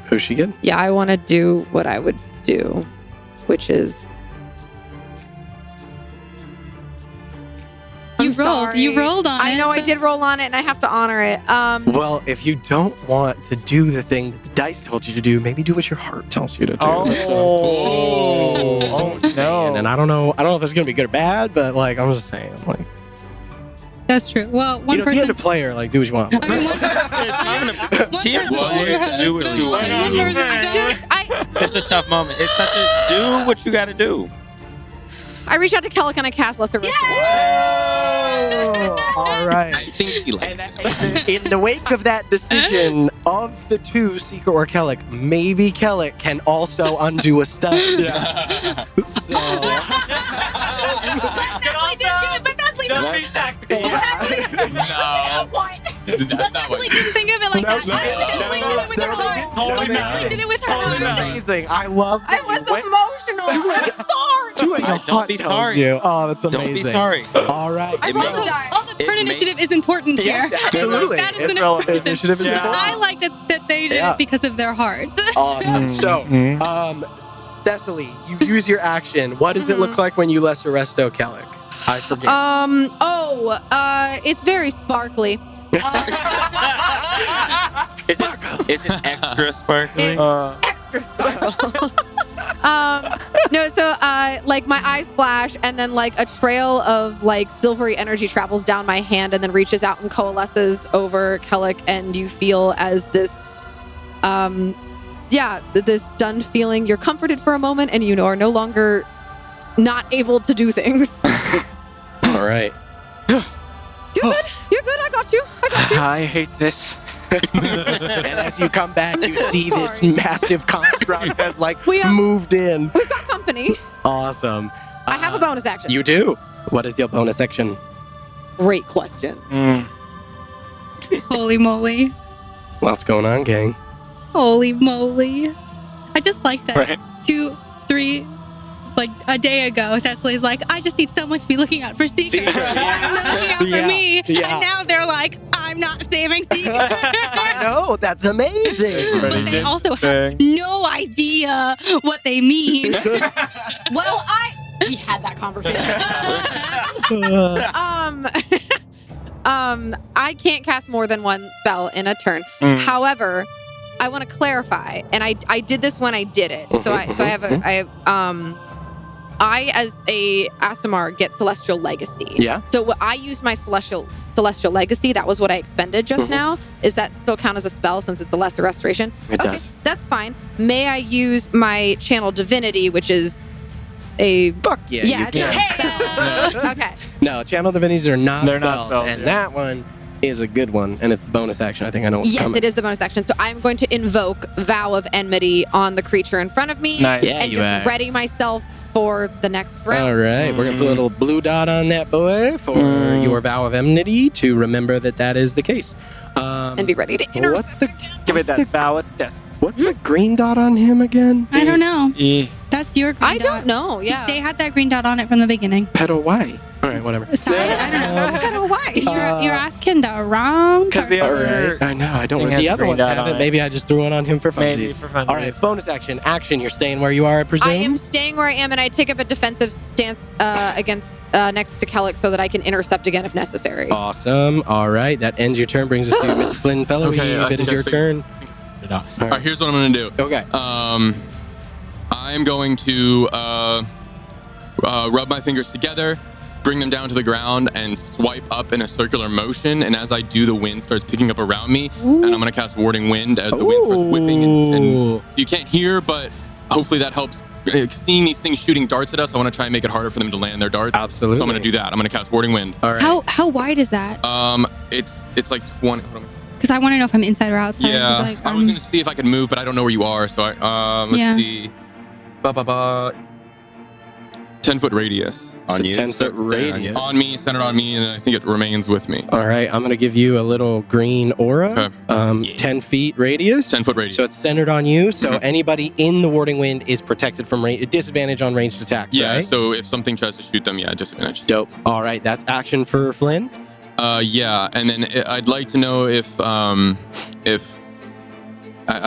who's she getting? Yeah, I want to do what I would do, which is. You I'm rolled. sorry. You rolled on it. I know I so- did roll on it, and I have to honor it. Well, if you don't want to do the thing that the dice told you to do, maybe do what your heart tells you to do. That's what I'm saying. no. And I don't know if it's gonna be good or bad, but like I'm just saying, like That's true. Well, one you know, at the person. end of player, like do what you want. I mean, one Team person player, also has do this what you thing. want. One person Dude, don't. It's a tough moment. It's tough to do what you got to do. I reached out to Kellic and I cast Lesser Restoration. All right. I think she likes it. In the wake of that decision of the two, Seeker or Kellic, maybe Kellic can also undo a stun. So Thessaly didn't do it, but Thessaly actually Just not. be tactical. No. That's not what. I didn't think of it like that. I definitely did it with her heart. Totally I not. did it with her Totally heart. not. Amazing. I love I that was you went emotional. I'm sorry. to a Don't hut be tells sorry. you. Oh, that's amazing. Don't be sorry. All right. It so- makes- Also, turn It initiative is important here. Yes, absolutely. That is It's the relevant. next person. Initiative is Yeah. important. I like that they did Yeah. it because of their hearts. Awesome. So, Mhm. Thessaly, you use your action. What does it look like when you lesser resto Kellic? I forget. It's very sparkly. Is it extra sparkly? Extra sparkles. No, so like my eyes flash and then like a trail of like silvery energy travels down my hand and then reaches out and coalesces over Kellic, and you feel as this this stunned feeling. You're comforted for a moment and you are no longer not able to do things. All right. You're good. You're good. I got you. I hate this. And as you come back, you see this Sorry. massive construct has like We have- moved in. We've got company. Awesome. I have a bonus action. You do. What is your bonus action? Great question. Holy moly. What's going on, gang? Holy moly. I just like that. Right. 2, 3, like a day ago, Thessaly's like, I just need someone to be looking out for Seeker. Seeker, And they're looking out for me. yeah. And now they're like, I'm not saving Seeker. I know. That's amazing. But they also have no idea what they mean. Well, we had that conversation. I can't cast more than one spell in a turn. However, I want to clarify, and I did this when I did it. So I have I as a Aasimar get Celestial Legacy. Yeah. So what I used my Celestial Legacy, that was what I expended just now. Is that still count as a spell since it's a lesser restoration? It Okay, does. that's fine. May I use my Channel Divinity, which is a Fuck yeah. yeah, You it's a can. hey, okay. No, channel divinities are not They're spells, not spells, and yeah. that one is a good one, and it's the bonus action. I think I know what's Yes, coming. it is the bonus action. So I'm going to invoke Vow of Enmity on the creature in front of me, Nice. Yeah, and you just are. ready myself for the next round. All right, we're gonna put a little blue dot on that boy for your vow of enmity to remember that is the case. And be ready to intercept. Give it that bow with this. What's the green dot on him again? I don't know. E. That's your green I dot. don't know. Yeah. They had that green dot on it from the beginning. Petal white. All right, whatever. Sorry, I don't know. I don't know why. You're asking the wrong Because the person. All other right, I know. I don't thing know. has The a other green ones dot have on it. it. Maybe I just threw it on him for Maybe funsies. for fun. All right, bonus action. Action. You're staying where you are, I presume. I am staying where I am, and I take up a defensive stance against next to Kellic so that I can intercept again if necessary. Awesome. All right, that ends your turn. Brings us to Mr. Flynn Fellow. Okay, I It is think I your figured- turn. All right, here's what I'm gonna do. Okay. I'm going to rub my fingers together, bring them down to the ground, and swipe up in a circular motion. And as I do, the wind starts picking up around me, and I'm gonna cast Warding Wind as the wind starts whipping. And you can't hear, but hopefully that helps. Seeing these things shooting darts at us, I want to try and make it harder for them to land their darts. Absolutely. So I'm gonna do that. I'm gonna cast Warding Wind. All right. How wide is that? It's like 20. Hold on. Because I want to know if I'm inside or outside. Yeah, Like, I was gonna see if I could move, but I don't know where you are. So let's Yeah. see. 10-foot radius It's On a you? 10-foot Centered on you? radius. on me, centered on me, and I think it remains with me. All right, I'm gonna give you a little green aura. Okay. 10 feet radius. 10-foot radius. So it's centered on you. So anybody in the warding wind is protected from disadvantage on ranged attacks. Yeah, Right? so if something tries to shoot them, yeah, disadvantage. Dope. All right, that's action for Flynn. Yeah, and then I'd like to know if I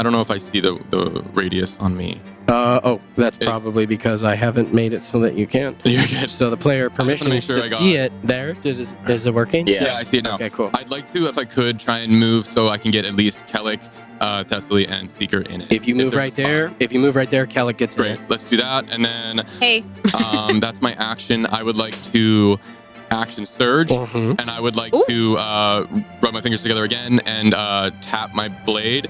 don't know if I see the radius on me. That's Is- probably because I haven't made it so that you can't. You're good. So the player just wanna make permissions sure to I got see it. it there. Is it working? Yeah. I see it now. Okay, cool. I'd like to, if I could, try and move so I can get at least Kellic, Thessaly, and Seeker in it. If you move there's right a spot. there, Kellic gets in Great, it. let's do that. And then Hey, that's my action. I would like to action surge, Mhm. and I would like Ooh. to rub my fingers together again and tap my blade,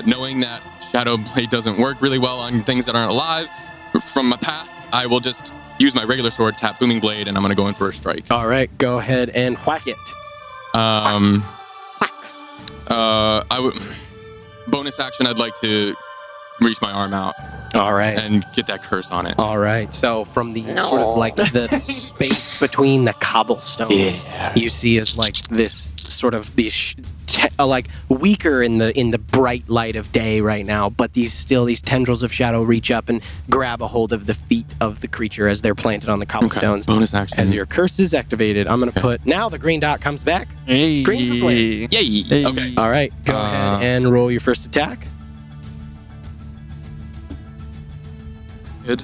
knowing that Shadow Blade doesn't work really well on things that aren't alive. From my past, I will just use my regular sword, tap Booming Blade, and I'm gonna go in for a strike. All right, go ahead and whack it. I would bonus action. I'd like to reach my arm out. All right. and get that curse on it. All right. So from the sort of like the space between the cobblestones, you see is like this sort of these like weaker in the bright light of day right now, but these tendrils of shadow reach up and grab a hold of the feet of the creature as they're planted on the cobblestones. Bonus action. As your curse is activated, I'm going to put now the green dot comes back. Green for Flynn. Yay! Okay. All right. Go ahead and roll your first attack. Good.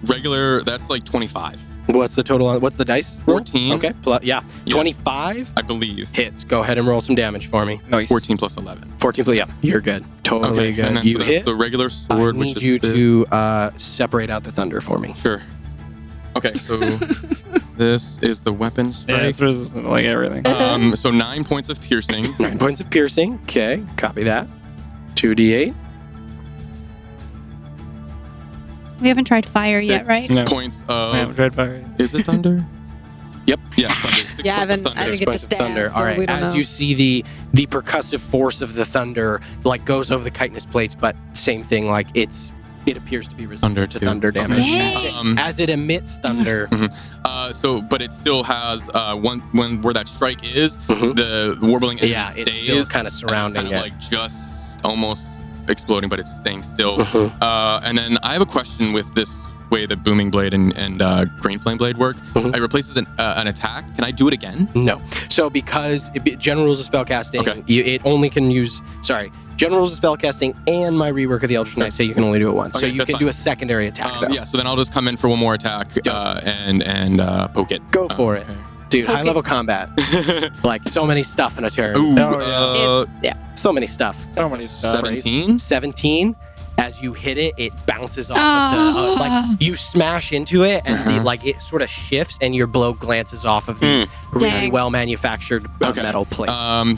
Regular. That's like 25. What's the total on? What's the dice? roll? 14. Okay. Yeah. 25 I believe. hits. Go ahead and roll some damage for me. Nice. 14 plus 11. 14. Yeah. You're good. Totally good. And then You so that's hit. the regular I sword, which need is you this. to separate out the thunder for me. Sure. Okay, so this is the weapon Yeah, strike. it's resistant to like everything. So 9 points of piercing. 9 points of piercing. Okay. Copy that. 2d8. We haven't tried fire yet, right? 6 No. points I haven't of. tried fire. Is it thunder? Yep. Yeah, thunder. 6 Yeah, I points of haven't- thunder. I didn't get Points to of thunder. stab, All so right. we don't As know. you see the percussive force of the thunder like goes over the chitinous plates, but same thing. Like it appears to be resistant Thunder to too. thunder damage. Dang. As it emits thunder. But it still has where that strike is, Mhm. the warbling energy Yeah, it's stays, still kind of and it's surrounding kind of it. like just almost exploding, but it's staying still. Mhm. And then I have a question with this way that booming blade and green flame blade work. Mhm. It replaces an attack. Can I do it again? No. So because general rules of spellcasting, Okay. it only can use. Sorry. General rules of spellcasting and my rework of the Eldritch Knight say you can only do it once. So Okay, you that's can fine. do a secondary attack though. Yeah, so then I'll just come in for one more attack and poke it. Go for it. Okay. Dude, Okay. high level combat. Like so many stuff in a turn. Ooh, Oh, So many stuff. So many stuff. 17? 17. As you hit it, it bounces off of the like you smash into it and it sort of shifts and your blow glances off of the really Dang. well manufactured Okay. metal plate.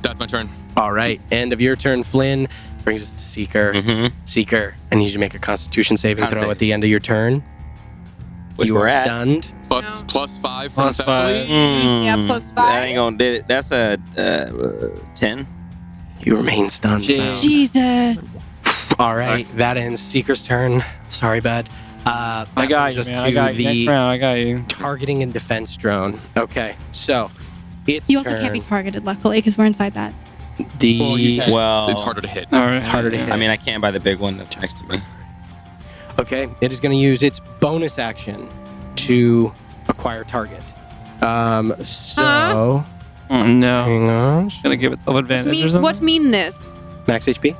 That's my turn. All right, end of your turn, Flynn. Brings us to Seeker. Mm-hmm. Seeker, I need you to make a Constitution saving Con throw save. at the end of your turn. Which you we're are at. stunned. Plus 5 from Plus 5. Thessaly. Yeah, plus That 5. ain't gonna did it. That's a 10. You remain stunned. Jeez. Jesus. All right, that ends Seeker's turn. Sorry, bud. I That got brings you, us man. to I got you. Next the round, I got you. targeting and defense drone. Okay, so it's You also turn. can't be targeted, luckily, because we're inside that. The Well, you can. Well- it's harder to hit. All right. harder to hit. I mean, I can't buy the big one that's next to me. Okay, it is going to use its bonus action to acquire target. So Oh, no. hang on. Gonna give itself advantage or something? What mean this? Max HP?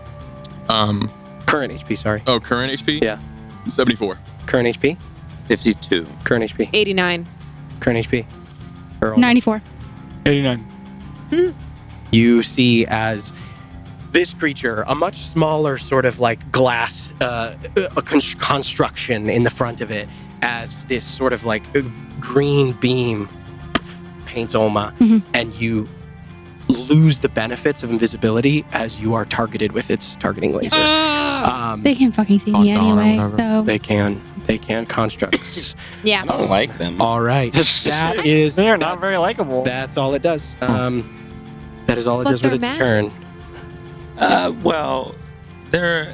Um. Current HP, sorry. Oh, current HP? Yeah. 74. Current HP? 52. Current HP. 89. Current HP. For all- 94. 89. You see as this creature, a much smaller sort of like glass construction in the front of it, as this sort of like green beam paints Oma, Mhm. and you lose the benefits of invisibility as you are targeted with its targeting laser. They can't fucking see Oh, me dawn or anyway, whatever. so. They can constructs. Yeah. I don't like them. All right, that is. They're not that's- very likable. That's all it does. That is all it But does with they're its magic. turn. Well, they're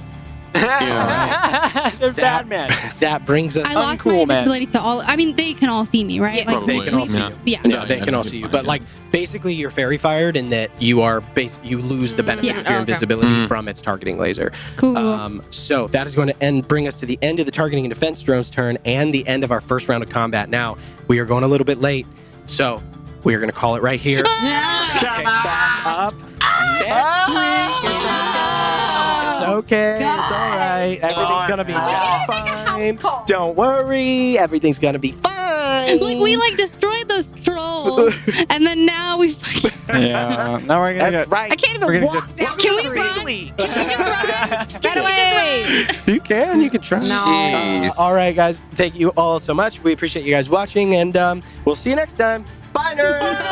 They're bad men. That brings us. I lost Uncool, my man. invisibility to all. I mean, they can all see me, right? Yeah. Like, They can all see you. Yeah. Yeah, they can all see you. But like, basically, you're fairy fired in that you are you lose the benefits Yeah. of your Oh, okay. invisibility Mm. from its targeting laser. Cool. So that is going to bring us to the end of the targeting and defense drone's turn and the end of our first round of combat. Now we are going a little bit late, so we are going to call it right here. Pick back up next week. It's okay. It's all right. Everything's gonna be just fine. Don't worry. Everything's gonna be fine. Like, we destroyed those trolls, and then now we fucking. Yeah. Now we're gonna That's get. right. I can't We're even gonna walk down. Can we the run? street. Get away! You can. You can try. No. Jeez. All right, guys. Thank you all so much. We appreciate you guys watching, and we'll see you next time. Bye, nerds.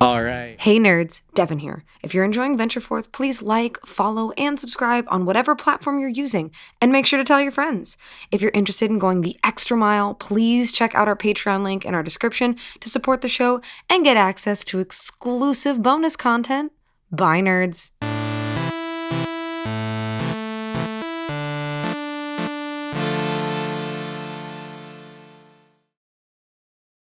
All right. Hey nerds, Devin here. If you're enjoying Venture Forth, please like, follow, and subscribe on whatever platform you're using, and make sure to tell your friends. If you're interested in going the extra mile, please check out our Patreon link in our description to support the show and get access to exclusive bonus content. Bye nerds.